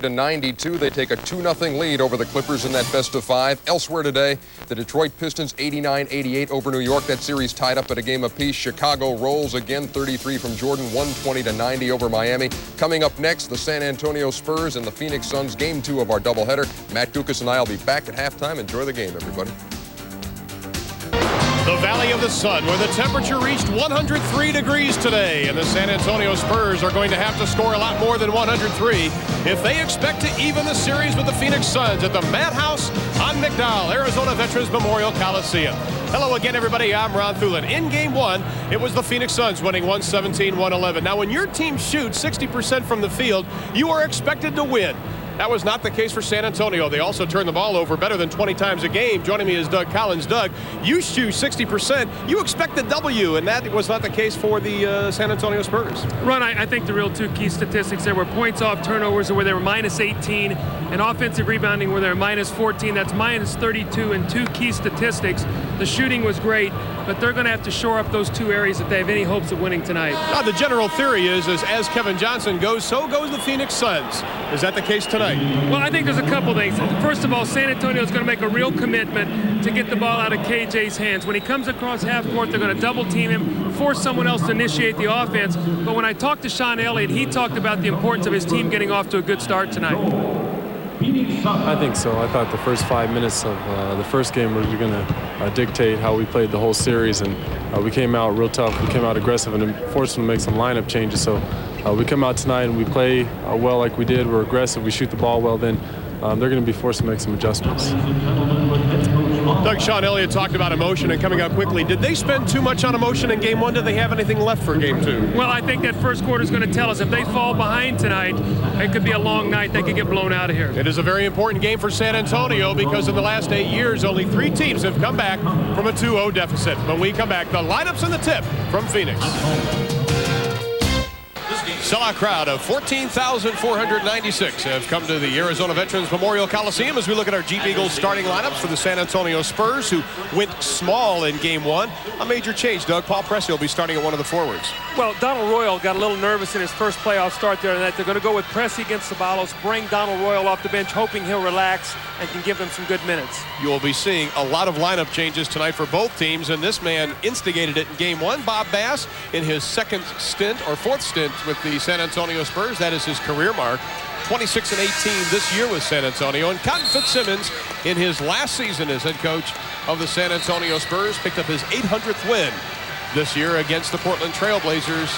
To 92, they take a 2-0 lead over the Clippers in that best of 5. Elsewhere today, the Detroit Pistons 89-88 over New York. That series tied up at a game apiece. Chicago rolls again, 33 from Jordan, 120-90 over Miami. Coming up next, the San Antonio Spurs and the Phoenix Suns, game 2 of our doubleheader. Matt Dukas and I will be back at halftime. Enjoy the game, everybody. The Valley of the Sun, where the temperature reached 103 degrees today, and the San Antonio Spurs are going to have to score a lot more than 103 if they expect to even the series with the Phoenix Suns at the Madhouse on McDowell, Arizona Veterans Memorial Coliseum. Hello again, everybody. I'm Ron Thulin. In Game 1, it was the Phoenix Suns winning 117-111. Now, when your team shoots 60% from the field, you are expected to win. That was not the case for San Antonio. They also turned the ball over better than 20 times a game. Joining me is Doug Collins. Doug, you shoot 60%. You expect the W, and that was not the case for the San Antonio Spurs. Ron, I think the real 2 key statistics there were points off turnovers where they were minus 18, and offensive rebounding where they were minus 14. That's minus 32 in 2 key statistics. The shooting was great, but they're going to have to shore up those 2 areas if they have any hopes of winning tonight. Now, the general theory is as Kevin Johnson goes, so goes the Phoenix Suns. Is that the case tonight? Well, I think there's a couple things. First of all, San Antonio is going to make a real commitment to get the ball out of KJ's hands. When he comes across half court, they're going to double team him, force someone else to initiate the offense. But when I talked to Sean Elliott, he talked about the importance of his team getting off to a good start tonight. I think so. I thought the first 5 minutes of the first game were going to dictate how we played the whole series, and we came out real tough. We came out aggressive and forced them to make some lineup changes. So we come out tonight and we play well like we did. We're aggressive. We shoot the ball well. Then they're going to be forced to make some adjustments. Doug, Sean Elliott talked about emotion and coming out quickly. Did they spend too much on emotion in Game 1? Did they have anything left for Game 2? Well, I think that first quarter is going to tell us. If they fall behind tonight, it could be a long night. They could get blown out of here. It is a very important game for San Antonio because in the last 8 years, only 3 teams have come back from a 2-0 deficit. When we come back, the lineups and the tip from Phoenix. Sellout crowd of 14,496 have come to the Arizona Veterans Memorial Coliseum as we look at our Jeep Eagles starting lineups for the San Antonio Spurs, who went small in Game 1. A major change, Doug. Paul Pressey will be starting at one of the forwards. Well, Donald Royal got a little nervous in his first playoff start there tonight. They're going to go with Pressey against Ceballos, bring Donald Royal off the bench, hoping he'll relax and can give them some good minutes. You will be seeing a lot of lineup changes tonight for both teams, and this man instigated it in Game 1. Bob Bass in his 4th stint with the San Antonio Spurs. That is his career mark. 26-18 this year with San Antonio. And Cotton Fitzsimmons, in his last season as head coach of the San Antonio Spurs, picked up his 800th win this year against the Portland Trail Blazers.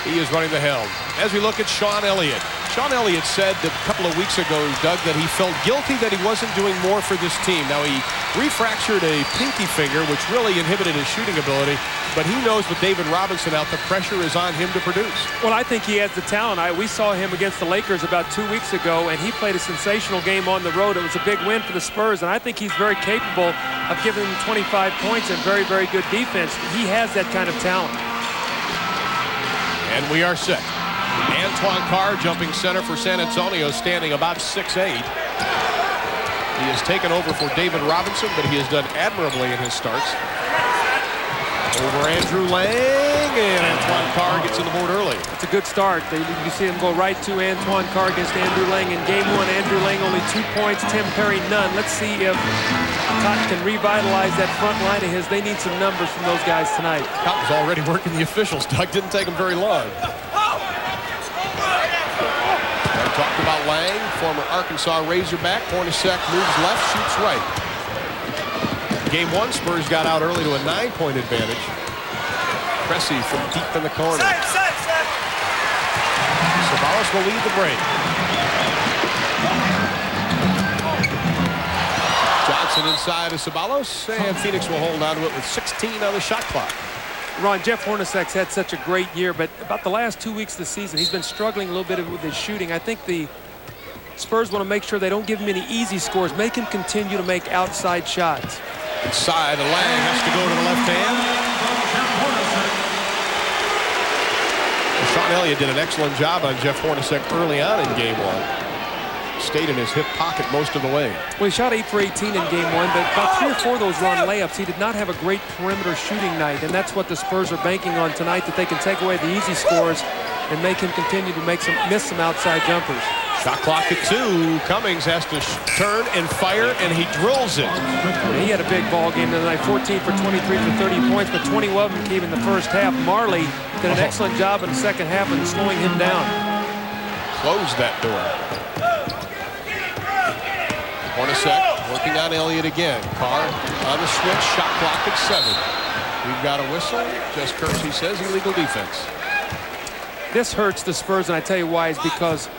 He is running the helm. As we look at Sean Elliott. Sean Elliott said a couple of weeks ago, Doug, that he felt guilty that he wasn't doing more for this team. Now, he refractured a pinky finger, which really inhibited his shooting ability. But he knows with David Robinson out, the pressure is on him to produce. Well, I think he has the talent. We saw him against the Lakers about 2 weeks ago, and he played a sensational game on the road. It was a big win for the Spurs, and I think he's very capable of giving them 25 points and very, very good defense. He has that kind of talent. And we are set. Antoine Carr jumping center for San Antonio, standing about 6'8". He has taken over for David Robinson, but he has done admirably in his starts. Over Andrew Lang, and Antoine Carr gets on the board early. It's a good start. You see him go right to Antoine Carr against Andrew Lang. In Game 1, Andrew Lang only 2 points, Tim Perry none. Let's see if Cotton can revitalize that front line of his. They need some numbers from those guys tonight. Cotton's already working the officials. Doug, didn't take him very long. Doug talked about Lang, former Arkansas Razorback. Hornacek moves left, shoots right. Game 1, Spurs got out early to a 9-point advantage. Pressey from deep in the corner. Ceballos will lead the break. Johnson inside of Ceballos, and Phoenix will hold on to it with 16 on the shot clock. Ron, Jeff Hornacek's had such a great year, but about the last 2 weeks of the season, he's been struggling a little bit with his shooting. I think the Spurs want to make sure they don't give him any easy scores, make him continue to make outside shots. Inside, Lang has to go to the left hand. Sean Elliott did an excellent job on Jeff Hornacek early on in Game 1. Stayed in his hip pocket most of the way. Well, he shot 8 for 18 in Game 1, but about 3 or 4 of those were on layups. He did not have a great perimeter shooting night, and that's what the Spurs are banking on tonight, that they can take away the easy scores and make him continue to miss some outside jumpers. Shot clock at 2. Cummings has to turn and fire, and he drills it. He had a big ball game tonight, 14 for 23 for 30 points, but 20 of them came in the first half. Marley did an excellent job in the second half in slowing him down. Close that door. Hornacek working on Elliott again. Carr on the switch, shot clock at 7. We've got a whistle. Just Kersey says illegal defense. This hurts the Spurs, and I tell you why, is because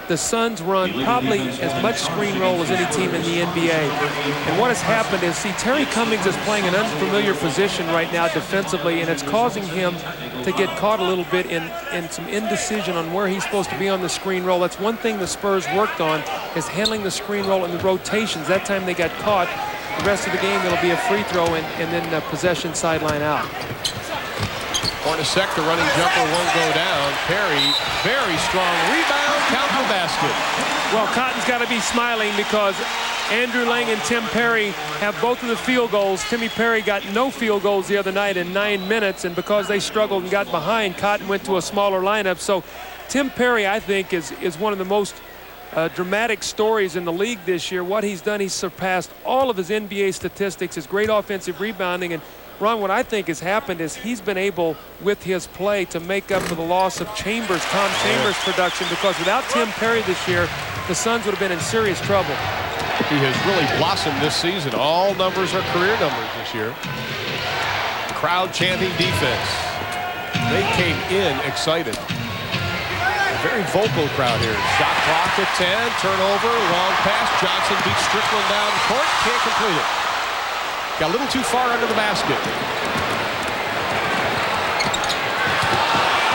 the Suns run probably as much screen roll as any team in the NBA. And what has happened is, see, Terry Cummings is playing an unfamiliar position right now defensively, and it's causing him to get caught a little bit in some indecision on where he's supposed to be on the screen roll. That's one thing the Spurs worked on, is handling the screen roll and the rotations. That time they got caught. The rest of the game, it'll be a free throw and then possession sideline out. Hornacek, the running jumper won't go down. Perry, very strong rebound, count the basket. Well, Cotton's got to be smiling because Andrew Lang and Tim Perry have both of the field goals. Timmy Perry got no field goals the other night in 9 minutes, and because they struggled and got behind, Cotton went to a smaller lineup. So Tim Perry, I think, is one of the most dramatic stories in the league this year. What he's done, he's surpassed all of his NBA statistics, his great offensive rebounding. And Ron, what I think has happened is he's been able, with his play, to make up for the loss of Tom Chambers' production, because without Tim Perry this year, the Suns would have been in serious trouble. He has really blossomed this season. All numbers are career numbers this year. Crowd chanting defense. They came in excited. A very vocal crowd here. Shot clock at 10, turnover, long pass. Johnson beats Strickland down court, can't complete it. Got a little too far under the basket.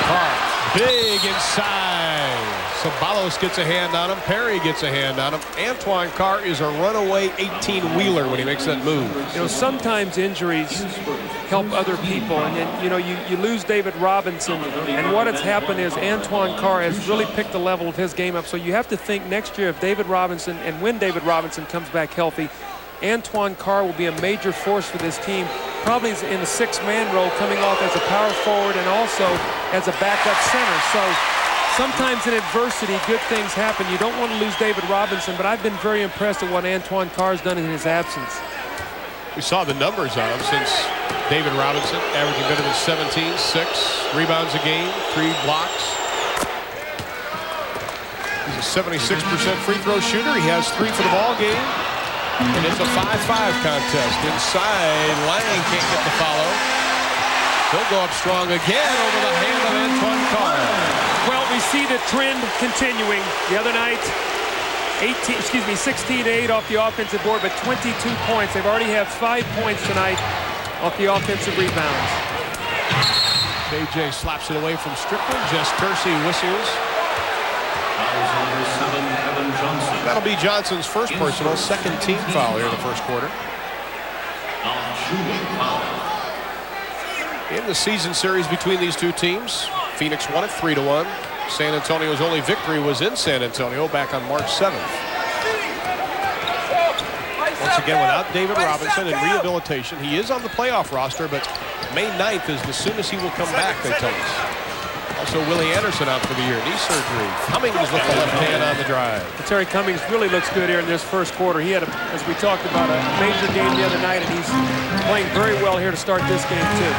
Carr, big inside. Sabalos gets a hand on him. Perry gets a hand on him. Antoine Carr is a runaway 18-wheeler when he makes that move. You know, sometimes injuries help other people, and then, you know, you lose David Robinson, and what has happened is Antoine Carr has really picked the level of his game up. So you have to think next year if David Robinson, and when David Robinson comes back healthy, Antoine Carr will be a major force for this team, probably in the 6-man role, coming off as a power forward and also as a backup center. So sometimes in adversity, good things happen. You don't want to lose David Robinson, but I've been very impressed at what Antoine Carr has done in his absence. We saw the numbers on him since David Robinson, averaging better than 17, 6 rebounds a game, 3 blocks. He's a 76% free throw shooter. He has 3 for the ball game. And it's a 5-5 contest. Inside, Lang can't get the follow. He'll go up strong again over the hand of Antoine Carr. Well, we see the trend continuing. The other night, 16-8 off the offensive board, but 22 points. They've already have 5 points tonight off the offensive rebounds. KJ slaps it away from Strickland. Just Kersey whistles. That'll be Johnson's first personal, second team foul here in the first quarter. In the season series between these two teams, Phoenix won it 3-1. San Antonio's only victory was in San Antonio back on March 7th. Once again, without David Robinson in rehabilitation, he is on the playoff roster, but May 9th is the soonest he will come back, they tell us. Also, Willie Anderson out for the year, knee surgery. Cummings with the left hand on the drive. Terry Cummings really looks good here in this first quarter. He had, as we talked about, a major game the other night, and he's playing very well here to start this game, too.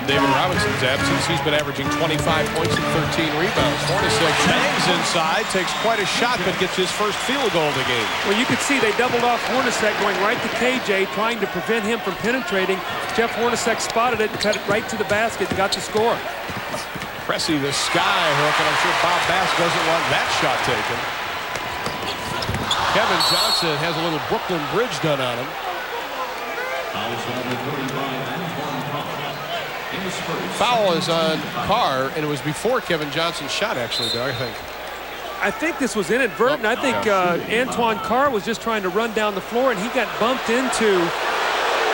In David Robinson's absence, he's been averaging 25 points and 13 rebounds. Hornacek bangs inside, takes quite a shot, but gets his first field goal of the game. Well, you could see they doubled off Hornacek, going right to KJ, trying to prevent him from penetrating. Jeff Hornacek spotted it and cut it right to the basket and got the score. Pressey, the sky hook, and I'm sure Bob Bass doesn't want that shot taken. Kevin Johnson has a little Brooklyn Bridge done on him. Foul is on Carr, and it was before Kevin Johnson's shot, actually, Doug, I think. This was inadvertent. I think Antoine Carr was just trying to run down the floor, and he got bumped into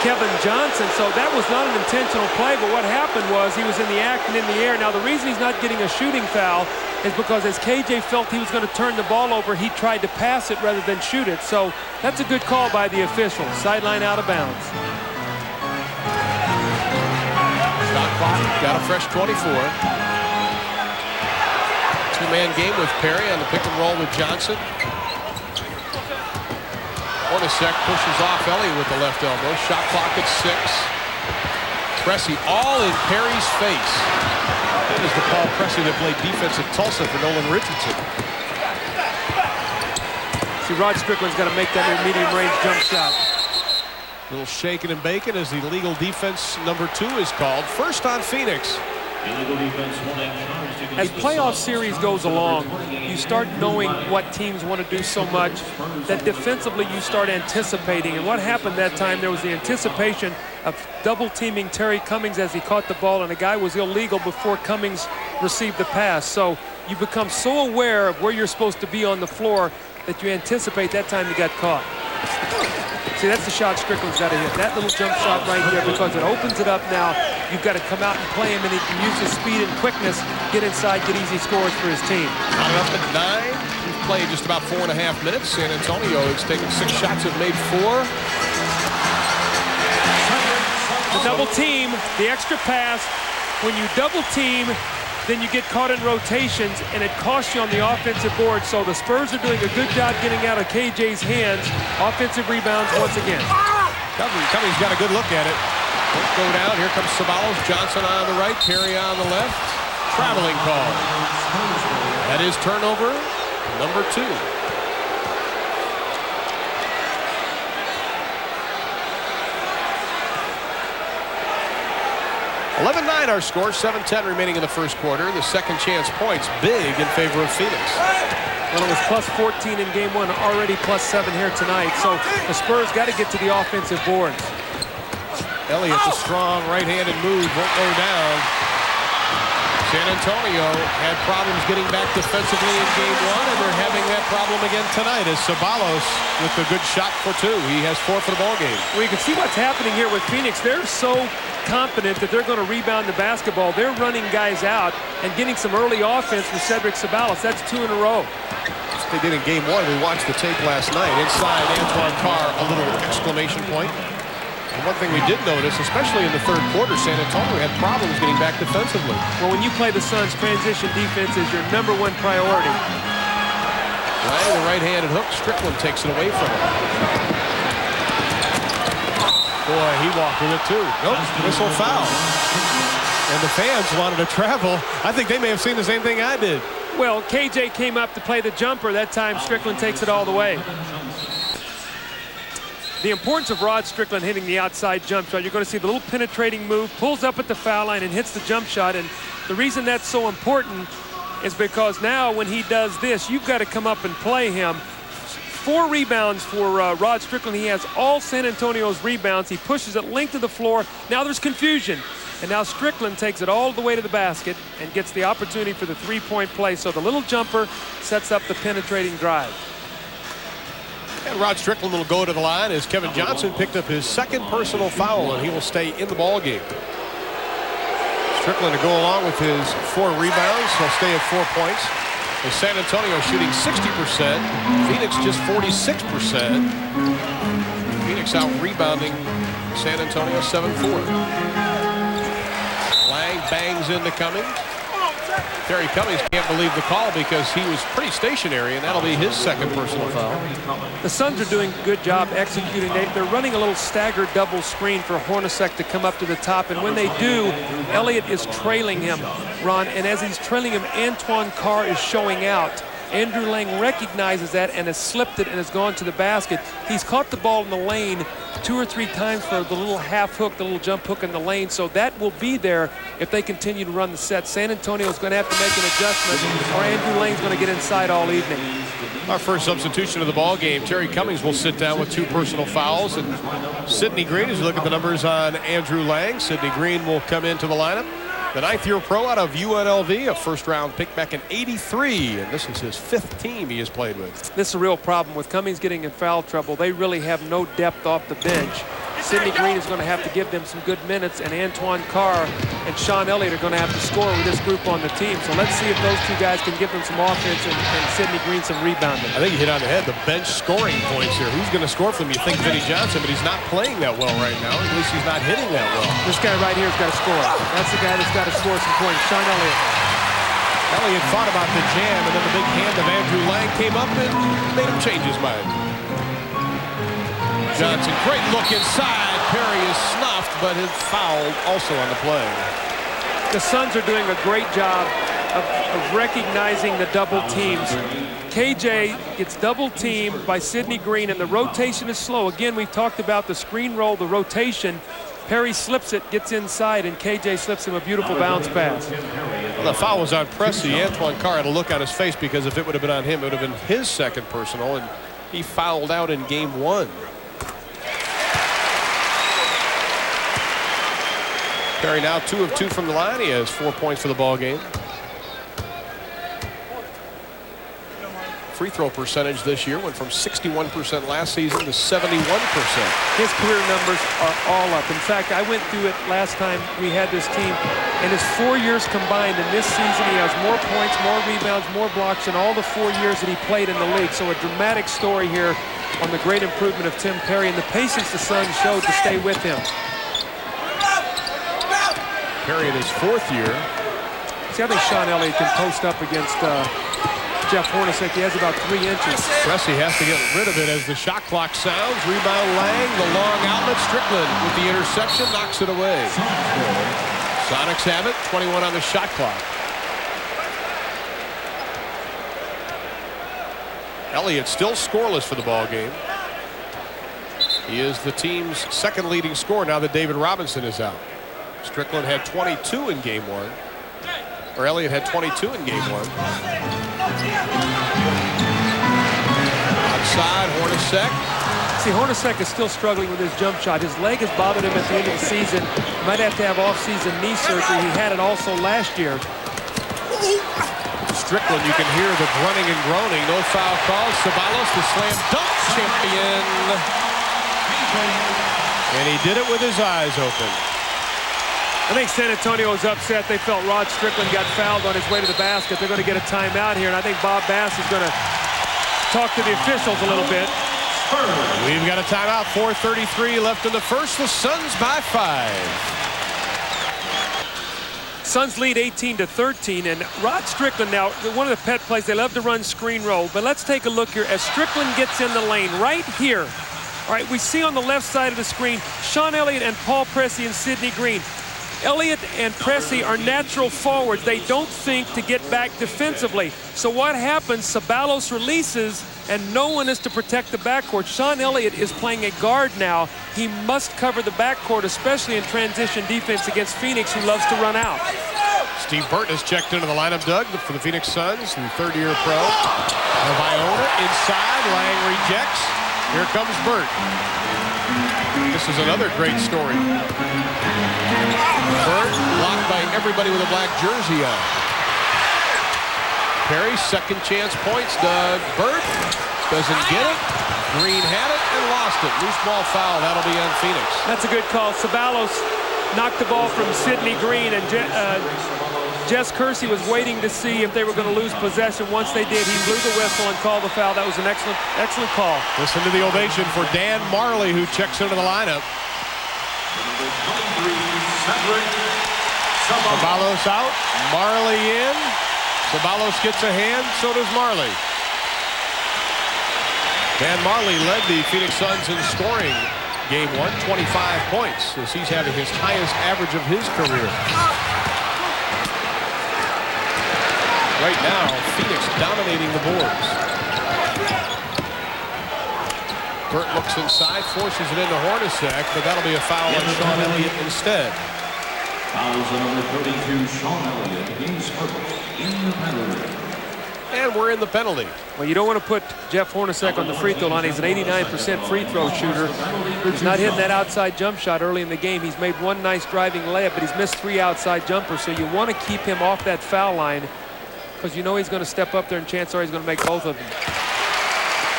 Kevin Johnson, so that was not an intentional play, but what happened was he was in the act and in the air. Now, the reason he's not getting a shooting foul is because as KJ felt he was going to turn the ball over, he tried to pass it rather than shoot it. So that's a good call by the official. Sideline out of bounds. Shot clock, got a fresh 24. two-man game with Perry on the pick and roll with Johnson. Hornacek pushes off Elliott with the left elbow. Shot clock at 6. Pressey all in Perry's face. That is the Paul Pressey that played defense at Tulsa for Nolan Richardson. See, Rod Strickland's got to make that medium-range jump shot. Little shaking and baking as the illegal defense number 2 is called. First on Phoenix. As playoff series goes along, you start knowing what teams want to do so much that defensively you start anticipating. And what happened that time, there was the anticipation of double-teaming Terry Cummings as he caught the ball, and the guy was illegal before Cummings received the pass. So you become so aware of where you're supposed to be on the floor that you anticipate that time you got caught. See, that's the shot Strickland's got to hit. That little jump shot right there, because it opens it up now. You've got to come out and play him, and he can use his speed and quickness, get inside, get easy scores for his team. On up at 9. We've played just about 4.5 minutes. San Antonio has taken 6 shots, have made 4. The double team, the extra pass. When you double team, then you get caught in rotations, and it costs you on the offensive board. So the Spurs are doing a good job getting out of KJ's hands. Offensive rebounds once again. Cummings got a good look at it. Won't go down. Here comes Ceballos. Johnson on the right. Perry on the left. Traveling call. That is turnover number 2. 11-9 our score, 7:10 remaining in the first quarter. The second chance points big in favor of Phoenix. Well, it was plus 14 in game 1, already plus 7 here tonight. So the Spurs got to get to the offensive boards. Elliott, the strong right-handed move, won't go down. San Antonio had problems getting back defensively in game 1, and they're having that problem again tonight as Ceballos with a good shot for 2. He has 4 for the ball game. Well, you can see what's happening here with Phoenix. They're so confident that they're going to rebound the basketball. They're running guys out and getting some early offense with Cedric Ceballos. That's 2 in a row. They did in game 1. We watched the tape last night. Inside, Antoine Carr, a little exclamation point. And one thing we did notice, especially in the third quarter, San Antonio had problems getting back defensively. Well, when you play the Suns, transition defense is your #1 priority. Lang, the right-handed hook. Strickland takes it away from him. Boy, he walked with it too. Nope, whistle foul. And the fans wanted to travel. I think they may have seen the same thing I did. Well, KJ came up to play the jumper. That time, Strickland takes it all the way. The importance of Rod Strickland hitting the outside jump shot. You're going to see the little penetrating move, pulls up at the foul line and hits the jump shot. And the reason that's so important is because now when he does this, you've got to come up and play him. 4 rebounds for Rod Strickland. He has all San Antonio's rebounds. He pushes it length of the floor. Now there's confusion. And now Strickland takes it all the way to the basket and gets the opportunity for the 3-point play. So the little jumper sets up the penetrating drive. And Rod Strickland will go to the line as Kevin Johnson picked up his 2nd personal foul, and he will stay in the ball game. Strickland to go along with his 4 rebounds. He'll stay at 4 points. With San Antonio shooting 60%, Phoenix just 46%. Phoenix out rebounding San Antonio 7-4. Lang bangs into Cummings. Terry Cummings can't believe the call because he was pretty stationary, and that'll be his 2nd personal foul. The Suns are doing a good job executing. They're running a little staggered double screen for Hornacek to come up to the top, and when they do, Elliott is trailing him, Ron, and as he's trailing him, Antoine Carr is showing out. Andrew Lang recognizes that and has slipped it and has gone to the basket. He's caught the ball in the lane 2 or 3 times for the little half hook, the little jump hook in the lane. So that will be there if they continue to run the set. San Antonio is going to have to make an adjustment, or Andrew Lang's going to get inside all evening. Our first substitution of the ball game, Terry Cummings will sit down with 2 personal fouls, and Sidney Green, as you look at the numbers on Andrew Lang, Sidney Green will come into the lineup. The 9th-year pro out of UNLV, a first-round pick back in '83, and this is his 5th team he has played with. This is a real problem with Cummings getting in foul trouble. They really have no depth off the bench. Sidney Green is going to have to give them some good minutes, and Antoine Carr and Sean Elliott are going to have to score with this group on the team. So let's see if those 2 guys can give them some offense and Sidney Green some rebounding. I think you hit on the head, the bench scoring points here. Who's going to score for them? You think Vinnie Johnson, but he's not playing that well right now. At least he's not hitting that well. This guy right here has got to score. That's the guy that's got to score some points. Sean Elliott. Elliott thought about the jam, and then the big hand of Andrew Lang came up and made him change his mind. Johnson, great look inside. Perry is snuffed, but is fouled also on the play. The Suns are doing a great job of recognizing the double teams. KJ gets double teamed by Sidney Green, and the rotation is slow. Again, we've talked about the screen roll, the rotation. Perry slips it, gets inside, and KJ slips him a beautiful bounce pass. Well, the foul was on Pressey. Antoine Carr had a look on his face because if it would have been on him, it would have been his second personal, and he fouled out in game 1. Perry now 2 of 2 from the line. He has 4 points for the ball game. Free throw percentage this year went from 61% last season to 71%. His career numbers are all up. In fact, I went through it last time we had this team. In his 4 years combined in this season, he has more points, more rebounds, more blocks in all the 4 years that he played in the league. So a dramatic story here on the great improvement of Tim Perry and the patience the Suns showed to stay with him. Perry in his 4th year. See, I think Sean Elliott can post up against Jeff Hornacek. He has about 3 inches. Pressey has to get rid of it as the shot clock sounds. Rebound Lang, the long outlet. Strickland with the interception knocks it away. Sonics have it, 21 on the shot clock. Elliott still scoreless for the ball game. He is the team's second leading scorer now that David Robinson is out. Strickland had 22 in game 1. Or Elliott had 22 in game 1. Outside, Hornacek. See, Hornacek is still struggling with his jump shot. His leg has bothered him at the end of the season. He might have to have off-season knee surgery. He had it also last year. Strickland, you can hear the grunting and groaning. No foul call. Ceballos, the slam dunk champion. And he did it with his eyes open. I think San Antonio is upset. They felt Rod Strickland got fouled on his way to the basket. They're going to get a timeout here, and I think Bob Bass is going to talk to the officials a little bit. We've got a timeout. 4:33 left in the first. The Suns by 5. Suns lead 18-13, and Rod Strickland now, one of the pet plays, they love to run screen roll, but let's take a look here as Strickland gets in the lane right here. All right, we see on the left side of the screen, Sean Elliott and Paul Pressey and Sidney Green. Elliott and Pressey are natural forwards. They don't think to get back defensively. So what happens? Ceballos releases, and no one is to protect the backcourt. Sean Elliott is playing a guard now. He must cover the backcourt, especially in transition defense against Phoenix, who loves to run out. Steve Burton has checked into the lineup, Doug, for the Phoenix Suns, the third-year pro. Iona inside. Lang rejects. Here comes Burt. This is another great story. Burt blocked by everybody with a black jersey on. Perry, second chance points. Doug Burt doesn't get it. Green had it and lost it. Loose ball foul. That'll be on Phoenix. That's a good call. Ceballos knocked the ball from Sidney Green, and Jess Kersey was waiting to see if they were going to lose possession. Once they did, he blew the whistle and called the foul. That was an excellent call. Listen to the ovation for Dan Marley, who checks into the lineup. Ceballos out, Marley in. Ceballos gets a hand, so does Marley. Dan Marley led the Phoenix Suns in scoring game 1, 25 points, as he's having his highest average of his career. Right now, Phoenix dominating the boards. Burt looks inside, forces it into Hornacek, but that'll be a foul on Sean Elliott instead. Fouls on number 32, Sean Elliott against Spurs in the penalty. And we're in the penalty. Well, you don't want to put Jeff Hornacek on the free throw line. He's an 89% free throw shooter. He's not hitting that outside jump shot early in the game. He's made one nice driving layup, but he's missed 3 outside jumpers, so you want to keep him off that foul line because you know he's going to step up there and chances are he's going to make both of them.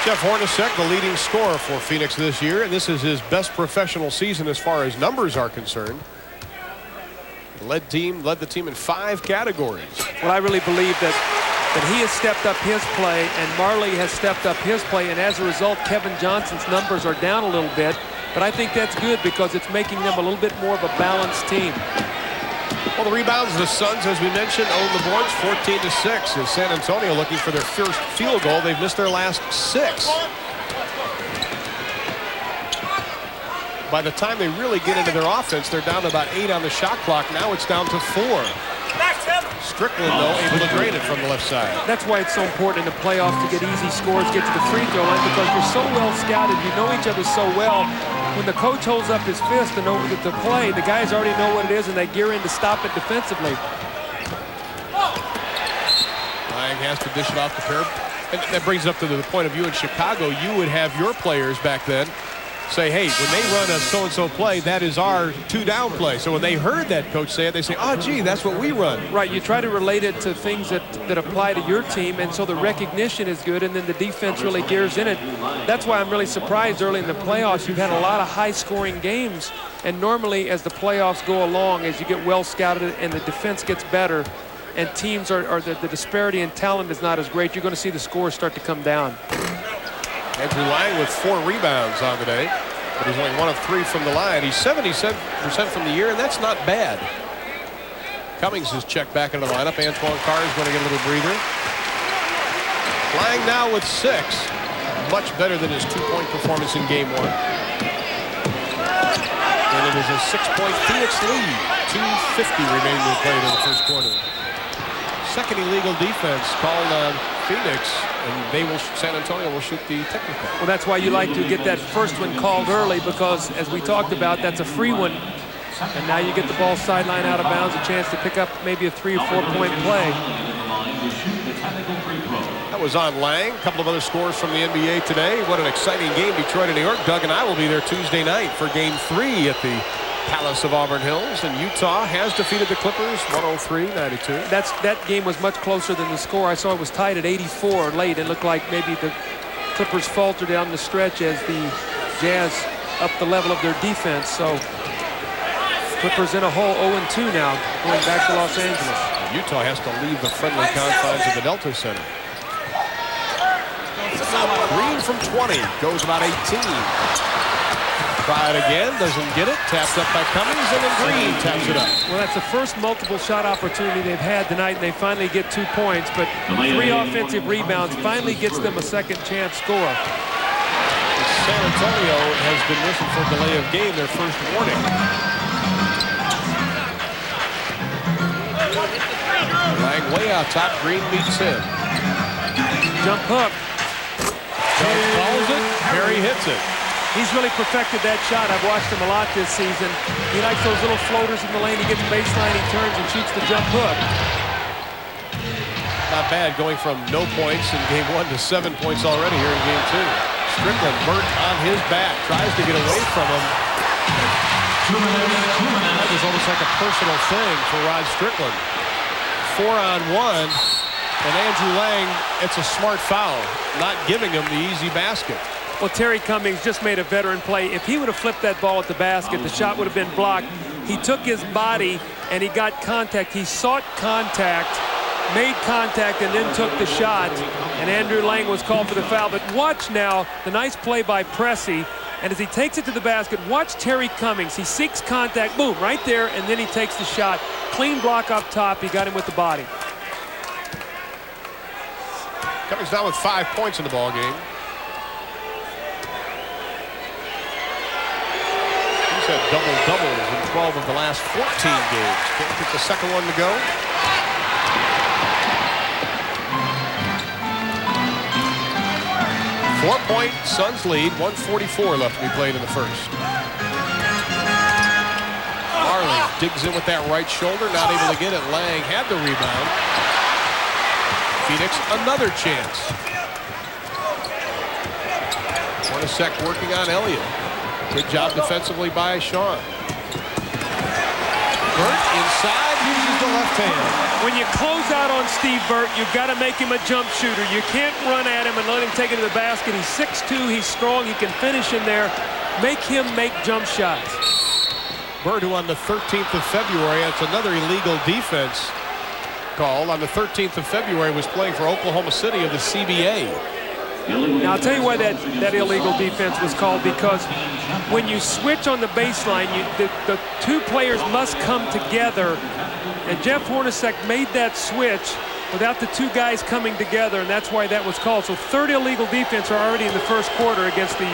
Jeff Hornacek, the leading scorer for Phoenix this year, and this is his best professional season as far as numbers are concerned. Led the team in 5 categories. Well, I really believe that he has stepped up his play and Marley has stepped up his play, and as a result, Kevin Johnson's numbers are down a little bit, but I think that's good because it's making them a little bit more of a balanced team. Well, the rebounds, the Suns, as we mentioned, own the boards 14-6. As San Antonio looking for their first field goal. They've missed their last 6. By the time they really get into their offense, they're down to about 8 on the shot clock. Now it's down to 4. Strickland, though, able to drain it from the left side. That's why it's so important in the playoffs to get easy scores, get to the free throw line, because you're so well scouted. You know each other so well. When the coach holds up his fist and over to play, the guys already know what it is, and they gear in to stop it defensively. Lang has to dish it off the curb. And that brings up to the point of view in Chicago. You would have your players back then say, hey, when they run a so-and-so play, that is our 2-down play. So when they heard that coach say it, they say, oh, gee, that's what we run. Right, you try to relate it to things that apply to your team, and so the recognition is good, and then the defense really gears in it. That's why I'm really surprised early in the playoffs. You've had a lot of high-scoring games, and normally as the playoffs go along, as you get well scouted and the defense gets better, and teams the disparity in talent is not as great, you're going to see the scores start to come down. Andrew Lang with 4 rebounds on the day, but he's only 1 of 3 from the line. He's 77% from the year, and that's not bad. Cummings is checked back into the lineup. Antoine Carr is going to get a little breather. Lang now with 6. Much better than his 2-point performance in game 1. And it is a 6-point Phoenix lead. 2:50 remaining to play in the first quarter. Second illegal defense called on Phoenix, and San Antonio will shoot the technical. Well, that's why you like to get that first one called early, because as we talked about, that's a free one. And now you get the ball sideline out of bounds, a chance to pick up maybe a 3 or 4 point play. That was on Lang. A couple of other scores from the NBA today. What an exciting game, Detroit and New York. Doug and I will be there Tuesday night for game 3 at the Palace of Auburn Hills, and Utah has defeated the Clippers 103-92. That game was much closer than the score. I saw it was tied at 84 late. It looked like maybe the Clippers faltered down the stretch as the Jazz upped the level of their defense. So Clippers in a hole, 0-2 now, going back to Los Angeles. Utah has to leave the friendly confines of the Delta Center. Green from 20, goes about 18. Try it again, doesn't get it. Tapped up by Cummings, and then Green taps it up. Well, that's the first multiple shot opportunity they've had tonight, and they finally get 2 points. But 3 offensive rebounds finally gets them a second chance score. San Antonio has been wishing for delay of game, their first warning. Lang way out top, Green meets him. Jump hook. Doug calls it, Perry hits it. He's really perfected that shot. I've watched him a lot this season. He likes those little floaters in the lane. He gets baseline, he turns and shoots the jump hook. Not bad, going from no points in game 1 to 7 points already here in game 2. Strickland burnt on his back, tries to get away from him. That was almost like a personal thing for Rod Strickland. 4-on-1, and Andrew Lang, it's a smart foul, not giving him the easy basket. Well, Terry Cummings just made a veteran play. If he would have flipped that ball at the basket, the shot would have been blocked. He took his body and he got contact. He sought contact, made contact, and then took the shot. And Andrew Lang was called for the foul. But watch now the nice play by Pressey. And as he takes it to the basket, watch Terry Cummings. He seeks contact, boom, right there, and then he takes the shot. Clean block up top. He got him with the body. Cummings down with 5 points in the ball game. He's had double-doubles in 12 of the last 14 games. Can't get the second one to go. Four-point Suns lead, 1:44 left to be played in the first. Marley digs in with that right shoulder, not able to get it. Lang had the rebound. Phoenix, another chance. Hornacek working on Elliott. Good job defensively by Sean. Burt inside, uses the left hand. When you close out on Steve Burt, you've got to make him a jump shooter. You can't run at him and let him take it to the basket. He's 6'2", he's strong, he can finish in there. Make him make jump shots. Burt, who on the 13th of February, that's another illegal defense call. On the 13th of February was playing for Oklahoma City of the CBA. Now, I'll tell you why that illegal defense was called, because when you switch on the baseline, the two players must come together And Jeff Hornacek made that switch without the two guys coming together, and that's why that was called. So 3rd illegal defense are already in the first quarter against the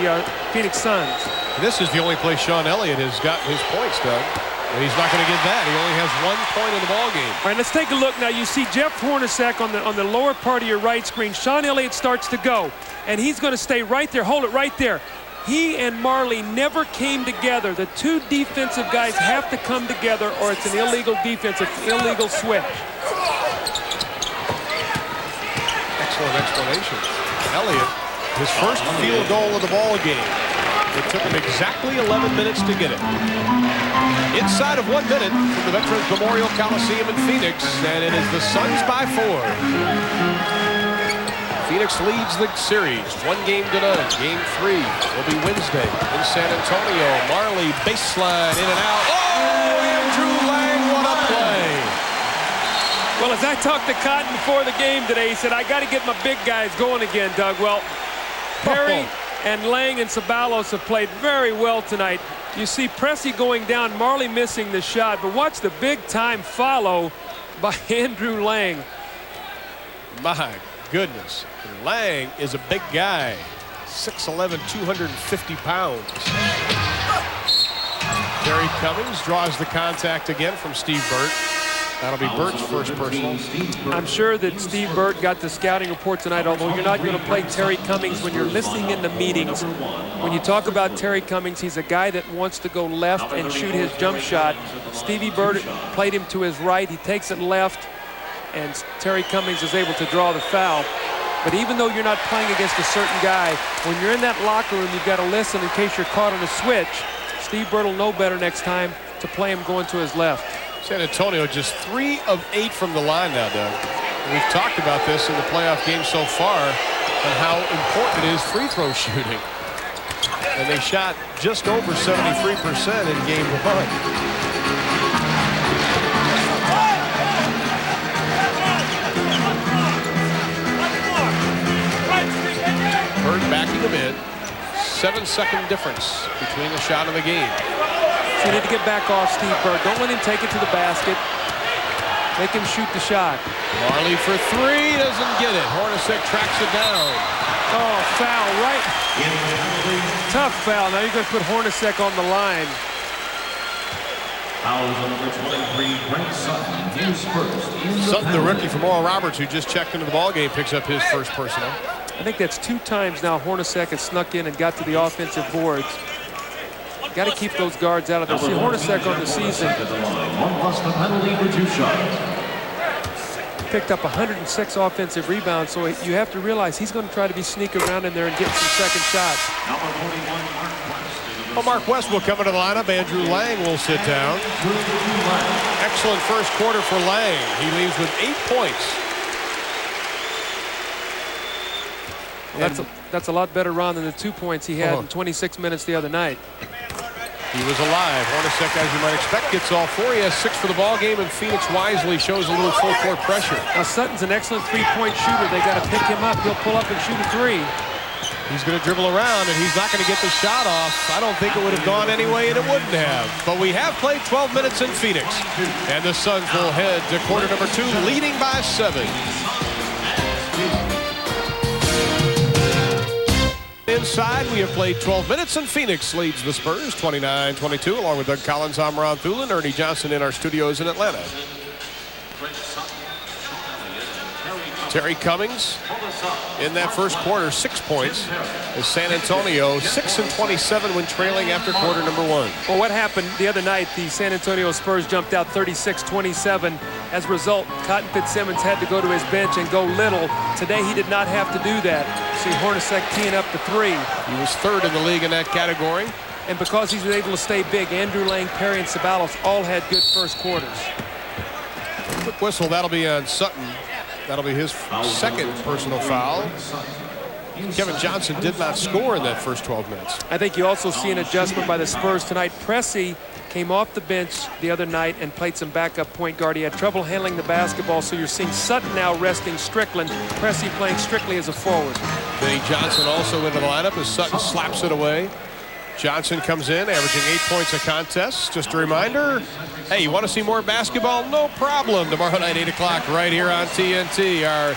Phoenix Suns. And this is the only place Sean Elliott has gotten his points, Doug. And he's not going to get that. He only has 1 point in the ball game. All right, let's take a look now. You see Jeff Hornacek on the lower part of your right screen. Sean Elliott starts to go, and he's going to stay right there. Hold it right there. He and Marley never came together. The two defensive guys have to come together, or it's an illegal defense. It's an illegal switch. Excellent explanation. Elliott, his first field goal of the ball game. It took him exactly 11 minutes to get it. Inside of 1 minute from the Veterans Memorial Coliseum in Phoenix, and it is the Suns by 4. Phoenix leads the series 1 game to none. Game 3 will be Wednesday in San Antonio. Marley baseline in and out. Oh, Andrew Lang, what a play. Well, as I talked to Cotton before the game today, he said, I got to get my big guys going again, Doug. Well, Perry and Lang and Ceballos have played very well tonight. You see Pressey going down, Marley missing the shot, but watch the big-time follow by Andrew Lang. My goodness. Lang is a big guy. 6'11", 250 pounds. Terry Cummings draws the contact again from Steve Burt. That'll be Burt's first personal. I'm sure that Steve Burt got the scouting report tonight, although you're not going to play Terry Cummings when you're listening in the meetings. When you talk about Terry Cummings, he's a guy that wants to go left and shoot his jump shot. Stevie Burt played him to his right. He takes it left, and Terry Cummings is able to draw the foul. But even though you're not playing against a certain guy, when you're in that locker room, you've got to listen in case you're caught on a switch. Steve Burt will know better next time to play him going to his left. San Antonio just 3 of 8 from the line now, Doug. We've talked about this in the playoff game so far and how important it is free throw shooting. And they shot just over 73% in game 1. Bird backing him in. 7-second difference between the shot and the game. So you need to get back off Steve Burt. Don't let him take it to the basket. Make him shoot the shot. Marley for 3, doesn't get it. Hornacek tracks it down. Oh, foul, right? Tough foul. Now you're going to put Hornacek on the line. Foul number 23, Brent Sutton, his first. Sutton, the rookie from Oral Roberts, who just checked into the ballgame, picks up his first personal. I think that's 2 times now Hornacek has snuck in and got to the offensive boards. Got to keep those guards out of there. See Hornacek on the season. Picked up 106 offensive rebounds, so you have to realize he's going to try to be sneaking around in there and get some second shots. Well, Mark West will come into the lineup. Andrew Lang will sit down. Excellent first quarter for Lang. He leaves with 8 points. Well, that's a lot better run than the 2 points he had in 26 minutes the other night. He was alive. Hornacek, as you might expect, gets all 4. He has 6 for the ball game, and Phoenix wisely shows a little full court pressure. Now Sutton's an excellent 3-point shooter. They got to pick him up. He'll pull up and shoot a 3. He's going to dribble around, and he's not going to get the shot off. I don't think it would have gone anyway, and it wouldn't have. But we have played 12 minutes in Phoenix, and the Suns will head to quarter number 2, leading by 7. Inside, we have played 12 minutes, and Phoenix leads the Spurs 29-22, along with Doug Collins. I'm Ron Thulin, Ernie Johnson in our studios in Atlanta. Terry Cummings in that first quarter, 6 points, as San Antonio 6-27 when trailing after quarter number 1. Well, what happened the other night, the San Antonio Spurs jumped out 36-27. As a result, Cotton Fitzsimmons had to go to his bench and go little. Today, he did not have to do that. See Hornacek teeing up the 3. He was 3rd in the league in that category. And because he's been able to stay big, Andrew Lang, Perry, and Ceballos all had good first quarters. Quick whistle, that'll be on Sutton. That'll be his second personal foul. Kevin Johnson did not score in that first 12 minutes. I think you also see an adjustment by the Spurs tonight. Pressey came off the bench the other night and played some backup point guard. He had trouble handling the basketball, so you're seeing Sutton now resting Strickland. Pressey playing strictly as a forward. Benny Johnson also into the lineup as Sutton slaps it away. Johnson comes in, averaging 8 points a contest. Just a reminder, hey, you want to see more basketball? No problem. Tomorrow night, 8 o'clock, right here on TNT.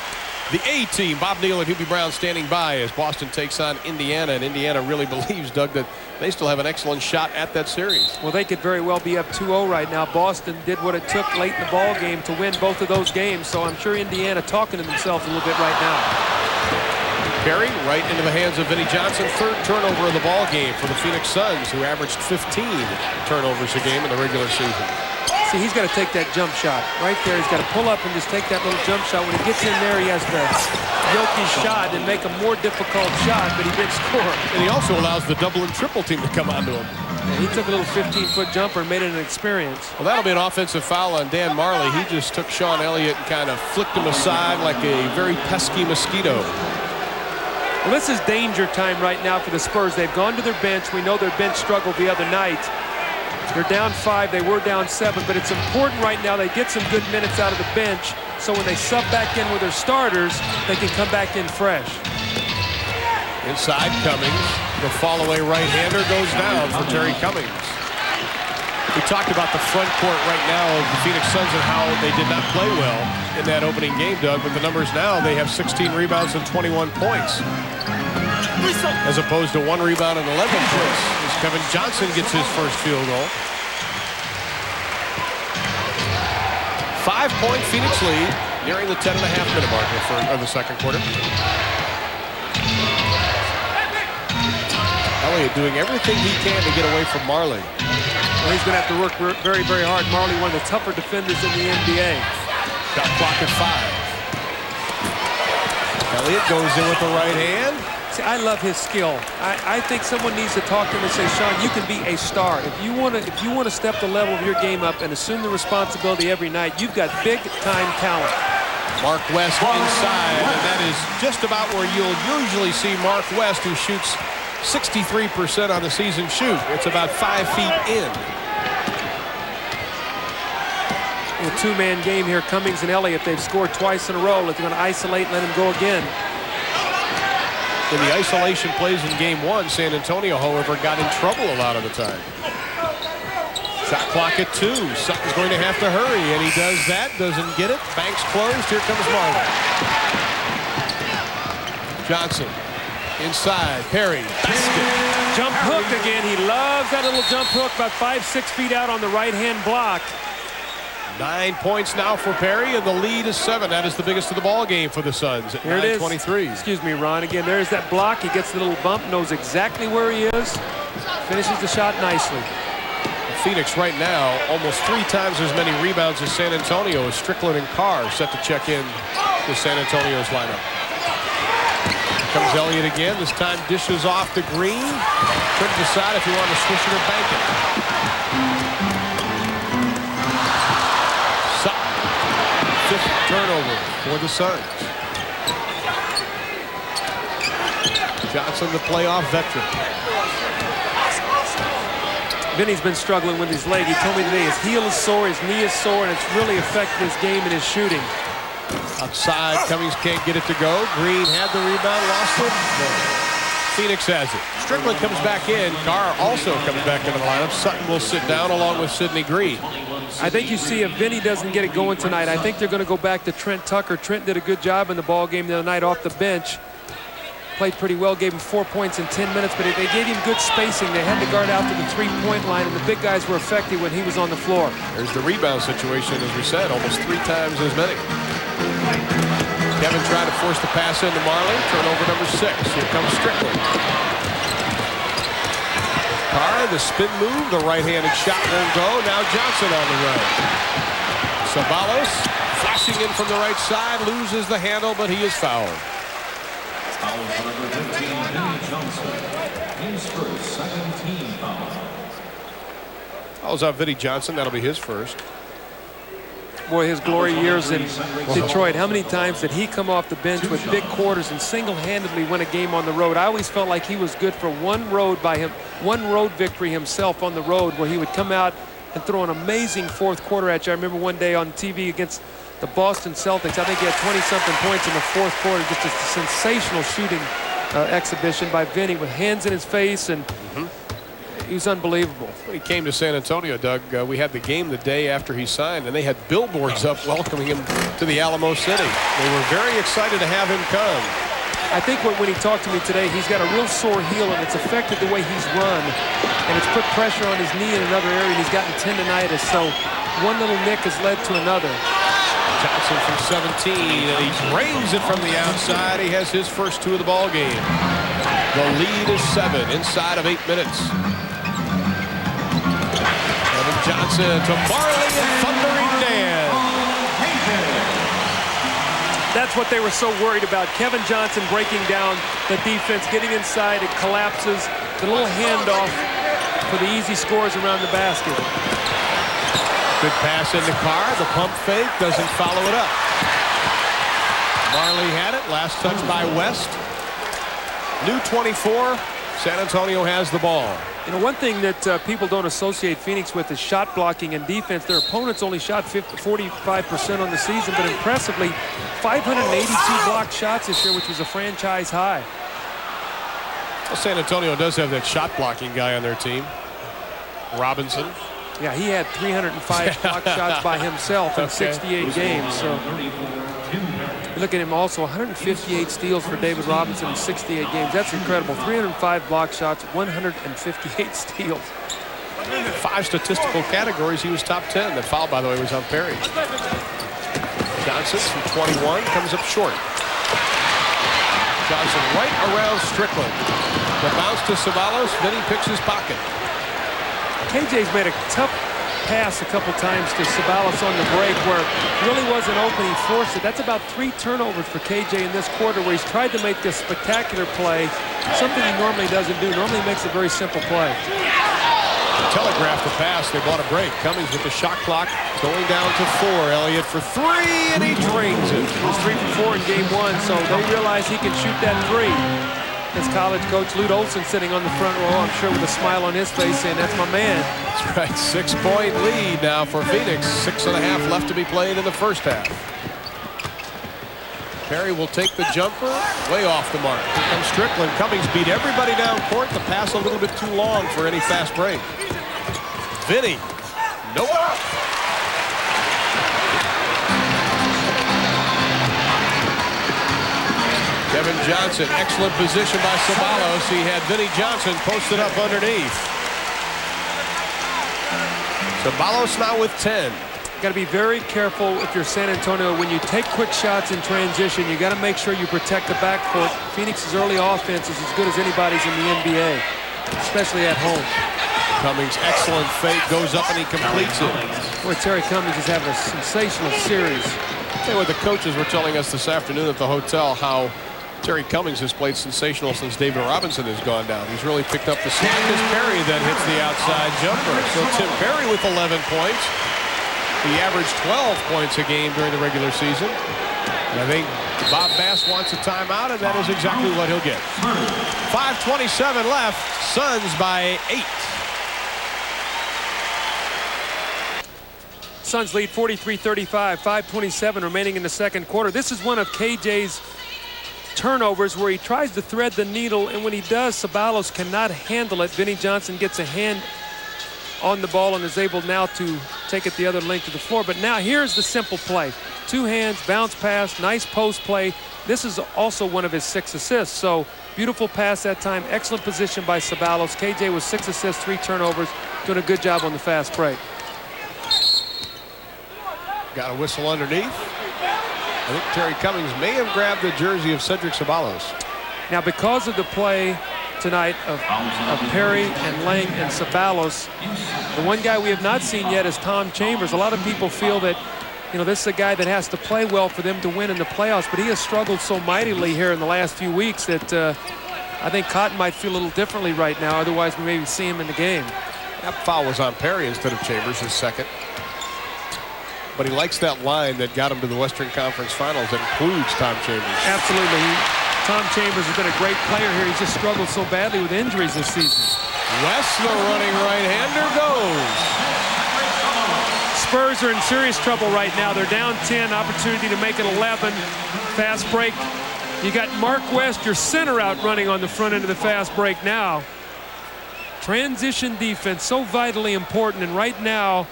The A team, Bob Neal and Hubie Brown standing by as Boston takes on Indiana. And Indiana really believes, Doug, that they still have an excellent shot at that series. Well, they could very well be up 2-0 right now. Boston did what it took late in the ball game to win both of those games. So I'm sure Indiana talking to themselves a little bit right now. Perry right into the hands of Vinnie Johnson. Third turnover of the ball game for the Phoenix Suns, who averaged 15 turnovers a game in the regular season. See, he's got to take that jump shot right there. He's got to pull up and just take that little jump shot. When he gets in there, he has to yoke his shot and make a more difficult shot, but he did score. And he also allows the double and triple team to come onto him. And he took a little 15-foot jumper and made it an experience. Well, that'll be an offensive foul on Dan Marley. He just took Sean Elliott and kind of flicked him aside like a very pesky mosquito. Well, this is danger time right now for the Spurs. They've gone to their bench. We know their bench struggled the other night. They're down 5, they were down 7, but it's important right now they get some good minutes out of the bench, so when they sub back in with their starters, they can come back in fresh. Inside Cummings, the fall-away right-hander goes down for Terry Cummings. We talked about the front court right now of the Phoenix Suns and how they did not play well in that opening game, Doug, but the numbers now, they have 16 rebounds and 21 points. As opposed to 1 rebound and 11 points as Kevin Johnson gets his first field goal. 5-point Phoenix lead nearing the 10.5-minute mark of the second quarter. Elliott doing everything he can to get away from Marley. Well, he's going to have to work very, very hard. Marley, one of the tougher defenders in the NBA. Got clock at 5. Elliott goes in with the right hand. See, I love his skill. I think someone needs to talk to him and say, Sean, you can be a star. If you want to step the level of your game up and assume the responsibility every night, you've got big-time talent. Mark West inside, and that is just about where you'll usually see Mark West, who shoots 63% on the season shoot. It's about 5 feet in. A two-man game here, Cummings and Elliott. They've scored twice in a row. They're going to isolate and let him go again. In the isolation plays in game 1, San Antonio, however, got in trouble a lot of the time. Shot clock at 2. Sutton's going to have to hurry, and he does that. Doesn't get it. Banks closed. Here comes Marley. Johnson inside. Perry. Basket. Jump hook again. He loves that little jump hook about 5-6 feet out on the right-hand block. 9 points now for Perry, and the lead is 7. That is the biggest of the ball game for the Suns at 9:23. Excuse me, Ron. Again, there's that block. He gets the little bump, knows exactly where he is, finishes the shot nicely. Phoenix right now almost 3 times as many rebounds as San Antonio, as Strickland and Carr set to check in with San Antonio's lineup. Here comes Elliott again. This time dishes off to Green. Couldn't decide if he wanted to swish it or bank it. Sutton, 5th turnover for the Suns. Johnson, the playoff veteran. Vinny's been struggling with his leg. He told me today his heel is sore, his knee is sore, and it's really affected his game and his shooting. Outside, Cummings can't get it to go. Green had the rebound, lost it. Phoenix has it. Strickland comes back in. Carr also comes back into the lineup. Sutton will sit down along with Sidney Green. I think you see if Vinny doesn't get it going tonight, I think they're going to go back to Trent Tucker. Trent did a good job in the ball game the other night off the bench. Played pretty well, gave him 4 points in 10 minutes, but they gave him good spacing. They had to guard out to the 3-point line, and the big guys were effective when he was on the floor. There's the rebound situation, as we said, almost 3 times as many. Kevin trying to force the pass into Marley. Turnover number 6. Here comes Strickland. Carr, the spin move, the right-handed shot won't go. Now Johnson on the run. Sabalos flashing in from the right side, loses the handle, but he is fouled. Foul for number 15, Vinnie Johnson. His first, second team foul. Fouls out Vinnie Johnson. That'll be his first. Boy, his glory years in Detroit, how many times did he come off the bench with big quarters and single-handedly win a game on the road? I always felt like he was good for one road victory himself on the road, where he would come out and throw an amazing fourth quarter at you. I remember one day on TV against the Boston Celtics, I think he had 20-something points in the fourth quarter. Just a sensational shooting exhibition by Vinny with hands in his face and He was unbelievable. When he came to San Antonio, Doug, we had the game the day after he signed, and they had billboards up welcoming him to the Alamo City. They were very excited to have him come. I think when he talked to me today, he's got a real sore heel, and it's affected the way he's run. And it's put pressure on his knee in another area, and he's gotten tendonitis. So one little nick has led to another. Johnson from 17, and he drains it from the outside. He has his first 2 of the ball game. The lead is 7 inside of 8 minutes. Kevin Johnson to Marley and Thundering Dan. That's what they were so worried about. Kevin Johnson breaking down the defense, getting inside, it collapses. The little handoff for the easy scores around the basket. Good pass in the car. The pump fake doesn't follow it up. Marley had it. Last touch by West. New 24. San Antonio has the ball. You know, one thing that people don't associate Phoenix with is shot blocking and defense. Their opponents only shot 45% on the season, but impressively 582 blocked shots this year, which was a franchise high. Well, San Antonio does have that shot blocking guy on their team, Robinson. Yeah, he had 305 blocked shots by himself in 68 games. So look at him also, 158 steals for David Robinson in 68 games. That's incredible. 305 block shots, 158 steals. 5 statistical categories. He was top 10. The foul, by the way, was on Perry. Johnson from 21 comes up short. Johnson right around Strickland. The bounce to Ceballos. Then he picks his pocket. KJ's made a tough pass a couple times to Ceballos on the break where it really wasn't open. He forced it. That's about 3 turnovers for KJ in this quarter where he's tried to make this spectacular play, something he normally doesn't do. Normally makes a very simple play. Telegraphed the pass. They bought a break. Cummings with the shot clock going down to 4. Elliott for 3, and he drains it. He was 3 for 4 in game 1, so they realize he can shoot that 3. His college coach, Lute Olson, sitting on the front row, I'm sure with a smile on his face, saying, that's my man. That's right. 6-point lead now for Phoenix. 6.5 left to be played in the first half. Perry will take the jumper way off the mark. Here comes Strickland. Cummings beat everybody down court. The pass a little bit too long for any fast break. Vinny. Nope. Kevin Johnson, excellent position by Ceballos. He had Vinny Johnson posted up underneath. Ceballos now with 10. Got to be very careful if you're San Antonio. When you take quick shots in transition, you got to make sure you protect the backcourt. Phoenix's early offense is as good as anybody's in the NBA, especially at home. Cummings, excellent fake, goes up and he completes it. Boy, Terry Cummings is having a sensational series. I'll tell you what, the coaches were telling us this afternoon at the hotel how Terry Cummings has played sensational since David Robinson has gone down. He's really picked up the slack as Perry then hits the outside jumper. So Tim Perry with 11 points. He averaged 12 points a game during the regular season. And I think Bob Bass wants a timeout, and that is exactly what he'll get. 5:27 left. Suns by 8. Suns lead 43-35, 5:27 remaining in the second quarter. This is one of KJ's turnovers where he tries to thread the needle, and when he does, Ceballos cannot handle it. Vinny Johnson gets a hand on the ball and is able now to take it the other length of the floor. But now here's the simple play. 2 hands, bounce pass, nice post play. This is also one of his 6 assists. So beautiful pass that time, excellent position by Ceballos. KJ with 6 assists, 3 turnovers, doing a good job on the fast break. Got a whistle underneath. I think Terry Cummings may have grabbed the jersey of Cedric Ceballos. Now, because of the play tonight of Perry and Lang and Ceballos, the one guy we have not seen yet is Tom Chambers. A lot of people feel that, you know, this is a guy that has to play well for them to win in the playoffs, but he has struggled so mightily here in the last few weeks that I think Cotton might feel a little differently right now. Otherwise, we maybe see him in the game. That foul was on Perry instead of Chambers, his second. But he likes that line that got him to the Western Conference Finals that includes Tom Chambers. Absolutely. Tom Chambers has been a great player here. He's just struggled so badly with injuries this season. West, the running right-hander, goes. Spurs are in serious trouble right now. They're down 10, opportunity to make it 11. Fast break. You got Mark West, your center, out running on the front end of the fast break now. Transition defense, so vitally important, and right now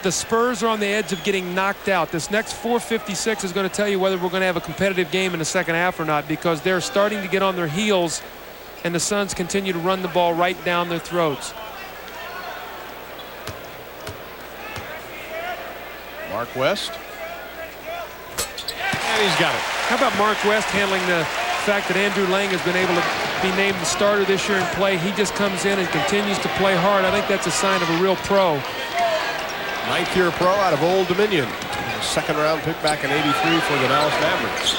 the Spurs are on the edge of getting knocked out. This next 4:56 is going to tell you whether we're going to have a competitive game in the second half or not, because they're starting to get on their heels and the Suns continue to run the ball right down their throats. Mark West. And he's got it. How about Mark West handling the fact that Andrew Lang has been able to be named the starter this year and play? He just comes in and continues to play hard. I think that's a sign of a real pro. 9th-year pro out of Old Dominion. Second-round pick back in '83 for the Dallas Mavericks.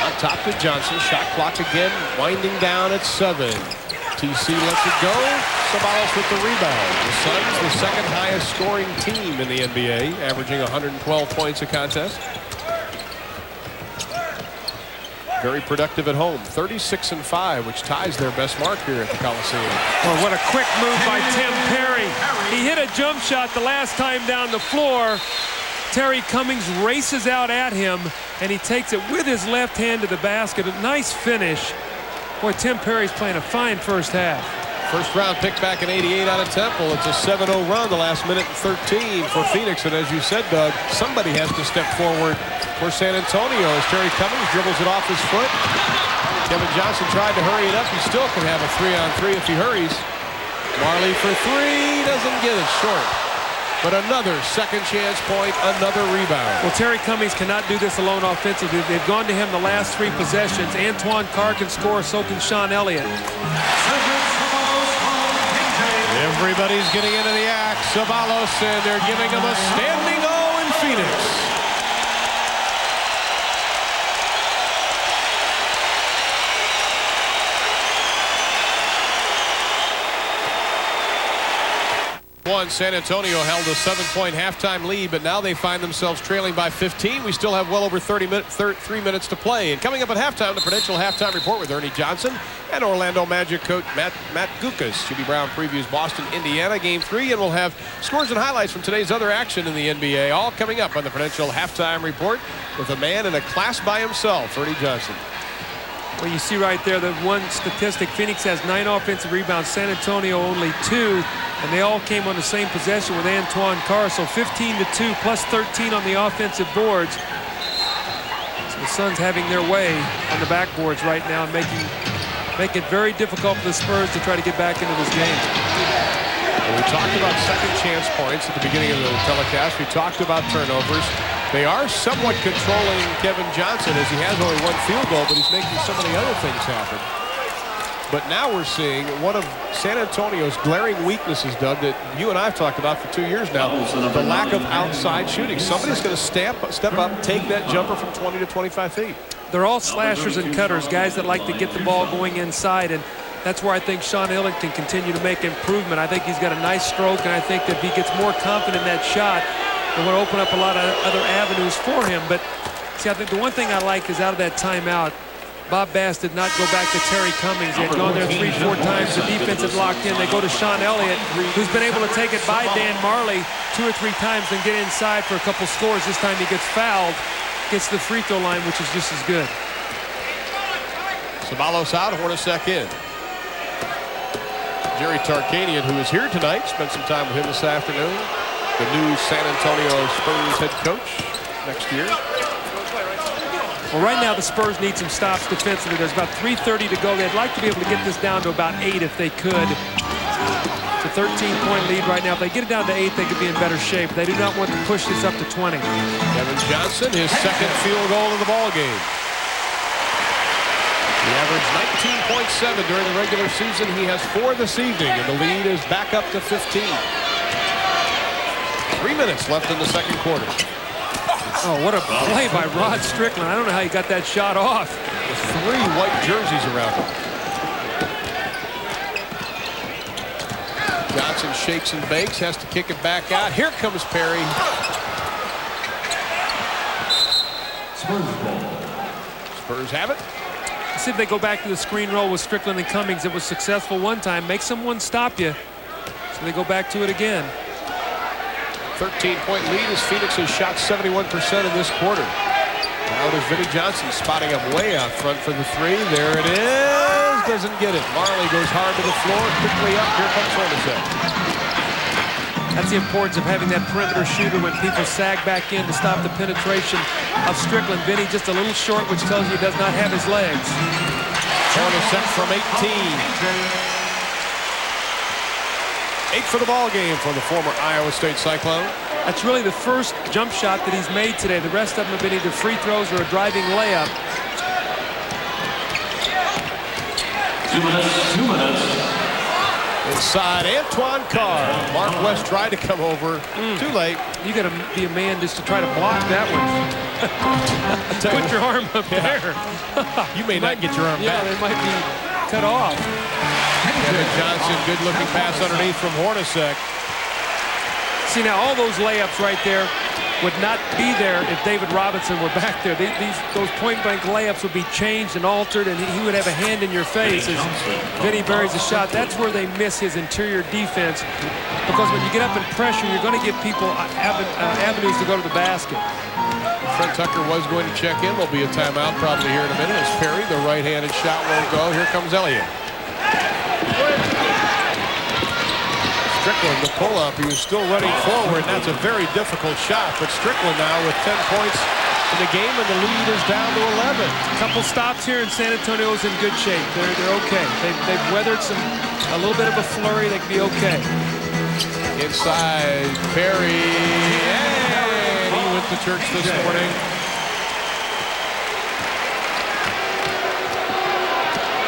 On top to Johnson. Shot clock again winding down at 7. TC lets it go. Ceballos with the rebound. The Suns, the second highest scoring team in the NBA, averaging 112 points a contest. Very productive at home, 36-5, which ties their best mark here at the Coliseum. Well, what a quick move by Tim Perry. He hit a jump shot the last time down the floor. Terry Cummings races out at him, and he takes it with his left hand to the basket. A nice finish. Boy, Tim Perry's playing a fine first half. First-round pick back in '88 out of Temple. It's a 7-0 run the last minute and 13 for Phoenix. And as you said, Doug, somebody has to step forward for San Antonio as Terry Cummings dribbles it off his foot. Kevin Johnson tried to hurry it up. He still can have a 3-on-3 if he hurries. Marley for 3, doesn't get it, short. But another second chance point, another rebound. Well, Terry Cummings cannot do this alone offensively. They've gone to him the last 3 possessions. Antoine Carr can score, so can Sean Elliott. Everybody's getting into the act. Ceballos, and they're giving him a standing O in Phoenix. San Antonio held a 7-point halftime lead, but now they find themselves trailing by 15. We still have well over 3 minutes to play. And coming up at halftime, the Prudential Halftime Report with Ernie Johnson and Orlando Magic coach Matt Gukas. Jimmy Brown previews Boston, Indiana Game 3, and we'll have scores and highlights from today's other action in the NBA, all coming up on the Prudential Halftime Report with a man in a class by himself, Ernie Johnson. Well, you see right there that one statistic, Phoenix has 9 offensive rebounds, San Antonio only 2, and they all came on the same possession with Antoine Carr, so 15-2 plus 13 on the offensive boards. So the Suns having their way on the backboards right now, and making it very difficult for the Spurs to try to get back into this game. Well, we talked about second chance points at the beginning of the telecast. We talked about turnovers. They are somewhat controlling Kevin Johnson as he has only 1 field goal, but he's making so many other things happen. But now we're seeing one of San Antonio's glaring weaknesses, Doug, that you and I have talked about for 2 years now, the lack of outside shooting. Somebody's going to step up, take that jumper from 20 to 25 feet. They're all slashers and cutters, guys that like to get the ball going inside, and that's where I think Sean Elliott can continue to make improvement. I think he's got a nice stroke, and I think that if he gets more confident in that shot, it will open up a lot of other avenues for him. But see, I think the one thing I like is out of that timeout, Bob Bass did not go back to Terry Cummings. He had gone there 3-4 times. The defense had locked in. They go to Sean Elliott, who's been able to take it by Dan Marley 2 or 3 times and get inside for a couple scores. This time he gets fouled, gets the free throw line, which is just as good. Ceballos out, Hornacek in. Jerry Tarkanian, who is here tonight, spent some time with him this afternoon. The new San Antonio Spurs head coach next year. Well, right now the Spurs need some stops defensively. There's about 3:30 to go. They'd like to be able to get this down to about 8 if they could. It's a 13-point lead right now. If they get it down to 8, they could be in better shape. They do not want to push this up to 20. Kevin Johnson, his second field goal of the ball game. He averaged 19.7 during the regular season. He has 4 this evening, and the lead is back up to 15. 3 minutes left in the second quarter. Oh, what a play by Rod Strickland. I don't know how he got that shot off. With 3 white jerseys around him. Johnson shakes and bakes, has to kick it back out. Here comes Perry. Spurs have it. Let's see if they go back to the screen roll with Strickland and Cummings. It was successful one time. Make someone stop you. So they go back to it again. 13-point lead as Phoenix has shot 71% in this quarter. Now there's Vinnie Johnson spotting up way out front for the 3. There it is. doesn't get it. Marley goes hard to the floor. Quickly up. Here comes Hornacek. That's the importance of having that perimeter shooter when people sag back in to stop the penetration of Strickland. Vinny just a little short, which tells you he does not have his legs. Hornacek from 18. 8 for the ball game for the former Iowa State Cyclone. That's really the first jump shot that he's made today. The rest of them have been either free throws or a driving layup. 2 minutes. 2 minutes. Inside, Antoine Carr. Mark West tried to come over. Too late. You got to be a man just to try to block that one. Put your arm up there. You may not get your arm Yeah, back. they might be cut off. Kevin Johnson, good looking pass underneath from Hornacek. See, now all those layups right there would not be there if David Robinson were back there. Those point-blank layups would be changed and altered, and he would have a hand in your face as Vinny buries a shot. That's where they miss his interior defense, because when you get up and pressure, you're going to give people avenues to go to the basket. Trent Tucker was going to check in. There'll be a timeout probably here in a minute as Perry, the right-handed shot won't go. Here comes Elliott. Strickland, the pull-up, he was still running forward, and that's a very difficult shot. But Strickland now with 10 points in the game, and the lead is down to 11. A couple stops here, and San Antonio's in good shape. They're okay. They've weathered a little bit of a flurry. They can be okay. Inside, Perry, and he went to church this morning.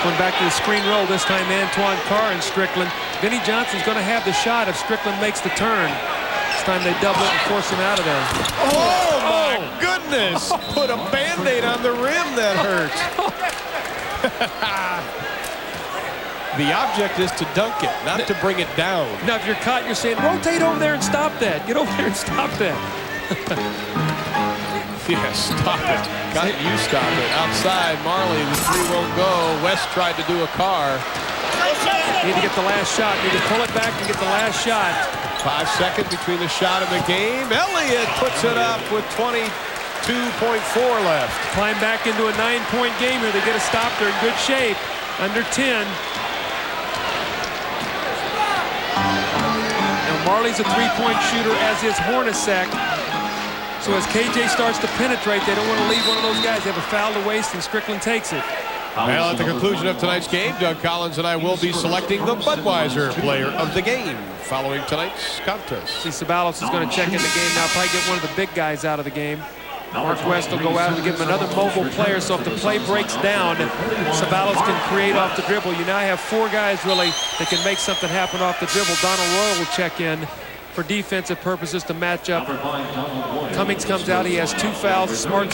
Going back to the screen roll, this time Antoine Carr and Strickland. Vinny Johnson's going to have the shot if Strickland makes the turn. This time they double it and force him out of there. Oh, my goodness! Put a Band-Aid on the rim, that hurt. The object is to dunk it, not to bring it down. Now, if you're caught, you're saying, rotate over there and stop that. Get over there and stop that. Yeah, stop it. Got you stop it. Outside, Marley, the three won't go. West tried to do a Carr. Need to get the last shot. Need to pull it back and get the last shot. 5 seconds between the shot and the game. Elliott puts it up with 22.4 left. Climb back into a 9-point game here. They get a stop. They're in good shape. Under 10. Now Marley's a three-point shooter, as is Hornacek. So as KJ starts to penetrate, they don't want to leave one of those guys. They have a foul to waste, and Strickland takes it. Well, at the conclusion of tonight's game, Doug Collins and I will be selecting the Budweiser player of the game following tonight's contest. See, Ceballos is going to check in the game now, probably get one of the big guys out of the game. Mark West will go out and give him another mobile player, so if the play breaks down, Ceballos can create off the dribble. You now have 4 guys, really, that can make something happen off the dribble. Donald Royal will check in for defensive purposes to match up. Cummings comes out. He has 2 fouls. Smart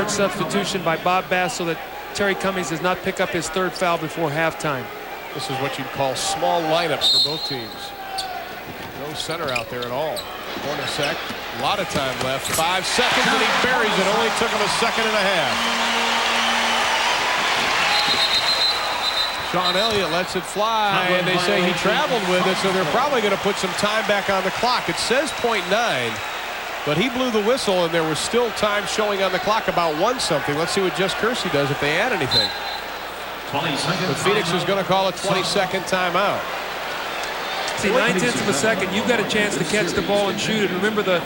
substitution by Bob Bass so that Terry Cummings does not pick up his 3rd foul before halftime. This is what you'd call small lineups for both teams. No center out there at all. Hornacek, a lot of time left. 5 seconds, and he buries it. Only took him a second and a half. Sean Elliott lets it fly, and they say he traveled with it, so they're probably going to put some time back on the clock. It says .9, but he blew the whistle, and there was still time showing on the clock, about 1-something. Let's see what Just Kersey does if they add anything. 20 seconds. But Phoenix is going to call a 20-second timeout. See, 9/10 of a second, you've got a chance to catch the ball and shoot it. Remember, the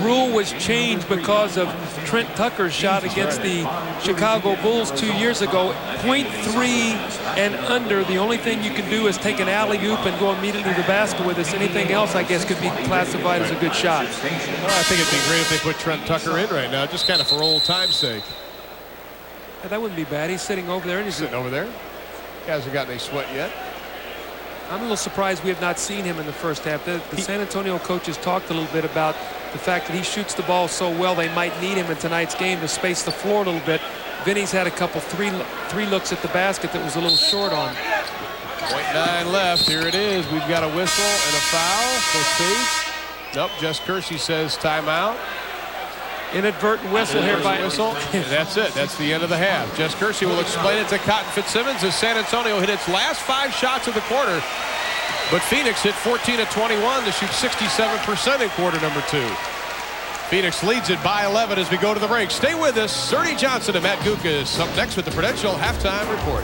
rule was changed because of Trent Tucker's shot against the Chicago Bulls 2 years ago. .3 and under, the only thing you can do is take an alley-oop and go immediately to the basket with this. Anything else, I guess, could be classified as a good shot. Well, I think it'd be great if they put Trent Tucker in right now, just kind of for old time's sake. Yeah, that wouldn't be bad. He's sitting over there. And he's Sitting over there. He hasn't gotten any sweat yet. I'm a little surprised we have not seen him in the first half. The San Antonio coaches talked a little bit about the fact that he shoots the ball so well they might need him in tonight's game to space the floor a little bit. Vinny's had a couple three looks at the basket that was a little short on. .9 left. Here it is. We've got a whistle and a foul. Let's see. Nope. Just Kersey says timeout. Inadvertent whistle here by whistle. And that's it. That's the end of the half. Jess Kersey will explain it to Cotton Fitzsimmons as San Antonio hit its last 5 shots of the quarter. But Phoenix hit 14 of 21 to shoot 67% in quarter number 2. Phoenix leads it by 11 as we go to the break. Stay with us. Ernie Johnson and Matt Gukas up next with the Prudential Halftime Report.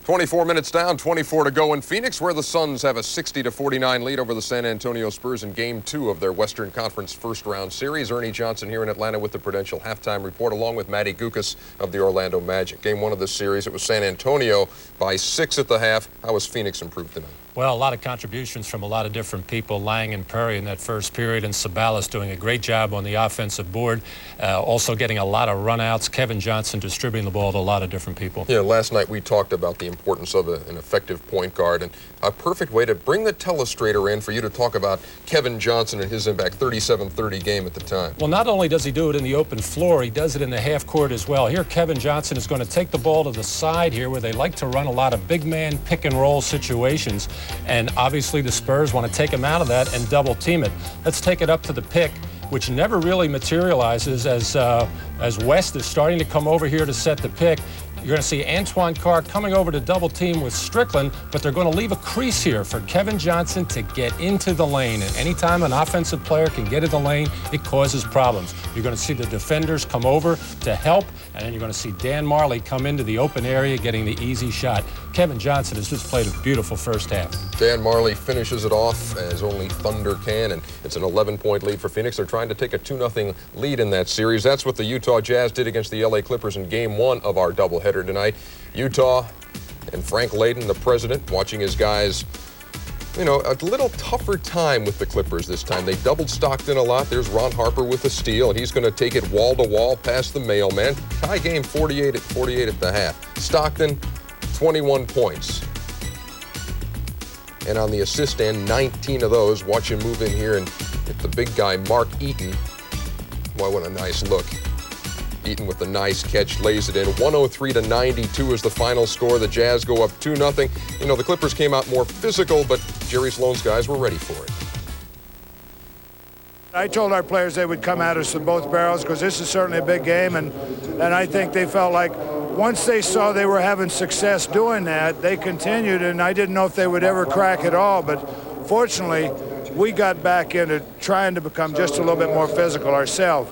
24 minutes down, 24 to go in Phoenix, where the Suns have a 60-49 lead over the San Antonio Spurs in Game 2 of their Western Conference first-round series. Ernie Johnson here in Atlanta with the Prudential Halftime Report, along with Matty Gukas of the Orlando Magic. Game 1 of this series, it was San Antonio by 6 at the half. How was Phoenix improved tonight? Well, a lot of contributions from a lot of different people. Lang and Perry in that first period, and Sabalas doing a great job on the offensive board. Also getting a lot of runouts. Kevin Johnson distributing the ball to a lot of different people. Yeah, last night we talked about the importance of an effective point guard, and a perfect way to bring the telestrator in for you to talk about Kevin Johnson and his impact, 37-30 game at the time. Well, not only does he do it in the open floor, he does it in the half court as well. Here, Kevin Johnson is going to take the ball to the side here, where they like to run a lot of big man pick and roll situations. And obviously the Spurs want to take him out of that and double team it. Let's take it up to the pick, which never really materializes as West is starting to come over here to set the pick. You're going to see Antoine Carr coming over to double team with Strickland, but they're going to leave a crease here for Kevin Johnson to get into the lane. And anytime an offensive player can get in the lane, it causes problems. You're going to see the defenders come over to help, and then you're going to see Dan Marley come into the open area getting the easy shot. Kevin Johnson has just played a beautiful first half. Dan Marley finishes it off as only Thunder can, and it's an 11-point lead for Phoenix. They're trying to take a 2-0 lead in that series. That's what the Utah Jazz did against the LA Clippers in Game 1 of our doubleheader tonight. Utah and Frank Layden, the president, watching his guys, a little tougher time with the Clippers this time. They doubled Stockton a lot. There's Ron Harper with a steal, and he's going to take it wall to wall past the mailman. Tie game 48 at the half. Stockton, 21 points. And on the assist end, 19 of those. Watch him move in here and hit the big guy, Mark Eaton. Boy, what a nice look. Eaton with a nice catch, lays it in. 103-92 is the final score. The Jazz go up 2-0. The Clippers came out more physical, but Jerry Sloan's guys were ready for it. I told our players they would come at us with both barrels, because this is certainly a big game, and I think they felt like once they saw they were having success doing that, they continued, and I didn't know if they would ever crack it all, but fortunately, we got back into trying to become just a little bit more physical ourselves.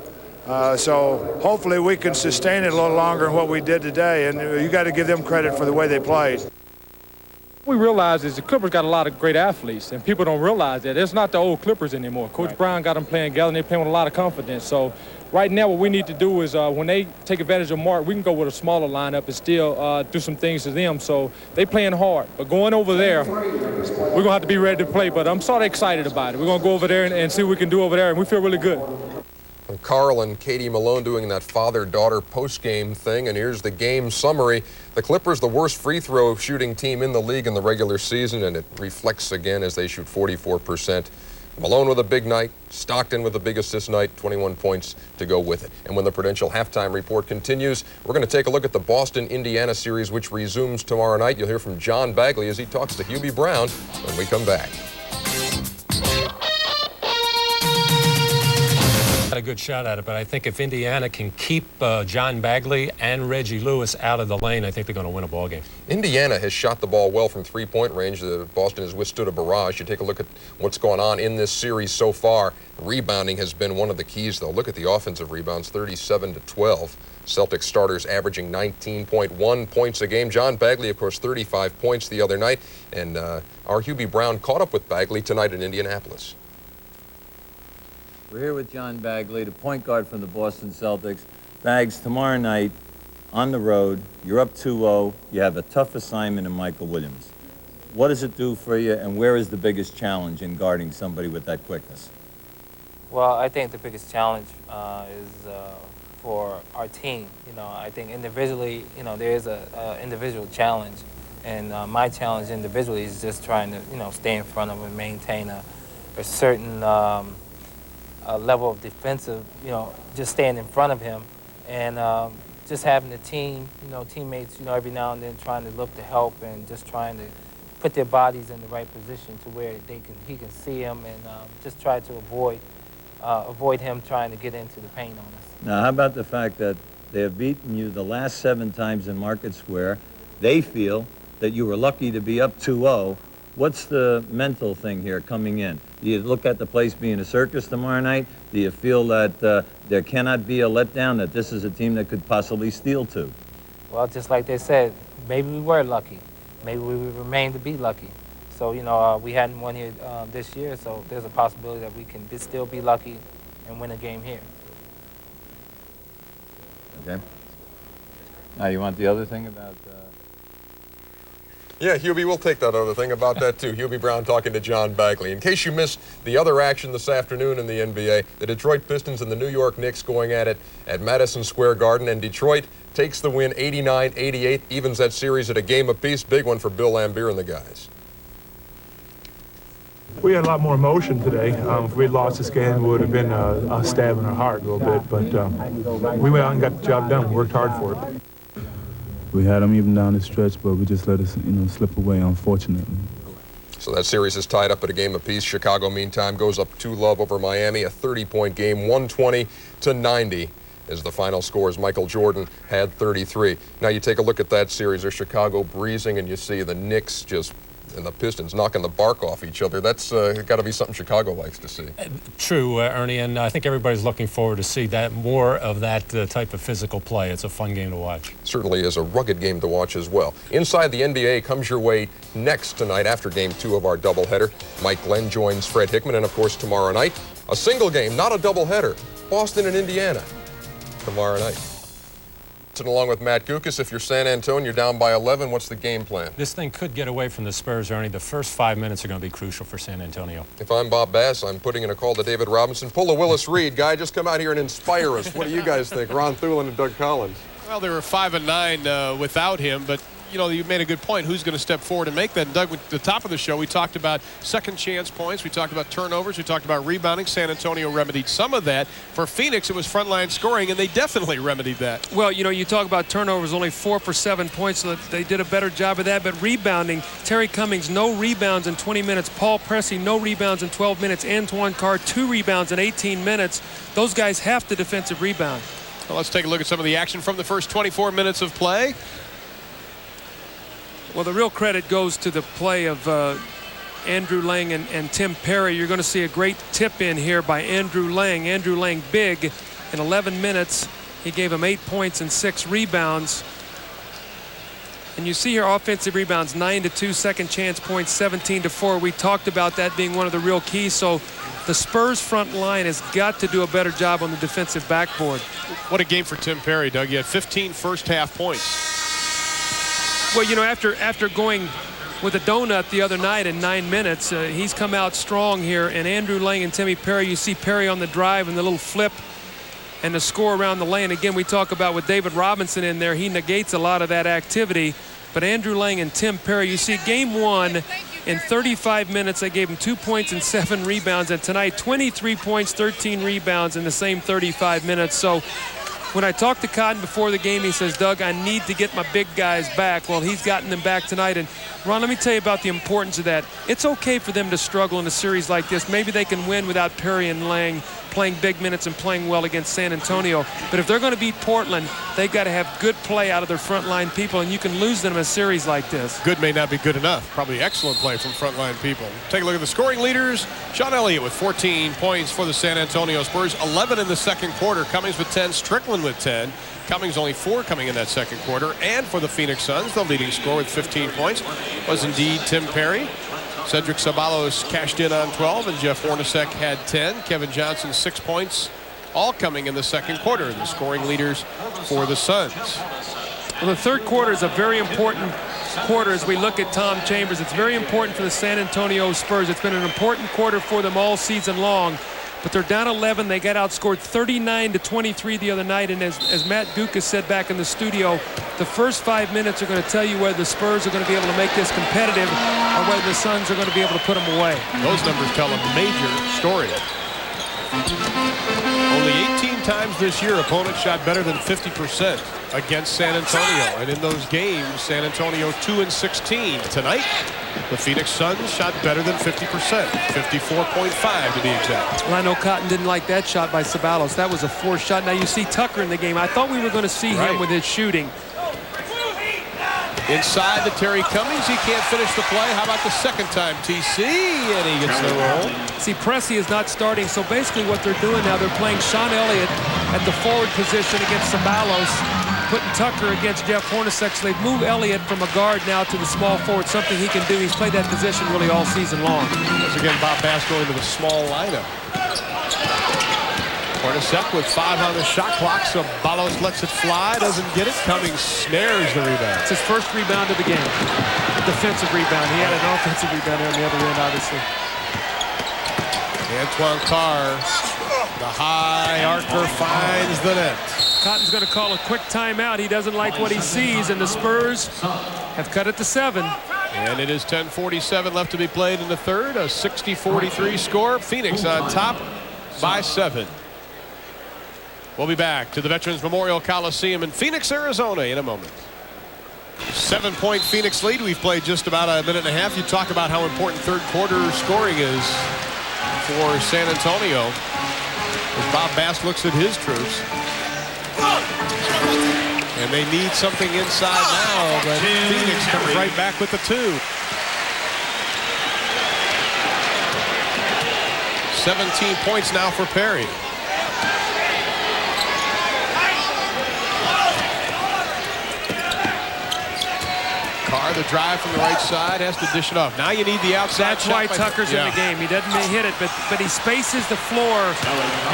So hopefully we can sustain it a little longer than what we did today, and you got to give them credit for the way they played. What we realize is the Clippers got a lot of great athletes, and people don't realize that. It's not the old Clippers anymore. Coach Brown got them playing together, and they're playing with a lot of confidence. So right now what we need to do is when they take advantage of Mark, we can go with a smaller lineup and still do some things to them. So they playing hard. But going over there, we're going to have to be ready to play. But I'm sort of excited about it. We're going to go over there and see what we can do over there, and we feel really good. And Carl and Katie Malone doing that father-daughter post-game thing, and here's the game summary. The Clippers, the worst free throw shooting team in the league in the regular season, and it reflects again as they shoot 44%. Malone with a big night, Stockton with a big assist night, 21 points to go with it. And when the Prudential Halftime Report continues, we're going to take a look at the Boston-Indiana series, which resumes tomorrow night. You'll hear from John Bagley as he talks to Hubie Brown when we come back. A good shot at it, but I think if Indiana can keep John Bagley and Reggie Lewis out of the lane, I think they're going to win a ball game. Indiana has shot the ball well from three-point range. Boston has withstood a barrage. You take a look at what's going on in this series so far. Rebounding has been one of the keys, though. Look at the offensive rebounds, 37-12. Celtics starters averaging 19.1 points a game. John Bagley, of course, 35 points the other night. And our Hubie Brown caught up with Bagley tonight in Indianapolis. We're here with John Bagley, the point guard from the Boston Celtics. Bags, tomorrow night, on the road, you're up 2-0. You have a tough assignment in Michael Williams. What does it do for you, and where is the biggest challenge in guarding somebody with that quickness? Well, I think the biggest challenge is for our team. I think individually, there is a individual challenge, and my challenge individually is just trying to, stay in front of him and maintain a certain level of defensive, just staying in front of him, and just having the team, teammates, every now and then trying to look to help and just trying to put their bodies in the right position to where he can see him, and just try to avoid him trying to get into the paint on us. Now, how about the fact that they have beaten you the last 7 times in Market Square? They feel that you were lucky to be up 2-0. What's the mental thing here coming in? Do you look at the place being a circus tomorrow night? Do you feel that there cannot be a letdown, that this is a team that could possibly steal 2? Well, just like they said, maybe we were lucky. maybe we would remain to be lucky. So, you know, we hadn't won here this year, so there's a possibility that we can still be lucky and win a game here. Okay. Now, you want the other thing about... Yeah, Hubie, we'll take that other thing about that, too. Hubie Brown talking to John Bagley. In case you missed the other action this afternoon in the NBA, the Detroit Pistons and the New York Knicks going at it at Madison Square Garden, and Detroit takes the win 89-88, evens that series at a game apiece. Big one for Bill Laimbeer and the guys. We had a lot more emotion today. If we'd lost this game, it would have been a stab in our heart a little bit, but we went out and got the job done. We worked hard for it. We had them even down the stretch, but we just let us, slip away, unfortunately. So that series is tied up at a game apiece. Chicago, meantime, goes up 2-0 over Miami, a 30-point game, 120-90 is the final score, as Michael Jordan had 33. Now you take a look at that series. There's Chicago breezing, and you see the Knicks just and the Pistons knocking the bark off each other. That's got to be something Chicago likes to see. True, Ernie, and I think everybody's looking forward to see that more of that type of physical play. It's a fun game to watch. Certainly is a rugged game to watch as well. Inside the NBA comes your way next tonight after Game 2 of our doubleheader. Mike Glenn joins Fred Hickman, and of course tomorrow night, a single game, not a doubleheader. Boston and Indiana tomorrow night. And along with Matt Gukas, if you're San Antonio, you're down by 11. What's the game plan? This thing could get away from the Spurs, Ernie. The first 5 minutes are going to be crucial for San Antonio. If I'm Bob Bass, I'm putting in a call to David Robinson. Pull a Willis Reed, guy. Just come out here and inspire us. What do you guys think? Ron Thulin and Doug Collins. Well, they were 5-9 without him, but you know, you made a good point. Who's going to step forward and make that? And Doug, at the top of the show, we talked about second chance points. We talked about turnovers. We talked about rebounding. San Antonio remedied some of that. For Phoenix, it was frontline scoring, and they definitely remedied that. Well, you know, you talk about turnovers, only 4 for 7 points, so they did a better job of that. But rebounding, Terry Cummings, no rebounds in 20 minutes. Paul Pressey, no rebounds in 12 minutes. Antoine Carr, 2 rebounds in 18 minutes. Those guys have to defensive rebound. Well, let's take a look at some of the action from the first 24 minutes of play. Well, the real credit goes to the play of Andrew Lang and Tim Perry. You're going to see a great tip in here by Andrew Lang. Andrew Lang big in 11 minutes. He gave him 8 points and 6 rebounds. And you see here offensive rebounds 9-2, second chance points 17-4. We talked about that being one of the real keys. So the Spurs front line has got to do a better job on the defensive backboard. What a game for Tim Perry, Doug. He had 15 first half points. Well, you know, after going with a donut the other night in 9 minutes, he's come out strong here. And Andrew Lang and Timmy Perry, you see Perry on the drive and the little flip and the score around the lane. Again, we talk about with David Robinson in there, he negates a lot of that activity. But Andrew Lang and Tim Perry, you see game 1 in 35 minutes, they gave him 2 points and 7 rebounds. And tonight, 23 points, 13 rebounds in the same 35 minutes. So when I talked to Cotton before the game, he says, Doug, I need to get my big guys back. Well, he's gotten them back tonight. And Ron, let me tell you about the importance of that. It's okay for them to struggle in a series like this. Maybe they can win without Perry and Lang playing big minutes and playing well against San Antonio. But if they're going to beat Portland, they've got to have good play out of their frontline people, and you can lose them in a series like this. Good may not be good enough. Probably excellent play from frontline people. Take a look at the scoring leaders. Sean Elliott with 14 points for the San Antonio Spurs. 11 in the second quarter. Cummings with 10. Strickland with 10. Cummings only 4 coming in that second quarter. And for the Phoenix Suns, the leading scorer with 15 points was indeed Tim Perry. Cedric Ceballos cashed in on 12, and Jeff Hornacek had 10. Kevin Johnson 6 points, all coming in the second quarter. The scoring leaders for the Suns. Well, the third quarter is a very important quarter as we look at Tom Chambers. It's very important for the San Antonio Spurs. It's been an important quarter for them all season long. But they're down 11. They got outscored 39-23 the other night. And as Matt Gukas said back in the studio, the first 5 minutes are going to tell you whether the Spurs are going to be able to make this competitive or whether the Suns are going to be able to put them away. Those numbers tell a major story. Only 18 times this year, opponents shot better than 50% against San Antonio. And in those games, San Antonio 2-16. Tonight, the Phoenix Suns shot better than 50%, 54.5 to be exact. Well, I know Cotton didn't like that shot by Ceballos. That was a forced shot. Now you see Tucker in the game. I thought we were going to see him with his shooting. Inside to Terry Cummings. He can't finish the play. How about the second time, TC? And he gets the roll. See, Pressey is not starting, so basically what they're doing now, they're playing Sean Elliott at the forward position against Ceballos. putting Tucker against Jeff Hornacek. So they've moved Elliott from a guard now to the small forward, something he can do. He's played that position really all season long. Once again, Bob Bass going to the small lineup. Hornacek with 5 on the shot clock. Sabalos lets it fly, doesn't get it. Cummings snares the rebound. It's his first rebound of the game. Defensive rebound. He had an offensive rebound on the other end, obviously. Antoine Carr, the high archer, finds the net. Cotton's going to call a quick timeout. He doesn't like what he sees, and the Spurs have cut it to 7. And it is 10:47 left to be played in the third. A 60-43 score. Phoenix on top by 7. We'll be back to the Veterans Memorial Coliseum in Phoenix, Arizona in a moment. 7-point Phoenix lead. We've played just about a minute and a half. You talk about how important third quarter scoring is for San Antonio. As Bob Bass looks at his troops. And they need something inside now, but Phoenix comes right back with the 2. 17 points now for Perry. Carr, the drive from the right side, has to dish it off. Now you need the outside. That's why Tucker's in the game. He doesn't hit it, but he spaces the floor,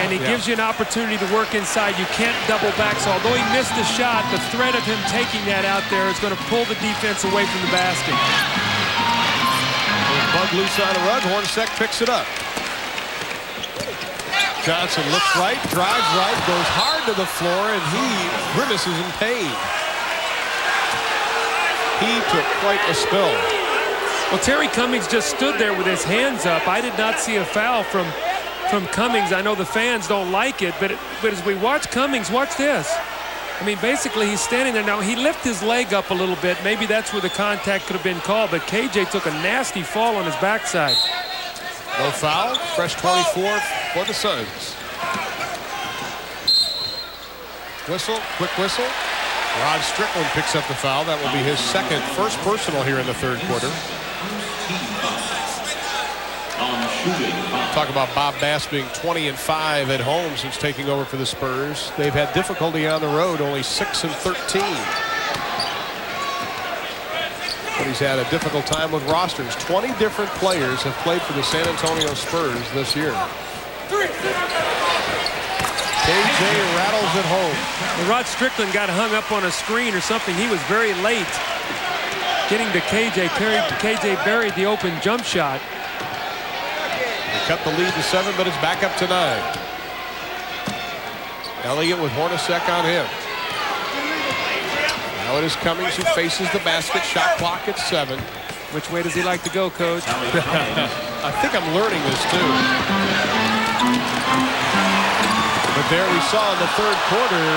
and he gives you an opportunity to work inside. You can't double back. So although he missed the shot, the threat of him taking that out there is going to pull the defense away from the basket. Bug loose on a rug. Hornacek picks it up. Johnson looks right, drives right, goes hard to the floor, and he grimaces in pain. He took quite a spill. Well, Terry Cummings just stood there with his hands up. I did not see a foul from Cummings. I know the fans don't like it, but as we watch Cummings, watch this. I mean, basically, he's standing there now. He lifted his leg up a little bit. Maybe that's where the contact could have been called, but KJ took a nasty fall on his backside. No foul. Fresh 24 for the Suns. Whistle, quick whistle. Rod Strickland picks up the foul. That will be his first personal here in the third quarter. Talk about Bob Bass being 20-5 at home since taking over for the Spurs. They've had difficulty on the road, only 6-13. But he's had a difficult time with rosters. 20 different players have played for the San Antonio Spurs this year. KJ rattles it home. Well, Rod Strickland got hung up on a screen or something. He was very late getting to KJ. KJ buried the open jump shot. They cut the lead to 7, but it's back up to 9. Elliott with Hornacek on him. Now it is Cummings who faces the basket. Shot clock at 7. Which way does he like to go, Coach? I think I'm learning this too. But there we saw in the third quarter,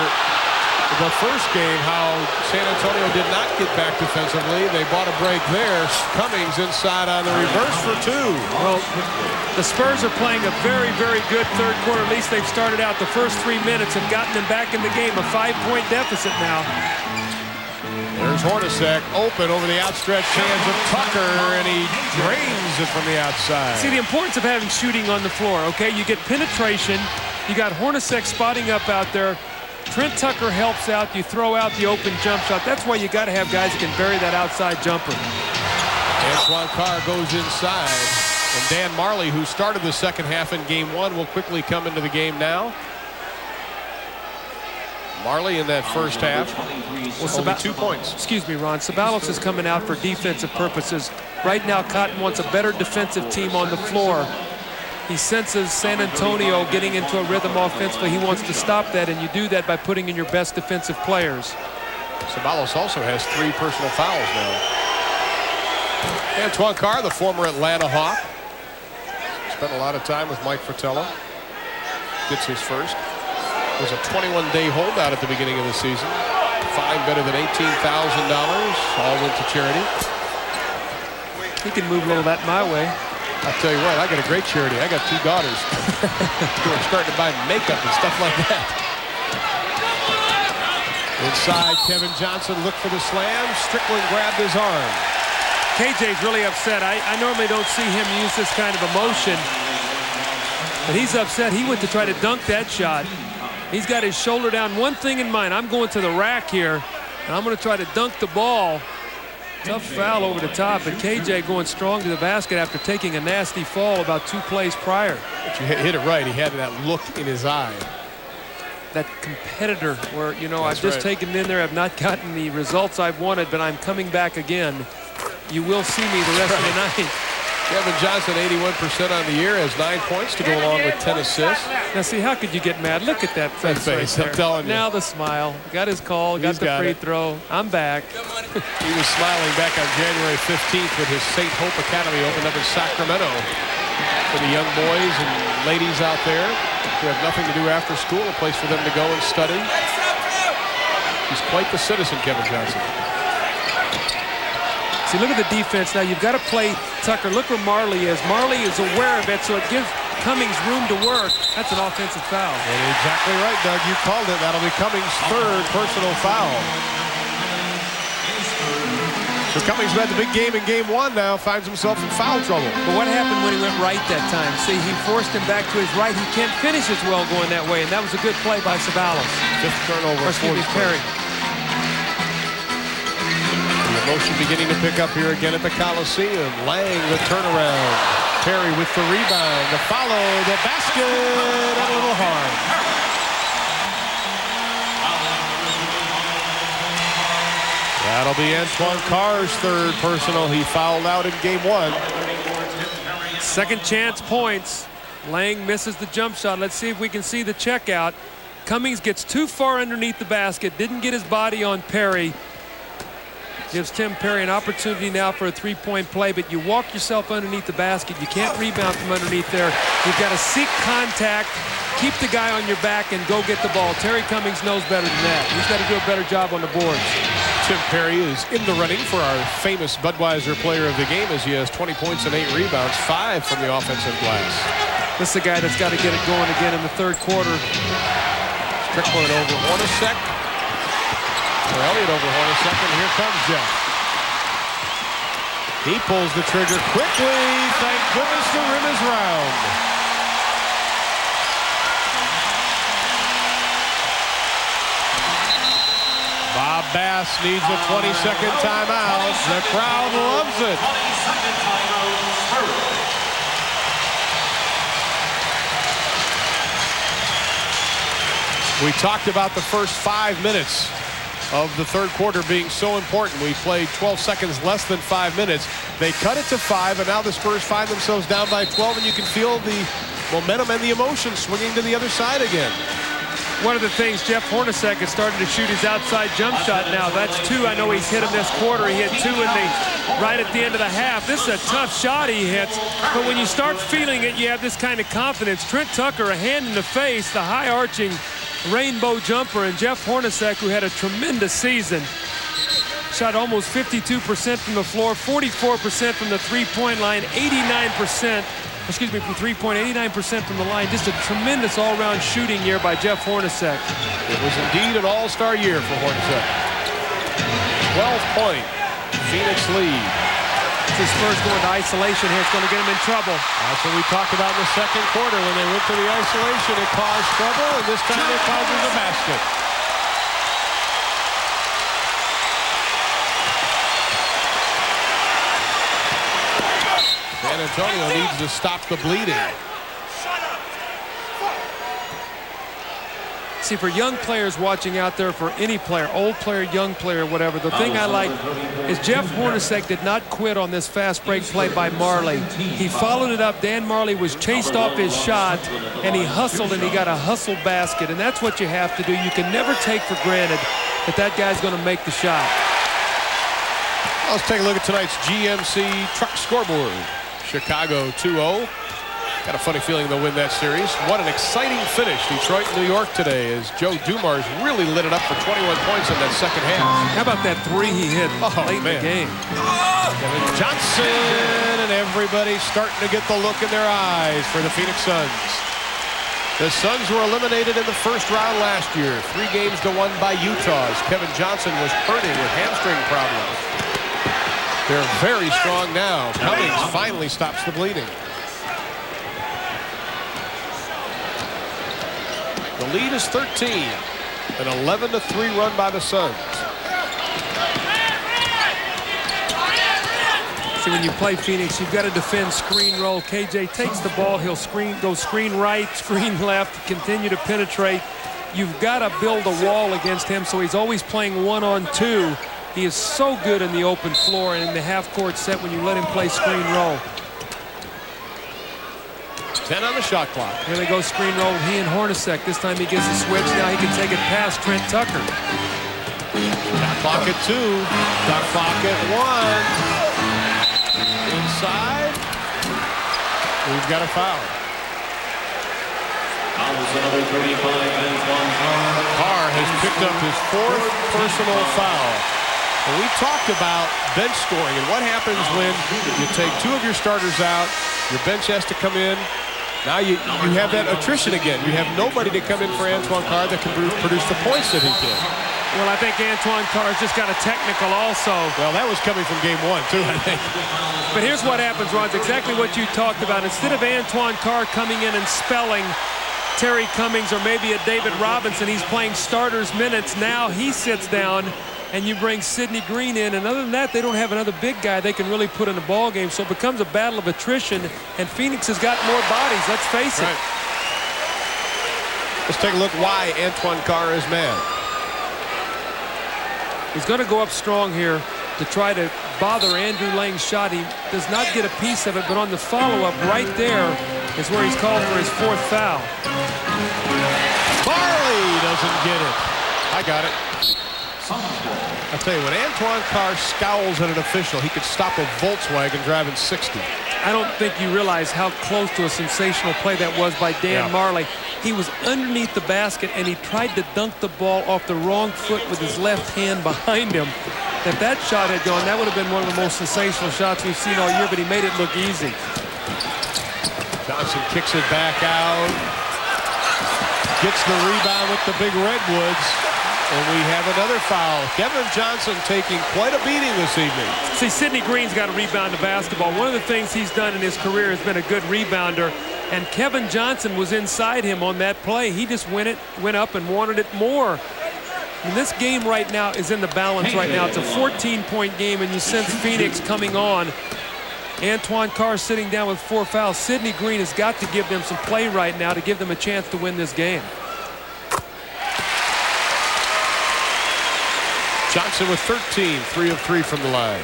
the first game, how San Antonio did not get back defensively. They bought a break there. Cummings inside on the reverse for 2. Well, the Spurs are playing a very, very good third quarter. At least they've started out. The first 3 minutes have gotten them back in the game. A 5-point deficit now. There's Hornacek open over the outstretched hands of Tucker, and he drains it from the outside. See the importance of having shooting on the floor, okay? You get penetration. You got Hornacek spotting up out there. Trent Tucker helps out. You throw out the open jump shot. That's why you got to have guys that can bury that outside jumper. Antoine Carr goes inside. And Dan Marley, who started the second half in game 1, will quickly come into the game now. Marley in that first half. Well, only 2 points. Excuse me, Ron. Sabalos is coming out for defensive purposes. Right now, Cotton wants a better defensive team on the floor. He senses San Antonio getting into a rhythm offensively. He wants to stop that, and you do that by putting in your best defensive players. Sabalos also has 3 personal fouls now. Antoine Carr, the former Atlanta Hawk. Spent a lot of time with Mike Fratello. Gets his first. Was a 21-day holdout at the beginning of the season. Fine better than $18,000. All went to charity. He can move a little of that my way. I'll tell you what, I got a great charity. I got 2 daughters who are starting to buy makeup and stuff like that. Inside, Kevin Johnson looked for the slam. Strickland grabbed his arm. KJ's really upset. I normally don't see him use this kind of emotion, but he's upset. He went to try to dunk that shot. He's got his shoulder down. One thing in mind, I'm going to the rack here, and I'm going to try to dunk the ball. Tough foul over the top, and KJ going strong to the basket after taking a nasty fall about 2 plays prior. But you hit it right. He had that look in his eye. That competitor where, you know, That's I've just right. taken in there. I've not gotten the results I've wanted, but I'm coming back again. You will see me the rest of the night. Kevin Johnson, 81% on the year, has 9 points to go along with 10 assists. Now, see, how could you get mad? Look at that face, face, right I'm there. telling you. Now the smile. Got his call, got the free throw. I'm back. He was smiling back on January 15th when his St. Hope Academy opened up in Sacramento for the young boys and ladies out there who have nothing to do after school, a place for them to go and study. He's quite the citizen, Kevin Johnson. See, look at the defense now. You've got to play Tucker. Look where Marley is. Marley is aware of it, so it gives Cummings room to work. That's an offensive foul. And exactly right, Doug. You called it. That'll be Cummings' 3rd personal foul. So Cummings who had the big game in game 1 now finds himself in foul trouble. But what happened when he went right that time? See, he forced him back to his right. He can't finish as well going that way, and that was a good play by Ceballos. 5th turnover. Or excuse me, Perry. The motion beginning to pick up here again at the Coliseum. Lang the turnaround. Perry with the rebound. The follow, the basket, and a little hard. That'll be Antoine Carr's 3rd personal. He fouled out in game 1. Second chance points. Lang misses the jump shot. Let's see if we can see the check out. Cummings gets too far underneath the basket. Didn't get his body on Perry. Gives Tim Perry an opportunity now for a 3-point play, but you walk yourself underneath the basket. You can't rebound from underneath there. You've got to seek contact, keep the guy on your back, and go get the ball. Terry Cummings knows better than that. He's got to do a better job on the boards. Tim Perry is in the running for our famous Budweiser player of the game as he has 20 points and 8 rebounds, 5 from the offensive glass. This is a guy that's got to get it going again in the 3rd quarter. Strickland over Hornacek. Elliott over Hornacek, and here comes Jeff. He pulls the trigger quickly. Thank goodness the rim is round. Bob Bass needs a 20-second timeout. The crowd loves it. We talked about the first 5 minutes of the 3rd quarter being so important. We played 12 seconds less than 5 minutes. They cut it to 5, and now the Spurs find themselves down by 12, and you can feel the momentum and the emotion swinging to the other side again. One of the things, Jeff Hornacek has started to shoot his outside jump shot now. That's 2. I know he's hit him this quarter. He hit 2 right at the end of the half. This is a tough shot he hits, but when you start feeling it, you have this kind of confidence. Trent Tucker, a hand in the face, the high-arching rainbow jumper, and Jeff Hornacek, who had a tremendous season, shot almost 52% from the floor, 44% from the 3-point line, 89%, excuse me, from 3-point, 89% from the line. Just a tremendous all-round shooting year by Jeff Hornacek. It was indeed an all-star year for Hornacek. 12-point Phoenix lead. The Spurs going to isolation here. It's going to get him in trouble. That's what we talked about in the 2nd quarter. When they went to the isolation, it caused trouble, and this time it causes a basket. San Antonio needs to stop the bleeding. See, for young players watching out there, for any player, old player, young player, whatever, the thing I like is Jeff Hornacek did not quit on this fast break play by Marley. He followed it up. Dan Marley was chased off his shot, and he hustled, and he got a hustle basket, and that's what you have to do. You can never take for granted that that guy's going to make the shot. Let's take a look at tonight's GMC Truck Scoreboard. Chicago 2-0. Got a funny feeling they'll win that series. What an exciting finish. Detroit, New York today as Joe Dumars really lit it up for 21 points in that 2nd half. How about that 3 he hit late in the game? Kevin Johnson and everybody starting to get the look in their eyes for the Phoenix Suns. The Suns were eliminated in the 1st round last year. 3 games to 1 by Utah as Kevin Johnson was hurting with hamstring problems. They're very strong now. Cummings finally stops the bleeding. The lead is 13. An 11-3 run by the Suns. See, when you play Phoenix, you've got to defend screen roll. KJ takes the ball. He'll go screen right, screen left, continue to penetrate. You've got to build a wall against him, so he's always playing 1-on-2. He is so good in the open floor and in the half-court set when you let him play screen roll. 10 on the shot clock. Here they go screen roll. He and Hornacek. This time he gets a switch. Now he can take it past Trent Tucker. Shot clock at 2. Shot clock at 1. Inside. We've got a foul. Carr has picked up his 4th personal foul. And we talked about bench scoring and what happens when you take 2 of your starters out, your bench has to come in. Now you have that attrition again. You have nobody to come in for Antoine Carr that can produce the points that he can. Well, I think Antoine Carr's just got a technical also. Well, that was coming from game 1, too, I think. But here's what happens, Ron. It's exactly what you talked about. Instead of Antoine Carr coming in and spelling Terry Cummings or maybe a David Robinson, he's playing starters minutes. Now he sits down and you bring Sidney Green in, and other than that, they don't have another big guy they can really put in the ball game. So it becomes a battle of attrition, and Phoenix has got more bodies. Let's face it. Let's take a look why Antoine Carr is mad. He's going to go up strong here to try to bother Andrew Lang's shot. He does not get a piece of it, but on the follow-up right there is where he's called for his 4th foul. Barley doesn't get it. I got it. I'll tell you, when Antoine Carr scowls at an official, he could stop a Volkswagen driving 60. I don't think you realize how close to a sensational play that was by Dan Marley. He was underneath the basket, and he tried to dunk the ball off the wrong foot with his left hand behind him. If that shot had gone, that would have been one of the most sensational shots we've seen all year, but he made it look easy. Johnson kicks it back out. Gets the rebound with the big Redwoods. And we have another foul. Kevin Johnson taking quite a beating this evening. See, Sidney Green's got to rebound the basketball. One of the things he's done in his career has been a good rebounder. And Kevin Johnson was inside him on that play. He just went up and wanted it more. And this game right now is in the balance right now. It's a 14-point game, and you sense Phoenix coming on. Antoine Carr sitting down with 4 fouls. Sidney Green has got to give them some play right now to give them a chance to win this game. Johnson with 13, 3 of 3 from the line.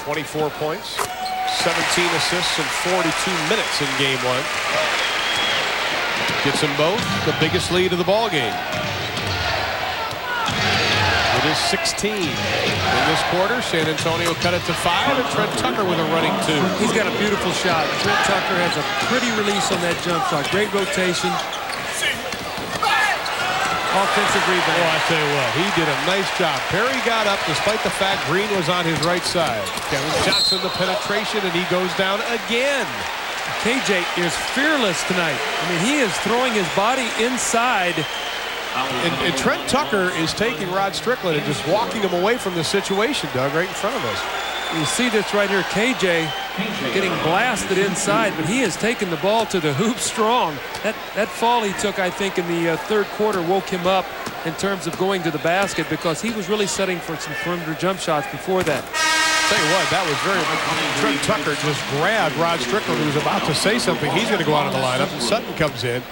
24 points, 17 assists in 42 minutes in game 1. Gets them both the biggest lead of the ball game. It is 16 in this quarter. San Antonio cut it to 5, and Trent Tucker with a running 2. He's got a beautiful shot. Trent Tucker has a pretty release on that jump shot. Great rotation. Offensive rebound. Oh, I tell you what, he did a nice job. Perry got up despite the fact Green was on his right side. Kevin Johnson the penetration, and he goes down again. KJ is fearless tonight. I mean, he is throwing his body inside. And Trent Tucker is taking Rod Strickland and just walking him away from the situation, Doug, right in front of us. You see this right here, KJ getting blasted inside, but he has taken the ball to the hoop strong. That fall he took, I think, in the 3rd quarter woke him up in terms of going to the basket, because he was really setting for some perimeter jump shots before that. Tell you what, that was very... Trent Tucker just grabbed Rod Strickland, who was about to say something. He's going to go out of the lineup, and Sutton comes in.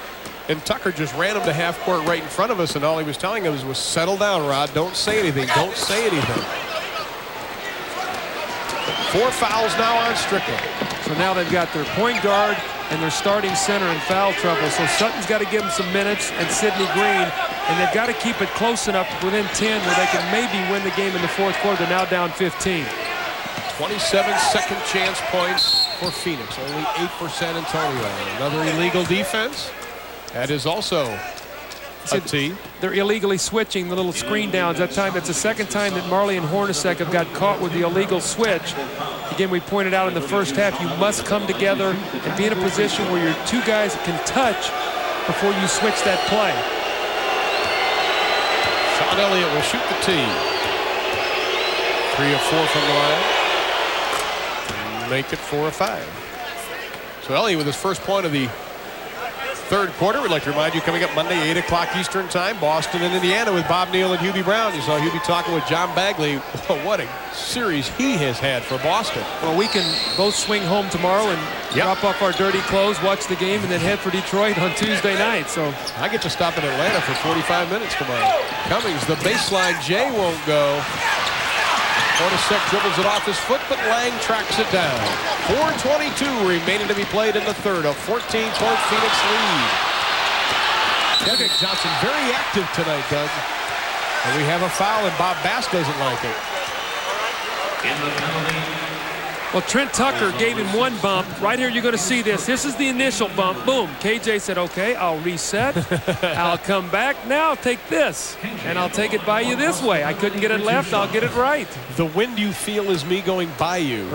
And Tucker just ran him to half court right in front of us, and all he was telling us was, settle down, Rod. Don't say anything. Don't say anything. 4 fouls now on Strickland. So now they've got their point guard and their starting center in foul trouble. So Sutton's got to give him some minutes, and Sidney Green, and they've got to keep it close enough within 10 where they can maybe win the game in the 4th quarter. They're now down 15. 27 second chance points for Phoenix. Only 8 for San Antonio. Another illegal defense. That is also a tee. They're illegally switching the little screen downs. That's the second time that Marley and Hornacek have got caught with the illegal switch. Again, we pointed out in the first half, you must come together and be in a position where your 2 guys can touch before you switch that play. Sean Elliott will shoot the tee. 3 of 4 from the line. Make it 4 of 5. So Ellie with his first point of the third quarter. We'd like to remind you, coming up Monday, 8 o'clock Eastern time, Boston and Indiana with Bob Neal and Hubie Brown. You saw Hubie talking with John Bagley. What a series he has had for Boston. Well, we can both swing home tomorrow and drop off our dirty clothes, watch the game, and then head for Detroit on Tuesday night. So I get to stop in Atlanta for 45 minutes tomorrow. Cummings, the baseline J won't go. Hornacek dribbles it off his foot, but Lang tracks it down. 4:22 remaining to be played in the third. A 14-point Phoenix lead. Kevin Johnson very active tonight, Doug. And we have a foul, and Bob Bass doesn't like it. In the penalty. Well, Trent Tucker gave him one bump. Right here, you're going to see this. This is the initial bump. Boom. KJ said, okay, I'll reset. I'll come back. Now I'll take this. And I'll take it by you this way. I couldn't get it left. I'll get it right. The wind you feel is me going by you.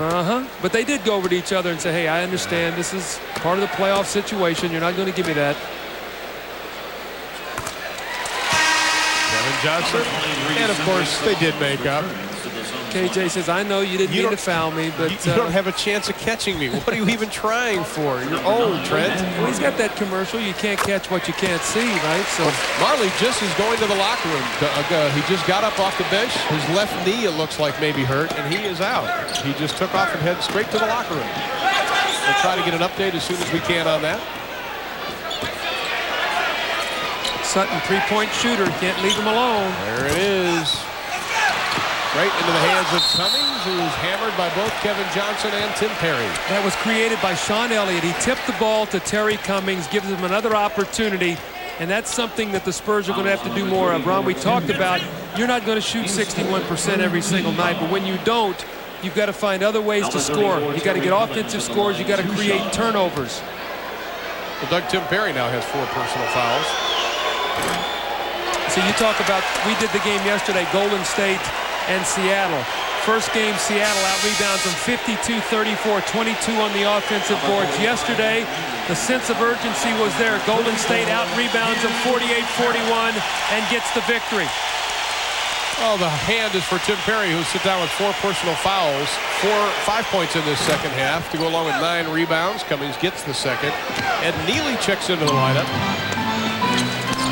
But they did go over to each other and say, hey, I understand. This is part of the playoff situation. You're not going to give me that. Kevin Johnson. And, of course, they did make up. KJ says, I know you didn't mean to foul me, but... You don't have a chance of catching me. What are you even trying for? You're old, Trent. Well, he's got that commercial. You can't catch what you can't see, right? So Marley just is going to the locker room. He just got up off the bench. His left knee, it looks like, maybe hurt, and he is out. He just took off and headed straight to the locker room. We'll try to get an update as soon as we can on that. Sutton, three-point shooter. Can't leave him alone. There it is. Right into the hands of Cummings, who was hammered by both Kevin Johnson and Tim Perry. That was created by Sean Elliott. He tipped the ball to Terry Cummings, gives him another opportunity, and that's something that the Spurs are going to have to do more of. Ron, we talked about you're not going to shoot 61% every single night, but when you don't, you've got to find other ways to score. You got to get offensive scores. You got to create turnovers. Well, Doug, Tim Perry now has 4 personal fouls. So you talk about, we did the game yesterday, Golden State and Seattle. First game, Seattle out-rebounds them 52-34, 22 on the offensive boards. Yesterday, the sense of urgency was there. Golden State out-rebounds them 48-41 and gets the victory. Oh, the hand is for Tim Perry, who sit down with 4 personal fouls, 5 points in this second half to go along with 9 rebounds. Cummings gets the second. And Neely checks into the lineup.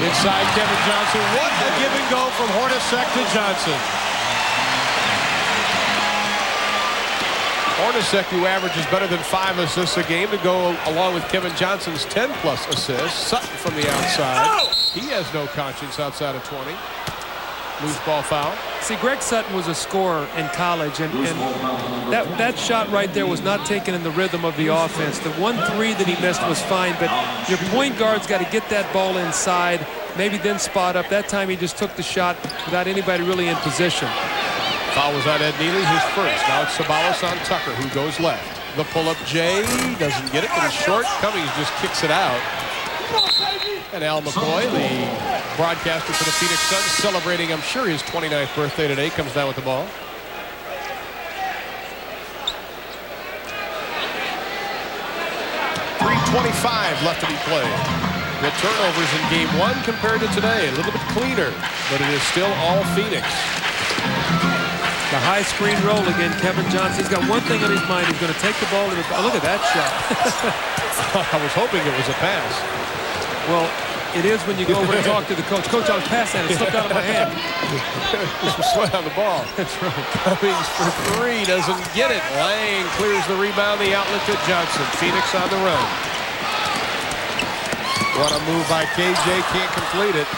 Inside Kevin Johnson. What a give and go from Hornacek to Johnson. Hornacek, who averages better than 5 assists a game, to go along with Kevin Johnson's 10-plus assists. Sutton from the outside. He has no conscience outside of 20. Loose ball foul. See, Greg Sutton was a scorer in college, and that shot right there was not taken in the rhythm of the offense. The 1-3 that he missed was fine, but your point guard's got to get that ball inside, maybe then spot up. That time he just took the shot without anybody really in position. Foul was on Ed Neely, his first. Now it's Sabalos on Tucker, who goes left. The pull-up J doesn't get it, but it's short. Cummings just kicks it out. And Al McCoy, the broadcaster for the Phoenix Suns, celebrating, I'm sure, his 29th birthday today, comes down with the ball. .325 left to be played. The turnovers in game 1 compared to today, a little bit cleaner, but it is still all Phoenix. The high screen roll again. Kevin Johnson, he's got one thing on his mind. He's going to take the ball to the... Oh, look at that shot. I was hoping it was a pass. Well, it is when you go over and talk to the coach. Coach, I was passing it. It slipped out of my hand. This was sweat on the ball. That's right. Cummings for 3, doesn't get it. Lang clears the rebound, the outlet to Johnson. Phoenix on the run. What a move by KJ, can't complete it.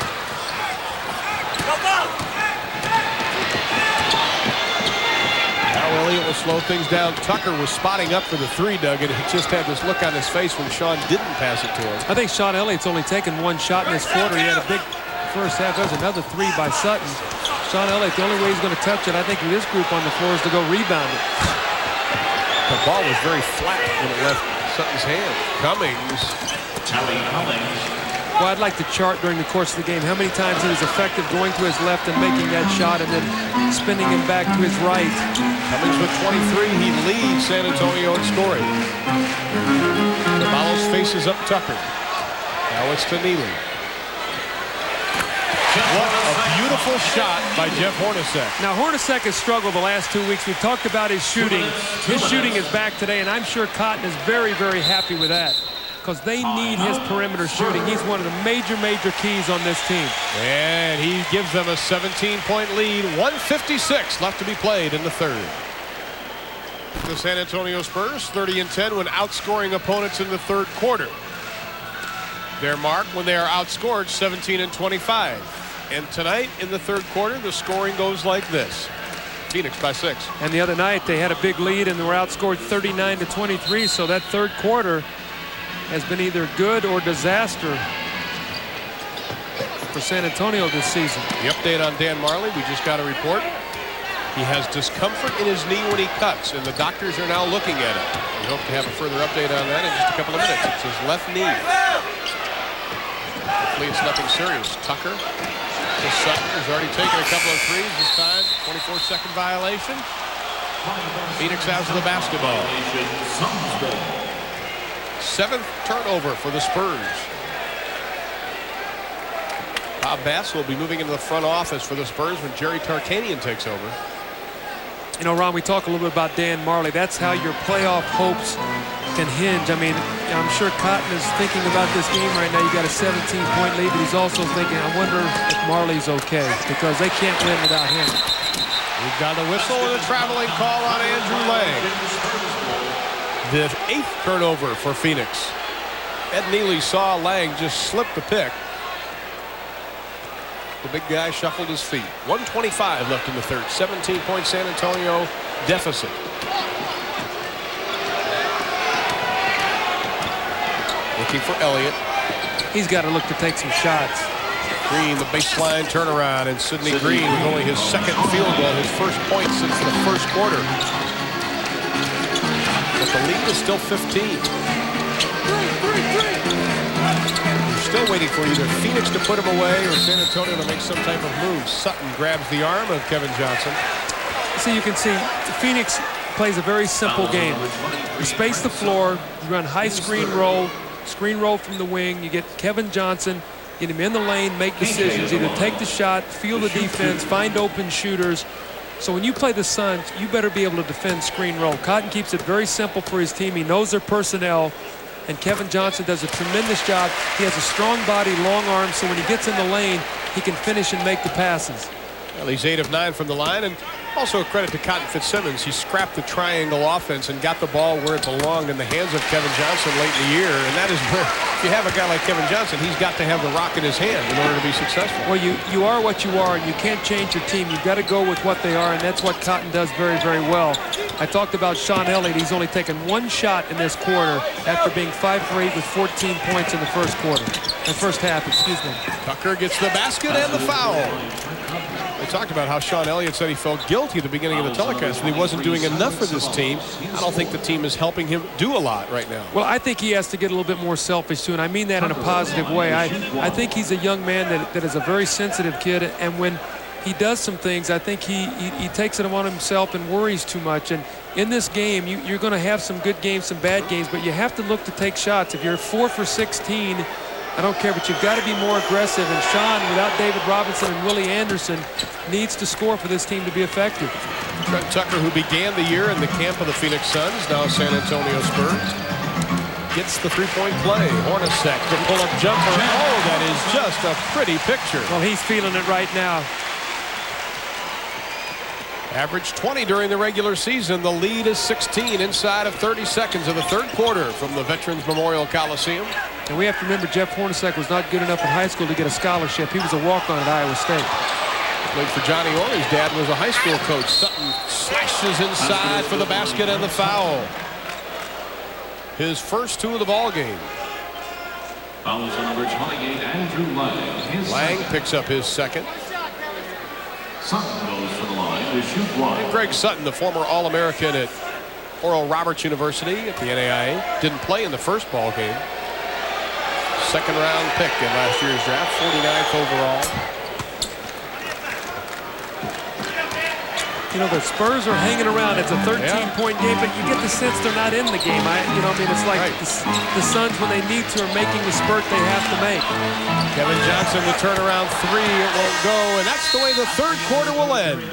Elliott will slow things down. Tucker was spotting up for the 3, Doug, and he just had this look on his face when Sean didn't pass it to him. I think Sean Elliott's only taken 1 shot in this quarter. He had a big first half. There's another 3 by Sutton. Sean Elliott, the only way he's going to touch it, I think, with this group on the floor is to go rebound it. The ball was very flat when it left Sutton's hand. Cummings. Well, I'd like to chart during the course of the game how many times he was effective going to his left and making that shot and then spinning him back to his right. Cummings with 23. He leads San Antonio in scoring. Sabalos faces up Tucker. Now it's to Neely. What a Beautiful shot by Jeff Hornacek. Now, Hornacek has struggled the last 2 weeks. We've talked about his shooting. His shooting is back today, and I'm sure Cotton is very, very happy with that because they need his perimeter shooting. He's one of the major keys on this team. And he gives them a 17-point lead. 1:56 left to be played in the third. The San Antonio Spurs, 30-10 when outscoring opponents in the third quarter. Their mark when they are outscored, 17-25. And tonight in the third quarter, the scoring goes like this. Phoenix by 6. And the other night, they had a big lead and they were outscored 39-23. So that third quarter has been either good or disaster for San Antonio this season. The update on Dan Marley, we just got a report. He has discomfort in his knee when he cuts, and the doctors are now looking at it. We hope to have a further update on that in just a couple of minutes. It's his left knee. Hopefully it's nothing serious. Tucker to Sutton, who's already taken a couple of threes this time. 24-second violation. Phoenix has the basketball. 7th turnover for the Spurs. Bob Bass will be moving into the front office for the Spurs when Jerry Tarkanian takes over. You know, Ron, we talk a little bit about Dan Marley. That's how your playoff hopes can hinge. I mean, I'm sure Cotton is thinking about this game right now. You got a 17-point lead, but he's also thinking, I wonder if Marley's okay, because they can't win without him. We've got a whistle and a traveling call on Andrew Lang. The 8th turnover for Phoenix. Ed Neely saw Lang just slip the pick. The big guy shuffled his feet. 1:25 left in the third. 17-point San Antonio deficit. Looking for Elliott. He's got to look to take some shots. Green, the baseline turnaround, and Sidney Green with only his second field goal, his first point since the first quarter. But the lead is still 15. Still waiting for either Phoenix to put him away or San Antonio to make some type of move. Sutton grabs the arm of Kevin Johnson. So you can see Phoenix plays a very simple game. You space the floor, you run high screen roll from the wing, you get Kevin Johnson, get him in the lane, make decisions, either take the shot, feel the defense, find open shooters. So when you play the Suns, you better be able to defend screen roll. Cotton keeps it very simple for his team. He knows their personnel. And Kevin Johnson does a tremendous job. He has a strong body, long arms, so when he gets in the lane, he can finish and make the passes. Well, he's 8 of 9 from the line, and also a credit to Cotton Fitzsimmons. He scrapped the triangle offense and got the ball where it belonged in the hands of Kevin Johnson late in the year. And that is where, if you have a guy like Kevin Johnson, he's got to have the rock in his hand in order to be successful. Well, you are what you are, and you can't change your team. You've got to go with what they are, and that's what Cotton does very, very well. I talked about Sean Elliott. He's only taken 1 shot in this quarter after being 5 for 8 with 14 points in the first quarter. The first half, excuse me. Tucker gets the basket and the foul. We talked about how Sean Elliott said he felt guilty at the beginning of the telecast and he wasn't doing enough for this team. I don't think the team is helping him do a lot right now. Well, I think he has to get a little bit more selfish too, and I mean that in a positive way. I think he's a young man that is a very sensitive kid, and when he does some things, I think he takes it on himself and worries too much. And in this game, you're going to have some good games, some bad games, but you have to look to take shots. If you're 4 for 16, I don't care, but you've got to be more aggressive. And Sean, without David Robinson and Willie Anderson, needs to score for this team to be effective. Trent Tucker, who began the year in the camp of the Phoenix Suns, now San Antonio Spurs, gets the three-point play. Hornacek, the pull-up jumper. Oh, that is just a pretty picture. Well, he's feeling it right now. Average 20 during the regular season. The lead is 16 inside of 30 seconds of the third quarter from the Veterans Memorial Coliseum. And we have to remember Jeff Hornacek was not good enough in high school to get a scholarship. He was a walk-on at Iowa State. Played for Johnny Orr. His dad was a high school coach. Sutton slashes inside for the basket and the foul. His first 2 of the ball game. Fouls on number 28, Andrew Lang. Lang picks up his second. Sutton goes to the line to shoot one. And Greg Sutton, the former All-American at Oral Roberts University at the NAIA, didn't play in the first ball game. Second round pick in last year's draft, 49th overall. You know, the Spurs are hanging around. It's a 13-point game, but you get the sense they're not in the game. It's like the Suns, when they need to, are making the spurt they have to make. Kevin Johnson, the turnaround three, it won't go, and that's the way the third quarter will end.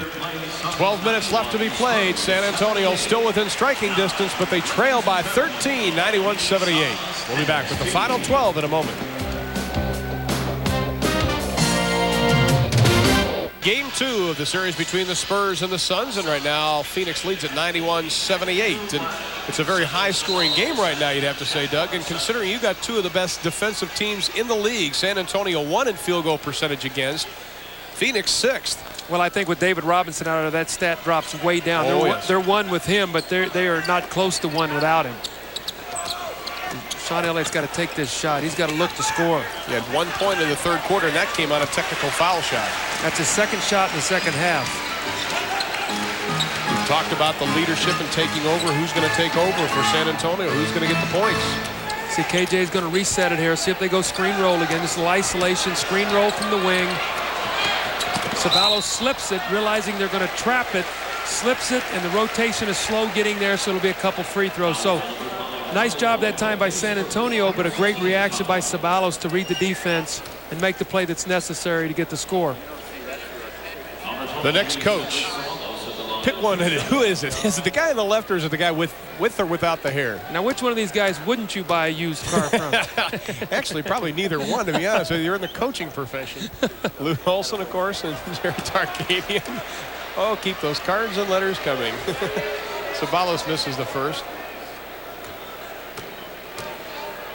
12 minutes left to be played. San Antonio still within striking distance, but they trail by 13, 91-78. We'll be back with the final 12 in a moment. Game 2 of the series between the Spurs and the Suns, and right now Phoenix leads at 91-78, and it's a very high-scoring game right now, you'd have to say, Doug, and considering you got two of the best defensive teams in the league, San Antonio 1 in field goal percentage against, Phoenix 6th. Well, I think with David Robinson out of that stat drops way down. They're one with him, but they are not close to one without him. Sean Elliott's got to take this shot. He's got to look to score. He had 1 point in the third quarter, and that came on a technical foul shot. That's his second shot in the second half. We've talked about the leadership and taking over. Who's going to take over for San Antonio? Who's going to get the points? See, KJ's going to reset it here. See if they go screen roll again. This little isolation screen roll from the wing. Ceballos slips it, realizing they're going to trap it, slips it, and the rotation is slow getting there, so it'll be a couple free throws. So nice job that time by San Antonio, but a great reaction by Ceballos to read the defense and make the play that's necessary to get the score. The next coach. Pick one. Who is it? Is it the guy on the left, or is it the guy with or without the hair? Now, which one of these guys wouldn't you buy a used car from? Actually, probably neither one, to be honest with you. You're in the coaching profession. Lou Olson, of course, and Jerry Tarkanian. Oh, keep those cards and letters coming. Ceballos misses the first.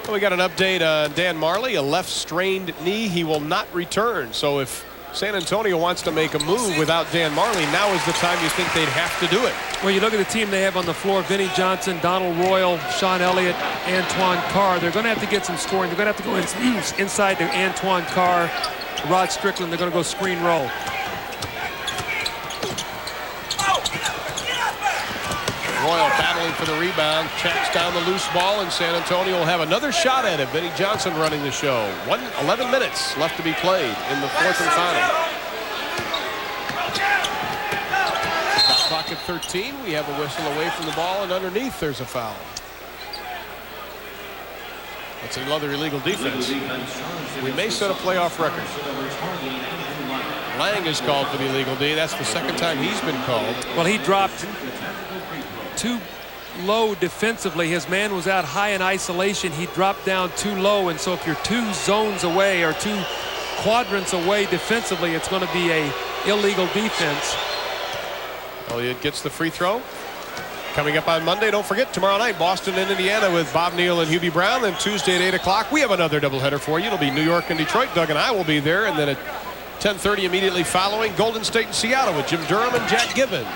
Well, we got an update on Dan Marley, a left strained knee. He will not return. So if San Antonio wants to make a move without Dan Marley, now is the time you think they'd have to do it. Well, you look at the team they have on the floor: Vinnie Johnson, Donald Royal, Sean Elliott, Antoine Carr. They're going to have to get some scoring. They're going to have to go inside to Antoine Carr, Rod Strickland. They're going to go screen roll. Royal battling for the rebound, checks down the loose ball, and San Antonio will have another shot at it. Vinnie Johnson running the show. 11 minutes left to be played in the fourth and final. Clock at 13. We have a whistle away from the ball, and underneath there's a foul. That's another illegal defense. We may set a playoff record. Lang is called for the illegal D. That's the second time he's been called. Well, he dropped too low defensively. His man was out high in isolation. He dropped down too low, and so if you're 2 zones away or 2 quadrants away defensively, it's going to be a illegal defense. Elliott gets the free throw. Coming up on Monday, don't forget, tomorrow night, Boston and Indiana with Bob Neal and Hubie Brown. Then Tuesday at 8 o'clock, we have another doubleheader for you. It'll be New York and Detroit. Doug and I will be there. And then at 10:30 immediately following, Golden State and Seattle with Jim Durham and Jack Gibbons.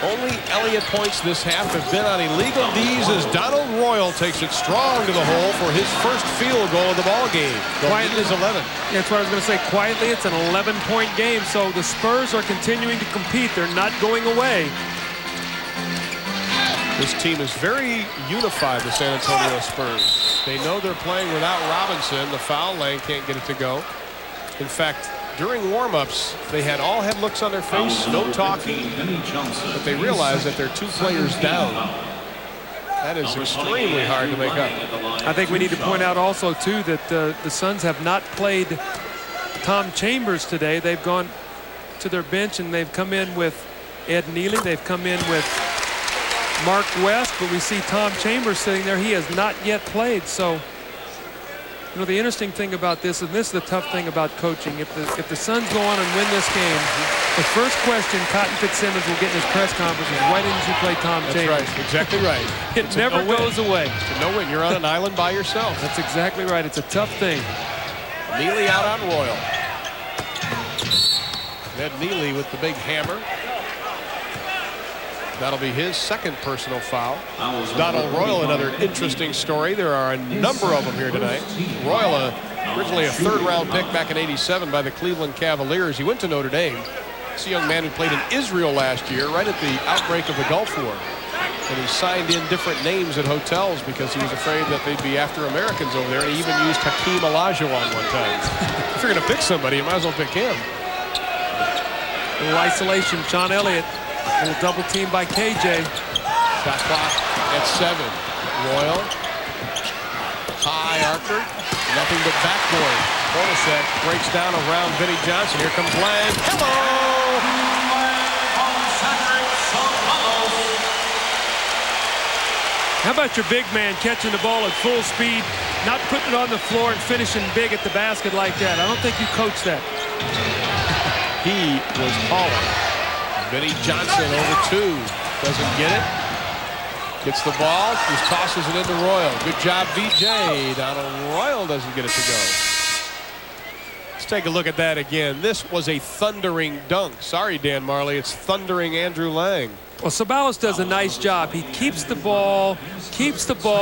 Only Elliott points this half have been on illegal D's as Donald Royal takes it strong to the hole for his first field goal of the ball game. Quietly is 11. That's what I was going to say. Quietly, it's an 11-point game, so the Spurs are continuing to compete. They're not going away. This team is very unified, the San Antonio Spurs. They know they're playing without Robinson. The foul lane can't get it to go. In fact, during warm-ups, they all had looks on their face, no talking, but they realized that they're 2 players down. That is extremely hard to make up. I think we need to point out also, too, that the Suns have not played Tom Chambers today. They've gone to their bench, and they've come in with Ed Neely. They've come in with Mark West, but we see Tom Chambers sitting there. He has not yet played, so... You know, the interesting thing about this, and this is the tough thing about coaching, if the Suns go on and win this game, the first question Cotton Fitzsimmons will get in his press conference is, why didn't you play Tom Chambers? That's right, exactly right. It never goes away. It's a no-win. You're on an island by yourself. That's exactly right. It's a tough thing. Neely out on Royal. Ed Neely with the big hammer. That'll be his second personal foul. Donald Royal, another interesting story. There are a number of them here tonight. Royal, originally a third-round pick back in '87 by the Cleveland Cavaliers. He went to Notre Dame. He's a young man who played in Israel last year, right at the outbreak of the Gulf War. And he signed in different names at hotels because he was afraid that they'd be after Americans over there. And he even used Hakeem Olajuwon one time. If you're going to pick somebody, you might as well pick him. Little isolation. Sean Elliott. A little double team by KJ. Shot clock at 7. Royal. High archer. Nothing but backboard. Hornacek breaks down around Vinnie Johnson. Here comes Lang. Hello! How about your big man catching the ball at full speed, not putting it on the floor and finishing big at the basket like that? I don't think you coach that. He was hauling. Vinnie Johnson over 2. Doesn't get it. Gets the ball. Just tosses it into Royal. Good job, VJ. Donald Royal doesn't get it to go. Let's take a look at that again. This was a thundering dunk. Sorry, Dan Marley. It's thundering Andrew Lang. Well, Ceballos does a nice job. He keeps the ball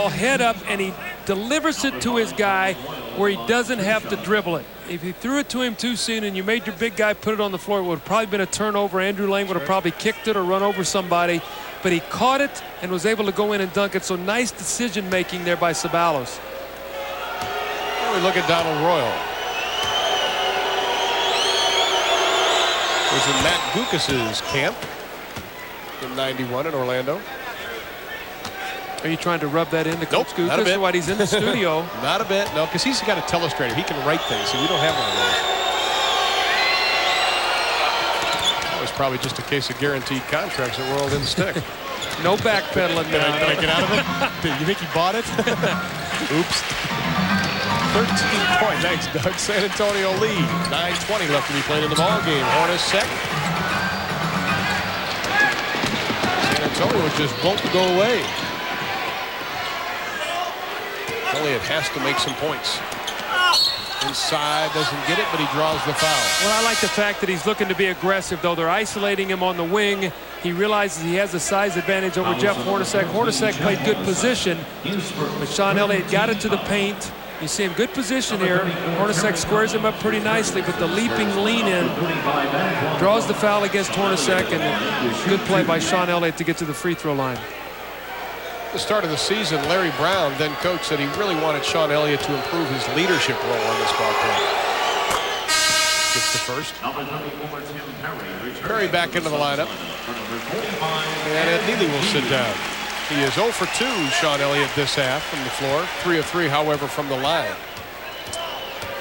head up, and he delivers it to his guy where he doesn't have to dribble it. If you threw it to him too soon and you made your big guy put it on the floor, it would have probably been a turnover. Andrew Lang would have probably kicked it or run over somebody. But he caught it and was able to go in and dunk it. So nice decision-making there by Ceballos. Now we look at Donald Royal. Was in Matt Gucas's camp in '91 in Orlando. Are you trying to rub that into Coach Nope, not a Gucas? bit. Why he's in the studio? Not a bit, no, because he's got a telestrator. He can write things, so we don't have one of those. That was probably just a case of guaranteed contracts that Royal didn't stick. No backpedaling. Did I get out of it? You think he bought it? Oops. 13-point. Thanks, Doug. San Antonio lead. 9:20 left to be played in the ball game. Hornacek. San Antonio just won't go away. Elliott has to make some points. Inside, doesn't get it, but he draws the foul. Well, I like the fact that he's looking to be aggressive, though. They're isolating him on the wing. He realizes he has a size advantage over Jeff Hornacek. Hornacek played good position, but Sean Elliott got it to the paint. You see him good position here. Hornacek squares him up pretty nicely, but the leaping lean in draws the foul against Hornacek, and a good play by Sean Elliott to get to the free throw line. At the start of the season, Larry Brown, then coach, said he really wanted Sean Elliott to improve his leadership role on this ball club. Gets the first. Perry back into the lineup. And Ed Neely will sit down. He is 0 for 2, Sean Elliott, this half from the floor. 3 of 3, however, from the line.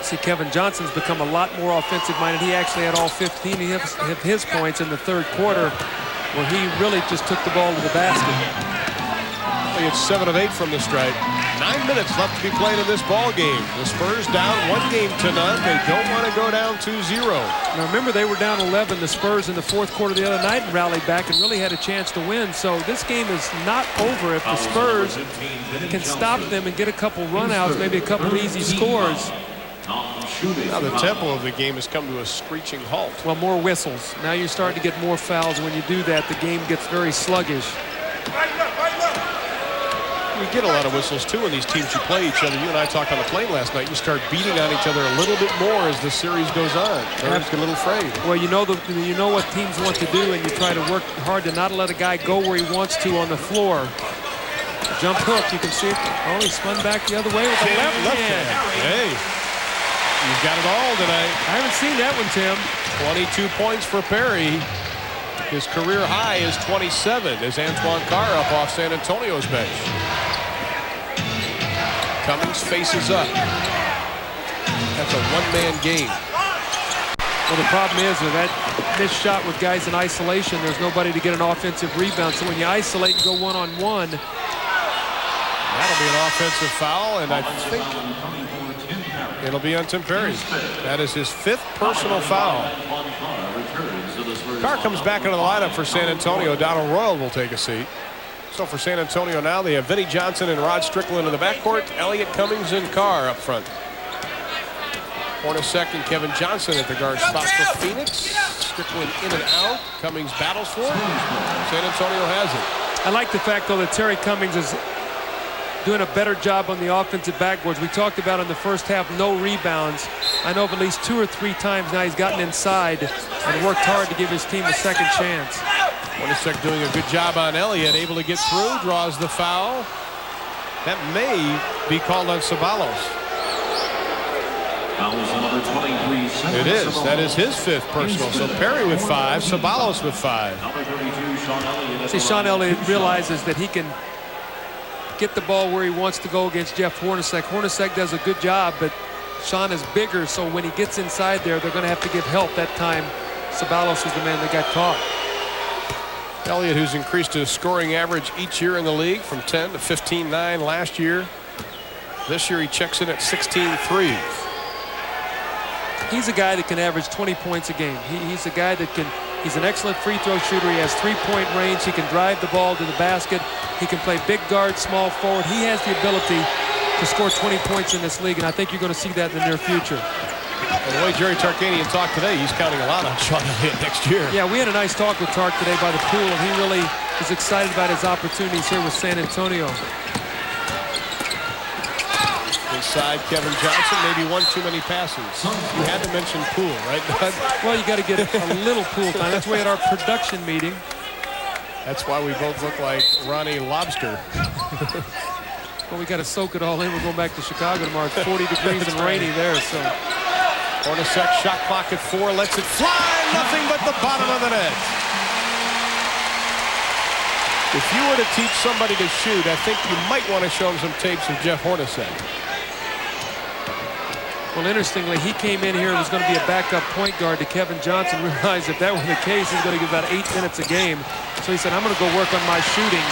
See, Kevin Johnson's become a lot more offensive-minded. He actually had all 15 of his points in the third quarter, where he really just took the ball to the basket. It's 7 of 8 from the stripe. 9 minutes left to be played in this ball game. The Spurs down 1 game to none. They don't want to go down 2-0. Now remember, they were down 11, the Spurs, in the fourth quarter the other night and rallied back and really had a chance to win. So this game is not over if the Spurs can stop them and get a couple runouts, maybe a couple easy scores. Now the tempo of the game has come to a screeching halt. Well, more whistles. Now you're starting to get more fouls. When you do that, the game gets very sluggish. We get a lot of whistles, too, when these teams you play each other. You and I talked on the plane last night. You start beating on each other a little bit more as the series goes on. Players get a little afraid. Well, you know what teams want to do, and you try to work hard to not let a guy go where he wants to on the floor. Jump hook, you can see it. Oh, he spun back the other way with the left hand. Hey, he's got it all tonight. I haven't seen that one, Tim. 22 points for Perry. His career high is 27 as Antoine Carr up off San Antonio's bench. Cummings faces up. That's a one-man game. Well, the problem is with that missed shot with guys in isolation, there's nobody to get an offensive rebound. So when you isolate and go one-on-one. That'll be an offensive foul, and I think it'll be on Tim Perry. That is his 5th personal foul. Carr comes back into the lineup for San Antonio. Donald Royal will take a seat. So for San Antonio now, they have Vinnie Johnson and Rod Strickland in the backcourt. Elliott, Cummings, and Carr up front. Hornacek and Kevin Johnson at the guard spot for Phoenix. Strickland in and out. Cummings battles for it. San Antonio has it. I like the fact, though, that Terry Cummings is doing a better job on the offensive backboards. We talked about in the first half no rebounds. I know of at least 2 or 3 times now he's gotten inside and worked hard to give his team a second chance. Hornacek doing a good job on Elliott, able to get through, draws the foul. That may be called on Ceballos. Fouls on number 23, center It is. Ceballos. That is his 5th personal. So Perry with 5, Ceballos with 5. Number 32, Sean Elliott. See, Sean Elliott realizes that he can get the ball where he wants to go against Jeff Hornacek. Hornacek does a good job, but Sean is bigger, so when he gets inside there, they're going to have to give help. That time, Ceballos was the man that got caught. Elliott, who's increased his scoring average each year in the league from 10 to 15.9 last year. This year he checks in at 16 threes. He's a guy that can average 20 points a game. He's a guy that can, he's an excellent free throw shooter. He has three-point range. He can drive the ball to the basket. He can play big guard, small forward. He has the ability to score 20 points in this league, and I think you're going to see that in the near future. Well, the way Jerry Tarkanian talked today, he's counting a lot on Sean Elliott next year. Yeah, we had a nice talk with Tark today by the pool, and he really is excited about his opportunities here with San Antonio. Inside Kevin Johnson, maybe one too many passes. You had to mention Poole, right, Doug? Well, you got to get a little Poole time. That's why at our production meeting. That's why we both look like Ronnie Lobster. Well, we got to soak it all in. We're going back to Chicago tomorrow. It's 40 degrees and rainy there, so. Hornacek, shot clock at 4, lets it fly. Nothing but the bottom of the net. If you were to teach somebody to shoot, I think you might want to show them some tapes of Jeff Hornacek. Well, interestingly, he came in here and was going to be a backup point guard to Kevin Johnson. Realized if that were the case, he's going to get about 8 minutes a game. So he said, I'm going to go work on my shooting.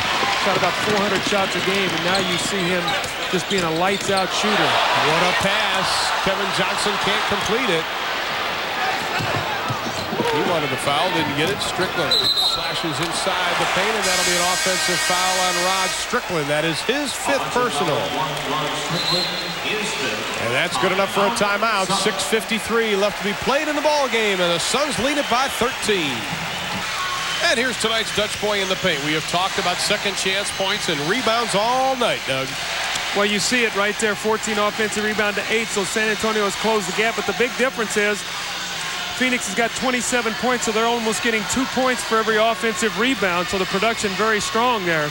Shot about 400 shots a game, and now you see him just being a lights-out shooter. What a pass. Kevin Johnson can't complete it. He wanted the foul, didn't get it. Strickland slashes inside the paint, and that'll be an offensive foul on Rod Strickland. That is his 5th personal. And that's good enough for a timeout. 6:53 left to be played in the ball game, and the Suns lead it by 13. And here's tonight's Dutch boy in the paint. We have talked about second chance points and rebounds all night, Doug. Well, you see it right there, 14 offensive rebound to 8, so San Antonio has closed the gap. But the big difference is Phoenix has got 27 points, so they're almost getting 2 points for every offensive rebound, so the production very strong there.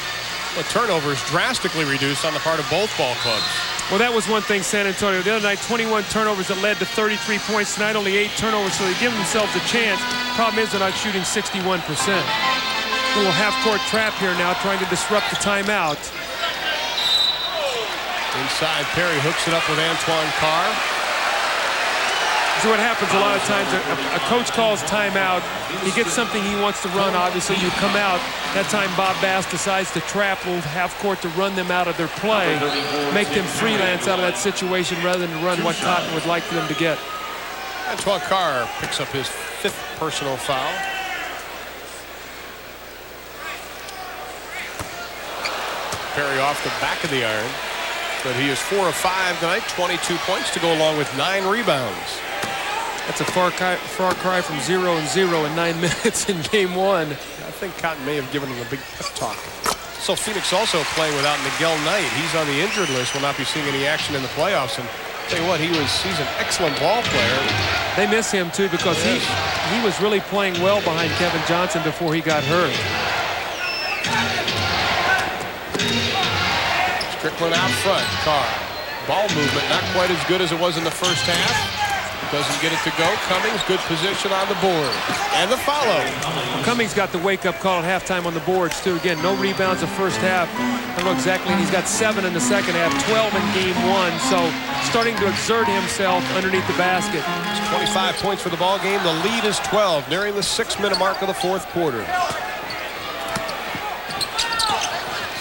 The turnovers drastically reduced on the part of both ball clubs. Well, that was one thing, San Antonio. The other night, 21 turnovers that led to 33 points. Tonight, only 8 turnovers, so they give themselves a chance. Problem is they're not shooting 61%. A little half-court trap here now, trying to disrupt the timeout. Inside, Perry hooks it up with Antoine Carr. So what happens a lot of times, a coach calls timeout. He gets something he wants to run, obviously. You come out. That time Bob Bass decides to trap a little half court to run them out of their play, make them freelance out of that situation rather than run what Cotton would like for them to get. Antoine Carr picks up his 5th personal foul. Perry off the back of the iron. But he is 4 of 5 tonight, 22 points to go along with 9 rebounds. That's a far cry from 0-0 in 9 minutes in game 1. I think Cotton may have given him a big pep talk. So Phoenix also playing without Miguel Knight. He's on the injured list. Will not be seeing any action in the playoffs. And tell you what, he's an excellent ball player. They miss him too because he was really playing well behind Kevin Johnson before he got hurt. Strickland out front. Carr. Ball movement not quite as good as it was in the first half. Doesn't get it to go. Cummings, good position on the board. And the follow. Cummings got the wake-up call at halftime on the boards, too. Again, no rebounds the first half. I don't know exactly. He's got 7 in the second half, 12 in game 1. So starting to exert himself underneath the basket. It's 25 points for the ball game. The lead is 12, nearing the 6-minute mark of the 4th quarter.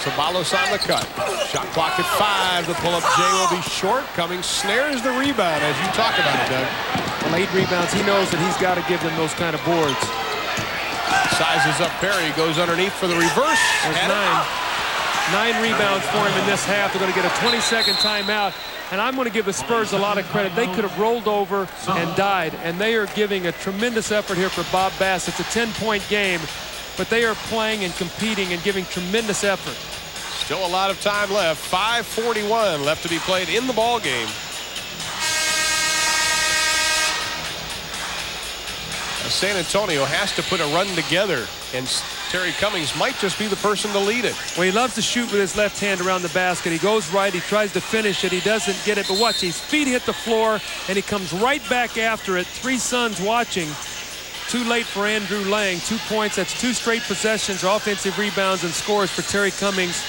Ceballos on the cut. Shot clock at 5. The pull-up J will be short. Cummings snares the rebound, as you talk about it, Doug. Well, 8 rebounds. He knows that he's got to give them those kind of boards. Sizes up Perry. Goes underneath for the reverse. There's 9 rebounds for him in this half. They're going to get a 20-second timeout. And I'm going to give the Spurs a lot of credit. They could have rolled over and died. And they are giving a tremendous effort here for Bob Bass. It's a 10-point game. But they are playing and competing and giving tremendous effort. Still a lot of time left. 5:41 left to be played in the ball game. San Antonio has to put a run together and Terry Cummings might just be the person to lead it. Well, he loves to shoot with his left hand around the basket. He goes right, he tries to finish it, he doesn't get it, but watch, his feet hit the floor, and he comes right back after it. Three Suns watching. Too late for Andrew Lang. 2 points, that's 2 straight possessions, offensive rebounds and scores for Terry Cummings.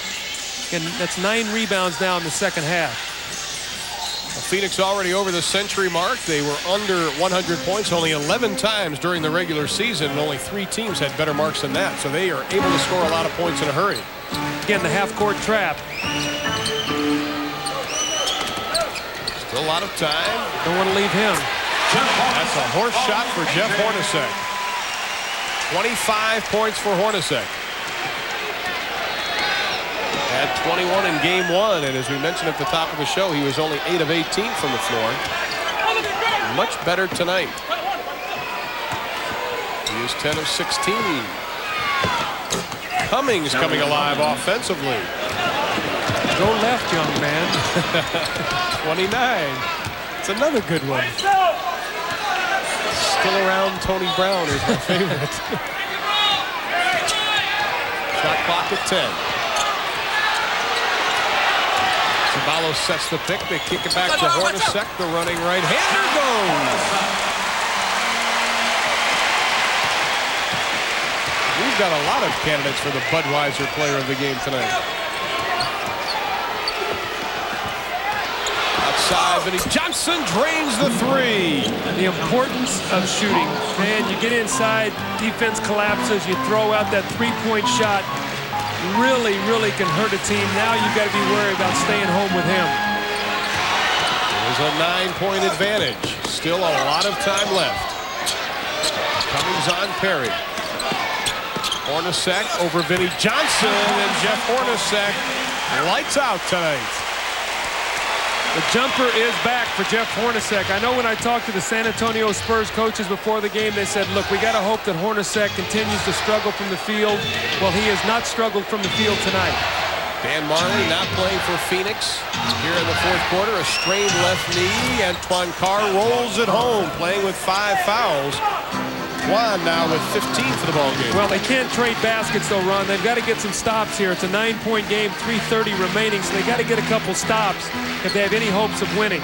And that's 9 rebounds now in the second half. Phoenix already over the century mark. They were under 100 points only 11 times during the regular season, and only 3 teams had better marks than that. So they are able to score a lot of points in a hurry. Again, the half-court trap. Still a lot of time. Don't want to leave him. That's a horse shot for Jeff Hornacek. 25 points for Hornacek. Had 21 in game 1, and as we mentioned at the top of the show, he was only 8 of 18 from the floor. Much better tonight. He is 10 of 16. Cummings coming alive offensively. Go left, young man. 29. It's another good one. Still around Tony Brown is my favorite. Shot clock at 10. Ceballos sets the pick. They kick it back to Hornacek. The running right-hander goes. We've got a lot of candidates for the Budweiser player of the game tonight. Outside, Vinny Johnson drains the 3. The importance of shooting. Man, you get inside, defense collapses, you throw out that 3-point shot. Really, really can hurt a team. Now you've got to be worried about staying home with him. There's a 9-point advantage. Still a lot of time left. Cummings on Perry. Hornacek over Vinny Johnson, and Jeff Hornacek lights out tonight. The jumper is back for Jeff Hornacek. I know when I talked to the San Antonio Spurs coaches before the game, they said, look, we got to hope that Hornacek continues to struggle from the field. Well, he has not struggled from the field tonight. Dan Marley not playing for Phoenix here in the fourth quarter. A strained left knee. Antoine Carr rolls it home, playing with 5 fouls. Juan now with 15 for the ball game. Well, they can't trade baskets, though, Ron. They've got to get some stops here. It's a 9-point game, 3:30 remaining, so they got to get a couple stops if they have any hopes of winning.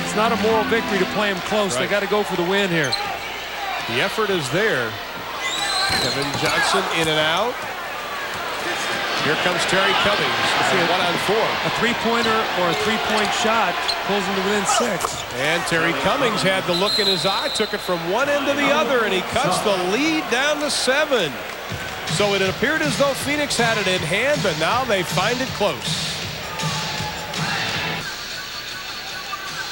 It's not a moral victory to play them close. Right. They got to go for the win here. The effort is there. Kevin Johnson in and out. Here comes Terry Cummings. See a 1-on-4. A 3-pointer or a 3-point shot pulls him to within 6. And Terry Cummings had the look in his eye, took it from one end to the other, and he cuts the lead down to 7. So it appeared as though Phoenix had it in hand, but now they find it close.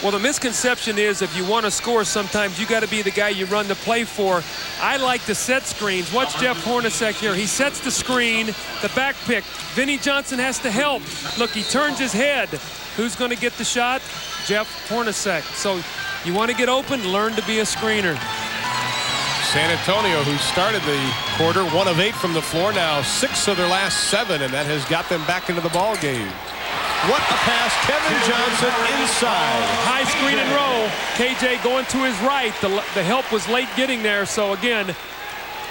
Well, the misconception is if you want to score, sometimes you got to be the guy you run the play for. I like to set screens. Watch Jeff Hornacek here. He sets the screen, the back pick. Vinny Johnson has to help. Look, he turns his head. Who's going to get the shot? Jeff Hornacek. So you want to get open, learn to be a screener. San Antonio, who started the quarter 1 of 8 from the floor, now 6 of their last 7, and that has got them back into the ball game. What a pass. Kevin Johnson inside. High screen and roll. KJ going to his right. The help was late getting there. So again,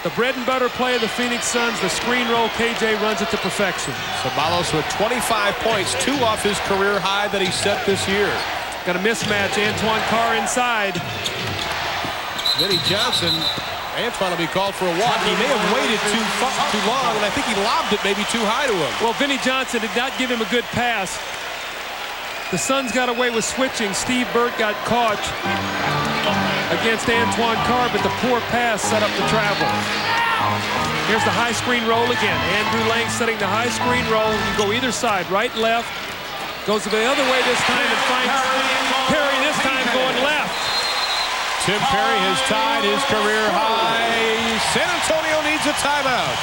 the bread and butter play of the Phoenix Suns, the screen roll, KJ runs it to perfection. Ceballos with 25 points, 2 off his career high that he set this year. Got a mismatch. Antoine Carr inside. Vinny Johnson. Antoine will be called for a walk. He may have waited too long, and I think he lobbed it maybe too high to him. Well, Vinny Johnson did not give him a good pass. The Suns got away with switching. Steve Burt got caught against Antoine Carr, but the poor pass set up the travel. Here's the high screen roll again. Andrew Lang setting the high screen roll. You go either side, right, left. Goes the other way this time and finds Perry this time going left. Tim Perry has tied his career high. San Antonio needs a timeout.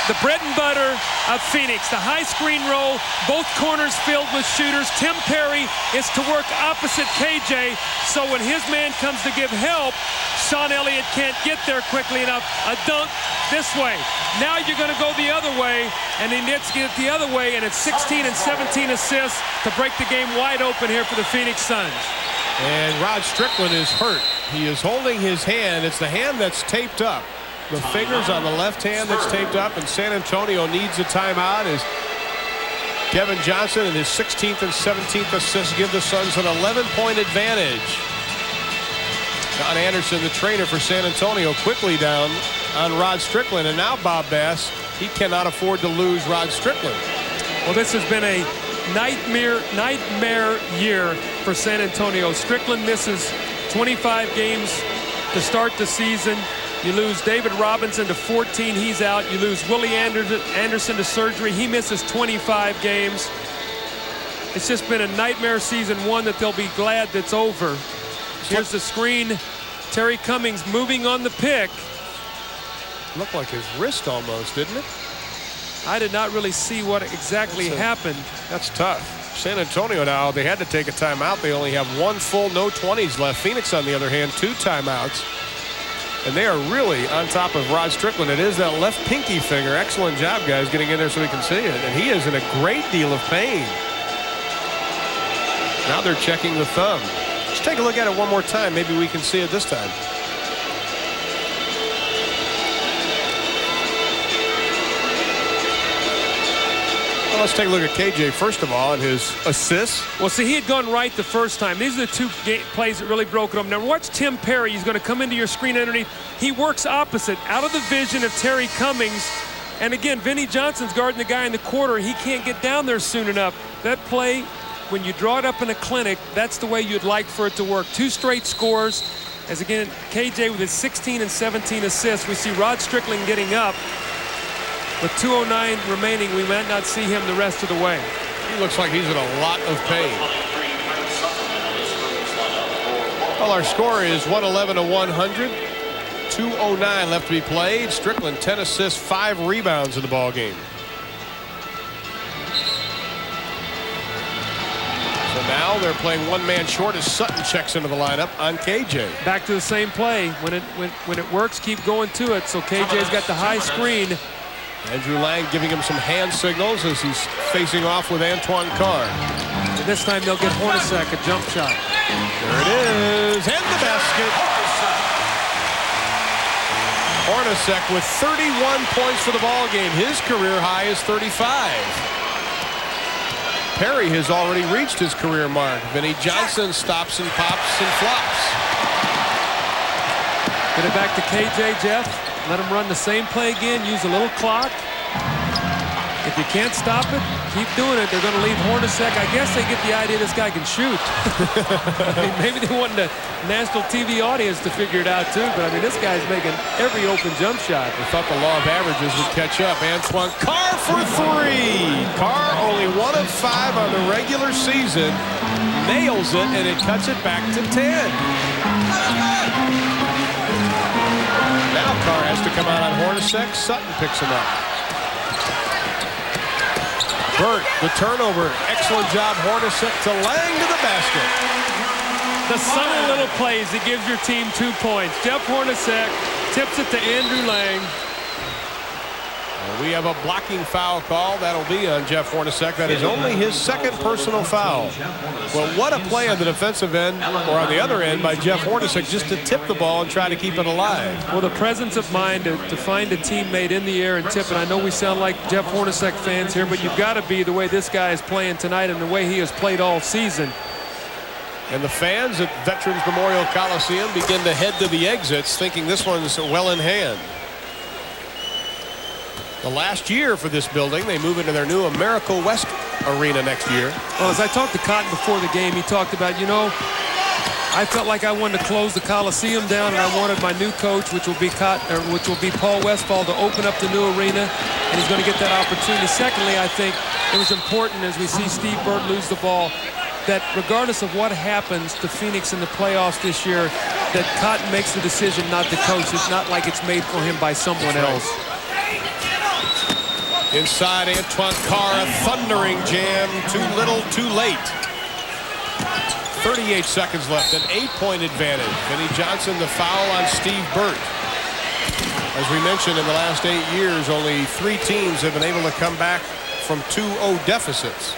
the bread and butter of Phoenix. The high screen roll, both corners filled with shooters. Tim Perry is to work opposite KJ, so when his man comes to give help, Sean Elliott can't get there quickly enough. A dunk this way. Now you're going to go the other way, and the Nets get it the other way, and it's 16 and 17 assists to break the game wide open here for the Phoenix Suns. And Rod Strickland is hurt. He is holding his hand. It's the hand that's taped up. The fingers on the left hand that's taped up, and San Antonio needs a timeout as Kevin Johnson and his 16th and 17th assists give the Suns an 11-point advantage. John Anderson, the trainer for San Antonio, quickly down on Rod Strickland, and now Bob Bass, he cannot afford to lose Rod Strickland. Well, this has been a nightmare year for San Antonio. Strickland misses 25 games to start the season. You lose David Robinson to 14. He's out. You lose Willie Anderson to surgery. He misses 25 games. It's just been a nightmare season, one that they'll be glad that's over. Here's the screen. Terry Cummings moving on the pick. Looked like his wrist almost, didn't it? I did not really see what exactly happened. That's tough. San Antonio now, they had to take a timeout. They only have one full no 20s left. Phoenix, on the other hand, 2 timeouts. And they are really on top of Rod Strickland. It is that left pinky finger. Excellent job, guys, getting in there so we can see it. And he is in a great deal of pain. Now they're checking the thumb. Let's take a look at it one more time. Maybe we can see it this time. Well, let's take a look at KJ first of all and his assists. Well, see, he had gone right the first time. These are the 2 plays that really broke it up. Now watch Tim Perry. He's going to come into your screen underneath. He works opposite, out of the vision of Terry Cummings. And again, Vinnie Johnson's guarding the guy in the quarter. He can't get down there soon enough. That play, when you draw it up in a clinic, that's the way you'd like for it to work. 2 straight scores. As again, KJ with his 16 and 17 assists. We see Rod Strickland getting up. With 2:09 remaining, we might not see him the rest of the way. He looks like he's in a lot of pain. Well, our score is 111-100. 2:09 left to be played. Strickland 10 assists, 5 rebounds in the ball game. So now they're playing one man short as Sutton checks into the lineup on KJ. Back to the same play. When it works, keep going to it. So KJ's got the high screen. Andrew Lang giving him some hand signals as he's facing off with Antoine Carr. This time they'll get Hornacek a jump shot. There it is, and the basket. Hornacek with 31 points for the ball game. His career high is 35. Perry has already reached his career mark. Vinnie Johnson stops and pops and flops. Get it back to KJ, Jeff. Let him run the same play again. Use a little clock. If you can't stop it, keep doing it. They're going to leave Hornacek. I guess they get the idea this guy can shoot. I mean, maybe they want the national TV audience to figure it out too. But I mean, this guy's making every open jump shot. I thought the law of averages would catch up. Antoine Carr for 3. Carr only 1 of 5 on the regular season. Nails it, and it cuts it back to 10. Now Carr has to come out on Hornacek. Sutton picks him up. Burt, the turnover. Excellent job, Hornacek to Lang to the basket. The subtle little plays that gives your team 2 points. Jeff Hornacek tips it to Andrew Lang. We have a blocking foul call. That'll be on Jeff Hornacek. That is only his 2nd personal foul. Well, what a play on the defensive end, or on the other end, by Jeff Hornacek just to tip the ball and try to keep it alive. Well, the presence of mind to find a teammate in the air and tip it. I know we sound like Jeff Hornacek fans here, but you've got to be the way this guy is playing tonight and the way he has played all season. And the fans at Veterans Memorial Coliseum begin to head to the exits, thinking this one's well in hand. The last year for this building, they move into their new America West Arena next year. Well, as I talked to Cotton before the game, he talked about, you know, I felt like I wanted to close the Coliseum down, and I wanted my new coach, which will be Paul Westphal, to open up the new arena, and he's going to get that opportunity. Secondly, I think it was important, as we see Steve Burt lose the ball, that regardless of what happens to Phoenix in the playoffs this year, that Cotton makes the decision not to coach. It's not like it's made for him by someone else. Inside, Antoine Carr, a thundering jam. Too little, too late. 38 seconds left, an 8-point advantage. Vinnie Johnson, the foul on Steve Burt. As we mentioned, in the last 8 years, only 3 teams have been able to come back from 2-0 deficits.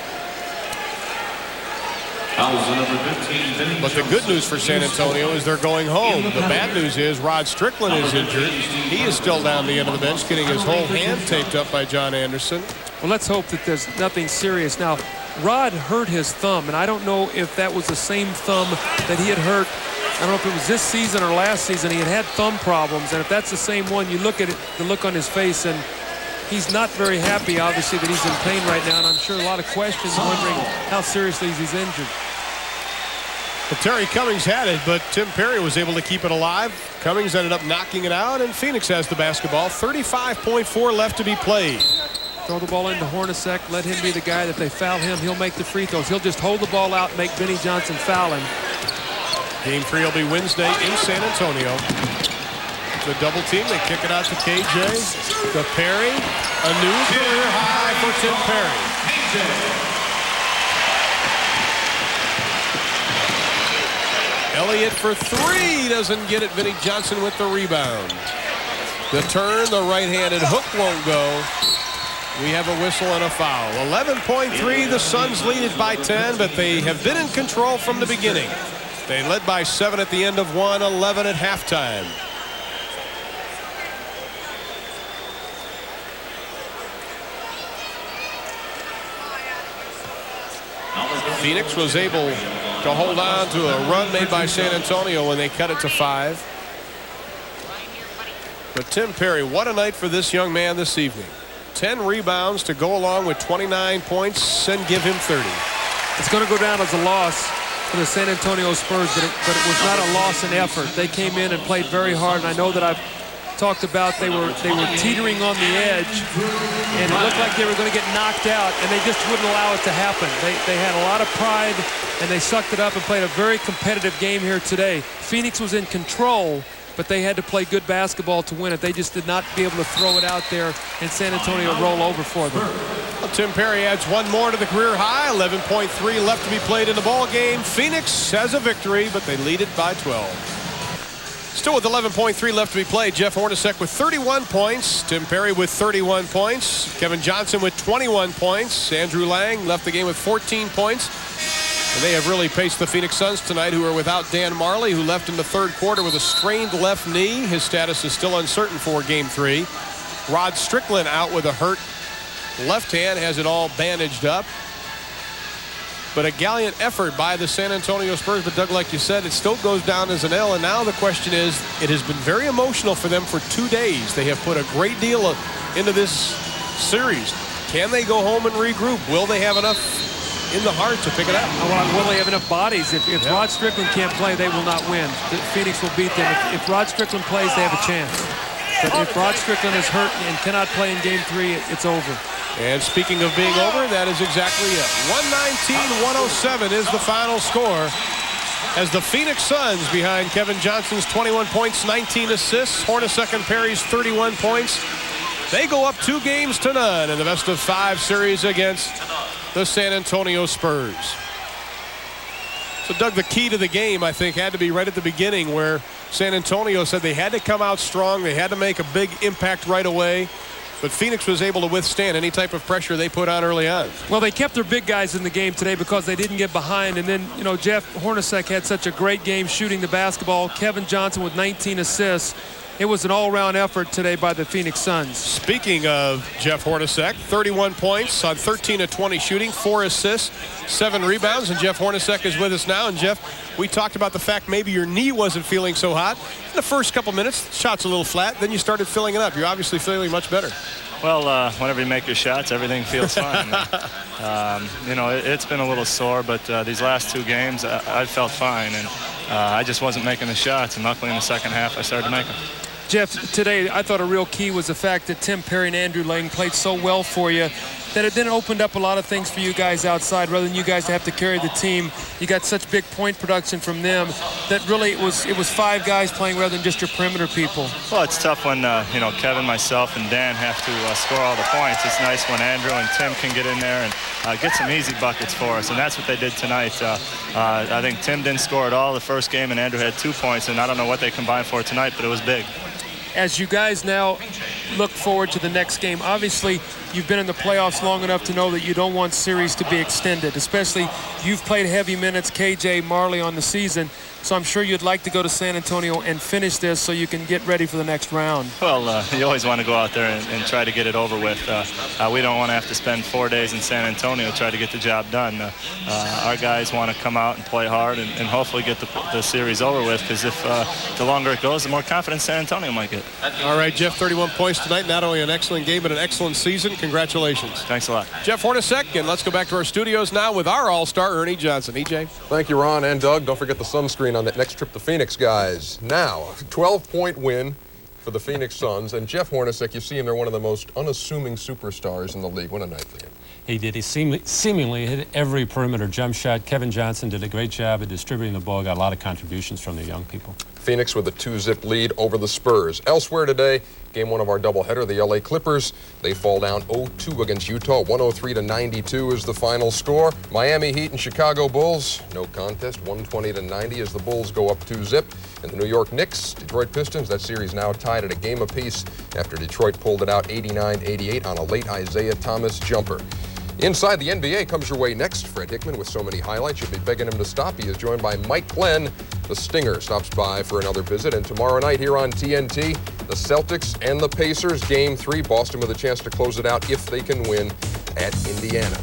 But the good news for San Antonio is they're going home. The bad news is Rod Strickland is injured. He is still down the end of the bench, getting his whole hand taped up by John Anderson. Well, let's hope that there's nothing serious. Now, Rod hurt his thumb, and I don't know if that was the same thumb that he had hurt. I don't know if it was this season or last season. He had thumb problems, and if that's the same one, you look at it, the look on his face, and he's not very happy, obviously, that he's in pain right now, and I'm sure a lot of questions wondering how seriously he's injured. But Terry Cummings had it, but Tim Perry was able to keep it alive. Cummings ended up knocking it out, and Phoenix has the basketball. 35.4 left to be played. Throw the ball into Hornacek. Let him be the guy that they foul him. He'll make the free throws. He'll just hold the ball out and make Vinnie Johnson foul him. Game 3 will be Wednesday in San Antonio. The double team, they kick it out to KJ. To Perry. A new career high for Tim Perry. Elliott for 3. Doesn't get it. Vinnie Johnson with the rebound. The turn, the right-handed hook won't go. We have a whistle and a foul. 11.3, the Suns lead it by 10, but they have been in control from the beginning. They led by 7 at the end of 1, 11 at halftime. Phoenix was able to hold on to a run made by San Antonio when they cut it to 5. But Tim Perry, what a night for this young man this evening. 10 rebounds to go along with 29 points and give him 30. It's going to go down as a loss for the San Antonio Spurs, but it was not a loss in effort. They came in and played very hard, and I know that I've talked about they were teetering on the edge, and it looked like they were going to get knocked out, and they just wouldn't allow it to happen. They had a lot of pride, and they sucked it up and played a very competitive game here today. Phoenix was in control, but they had to play good basketball to win it. They just did not be able to throw it out there and San Antonio roll over for them. Well, Tim Perry adds one more to the career high. 11.3 left to be played in the ball game. Phoenix has a victory, but they lead it by 12. Still with 11.3 left to be played, Jeff Hornacek with 31 points. Tim Perry with 31 points. Kevin Johnson with 21 points. Andrew Lang left the game with 14 points. And they have really paced the Phoenix Suns tonight, who are without Dan Marley, who left in the third quarter with a strained left knee. His status is still uncertain for Game 3. Rod Strickland out with a hurt left hand, has it all bandaged up. But a gallant effort by the San Antonio Spurs. But Doug, like you said, it still goes down as an L. And now the question is, it has been very emotional for them for 2 days. They have put a great deal into this series. Can they go home and regroup? Will they have enough in the heart to pick it up? Will they have enough bodies? If Rod Strickland can't play, they will not win. Phoenix will beat them. If Rod Strickland plays, they have a chance. But if Rod Strickland is hurt and cannot play in Game 3, it's over. And speaking of being over, that is exactly it. 119-107 is the final score, as the Phoenix Suns, behind Kevin Johnson's 21 points, 19 assists, Hornacek and Perry's 31 points, they go up 2 games to none in the best-of-5 series against the San Antonio Spurs. So, Doug, the key to the game, I think, had to be right at the beginning, where San Antonio said they had to come out strong. They had to make a big impact right away. But Phoenix was able to withstand any type of pressure they put on early on. Well, they kept their big guys in the game today because they didn't get behind. And then, you know, Jeff Hornacek had such a great game shooting the basketball. Kevin Johnson with 19 assists. It was an all-around effort today by the Phoenix Suns. Speaking of Jeff Hornacek, 31 points on 13 of 20 shooting, 4 assists, 7 rebounds, and Jeff Hornacek is with us now. And Jeff, we talked about the fact maybe your knee wasn't feeling so hot. In the first couple minutes, shot's a little flat, then you started filling it up. You're obviously feeling much better. Well, whenever you make your shots, everything feels fine. You know, it's been a little sore, but these last 2 games, I felt fine, and I just wasn't making the shots, and luckily in the second half, I started to make them. Jeff, today I thought a real key was the fact that Tim Perry and Andrew Lang played so well for you that it then opened up a lot of things for you guys outside rather than you guys to have to carry the team. You got such big point production from them that really it was 5 guys playing rather than just your perimeter people. Well, it's tough when, you know, Kevin, myself, and Dan have to score all the points. It's nice when Andrew and Tim can get in there and get some easy buckets for us, and that's what they did tonight. I think Tim didn't score at all the first game, and Andrew had 2 points, and I don't know what they combined for tonight, but it was big. As you guys now look forward to the next game, obviously you've been in the playoffs long enough to know that you don't want series to be extended, especially you've played heavy minutes, KJ, Marley, on the season. So I'm sure you'd like to go to San Antonio and finish this so you can get ready for the next round. Well, you always want to go out there and try to get it over with. We don't want to have to spend 4 days in San Antonio to try to get the job done. Our guys want to come out and play hard and hopefully get the series over with, because if the longer it goes, the more confidence San Antonio might get. All right, Jeff, 31 points tonight. Not only an excellent game, but an excellent season. Congratulations. Thanks a lot. Jeff Hornacek, and let's go back to our studios now with our all-star, Ernie Johnson. EJ. Thank you, Ron and Doug. Don't forget the sunscreen on that next trip to Phoenix, guys. Now, 12-point win for the Phoenix Suns. And Jeff Hornacek, you see him, they're one of the most unassuming superstars in the league. What a night for him. He did. He seemingly hit every perimeter jump shot. Kevin Johnson did a great job at distributing the ball. Got a lot of contributions from the young people. Phoenix with a 2-zip lead over the Spurs. Elsewhere today, game 1 of our doubleheader, the LA Clippers. They fall down 0-2 against Utah. 103-92 is the final score. Miami Heat and Chicago Bulls, no contest. 120-90 as the Bulls go up 2-zip. And the New York Knicks, Detroit Pistons, that series now tied at a game apiece after Detroit pulled it out 89-88 on a late Isaiah Thomas jumper. Inside the NBA comes your way next. Fred Hickman with so many highlights, you'll be begging him to stop. He is joined by Mike Glenn. The Stinger stops by for another visit. And tomorrow night here on TNT, the Celtics and the Pacers, Game 3. Boston with a chance to close it out if they can win at Indiana.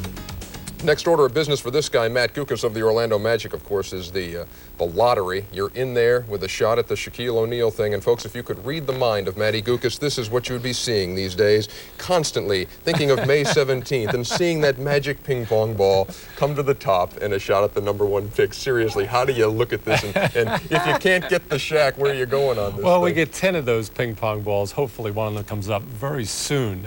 Next order of business for this guy, Matt Gukas of the Orlando Magic, of course, is the lottery. You're in there with a shot at the Shaquille O'Neal thing. And, folks, if you could read the mind of Matty Gukas, this is what you would be seeing these days, constantly thinking of May 17th and seeing that magic ping pong ball come to the top and a shot at the #1 pick. Seriously, how do you look at this? And if you can't get the Shaq, where are you going on this Well, thing? we get 10 of those ping pong balls. Hopefully one of them comes up very soon.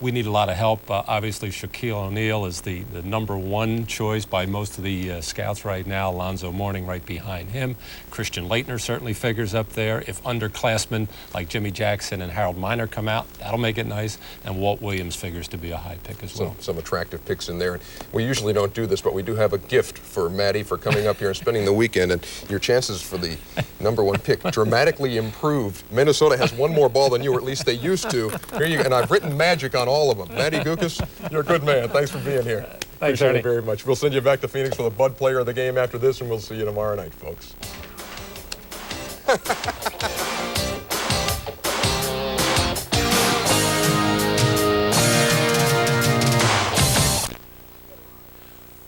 We need a lot of help. Obviously, Shaquille O'Neal is the #1 choice by most of the scouts right now. Alonzo Mourning right behind him. Christian Laettner certainly figures up there. If underclassmen like Jimmy Jackson and Harold Miner come out, that'll make it nice. And Walt Williams figures to be a high pick as well. Some attractive picks in there. We usually don't do this, but we do have a gift for Matty for coming up here and spending the weekend. And your chances for the #1 pick dramatically improved. Minnesota has one more ball than you, or at least they used to. Here you go. And I've written magic on all of them. Matty Gukas, you're a good man. Thanks for being here. Thanks, Appreciate Ernie. it very much. We'll send you back to Phoenix for the Bud Player of the Game after this, and we'll see you tomorrow night, folks.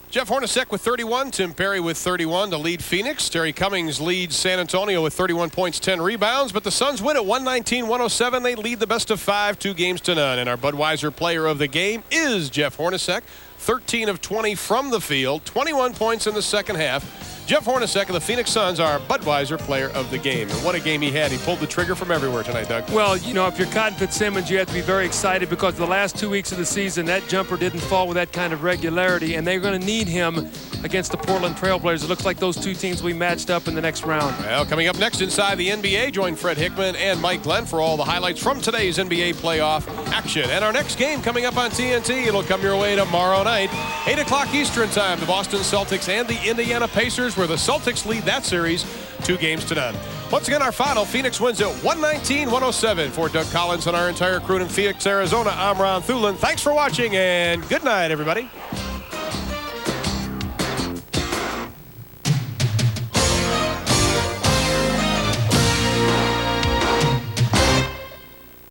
Jeff Hornacek with 31, Tim Perry with 31 to lead Phoenix. Terry Cummings leads San Antonio with 31 points, 10 rebounds, but the Suns win at 119-107. They lead the best of 5, 2-0. And our Budweiser player of the game is Jeff Hornacek. 13 of 20 from the field, 21 points in the second half. Jeff Hornacek of the Phoenix Suns, our Budweiser player of the game. And what a game he had. He pulled the trigger from everywhere tonight, Doug. Well, you know, if you're Cotton Fitzsimmons, you have to be very excited because the last 2 weeks of the season, that jumper didn't fall with that kind of regularity, and they're going to need him against the Portland Trailblazers. It looks like those two teams we matched up in the next round. Well, coming up next inside the NBA, join Fred Hickman and Mike Glenn for all the highlights from today's NBA playoff action. And our next game coming up on TNT, it'll come your way tomorrow night, 8 o'clock Eastern time, the Boston Celtics and the Indiana Pacers, where the Celtics lead that series 2-0. Once again, our final, Phoenix wins at 119-107. For Doug Collins and our entire crew in Phoenix, Arizona, I'm Ron Thulin. Thanks for watching, and good night, everybody.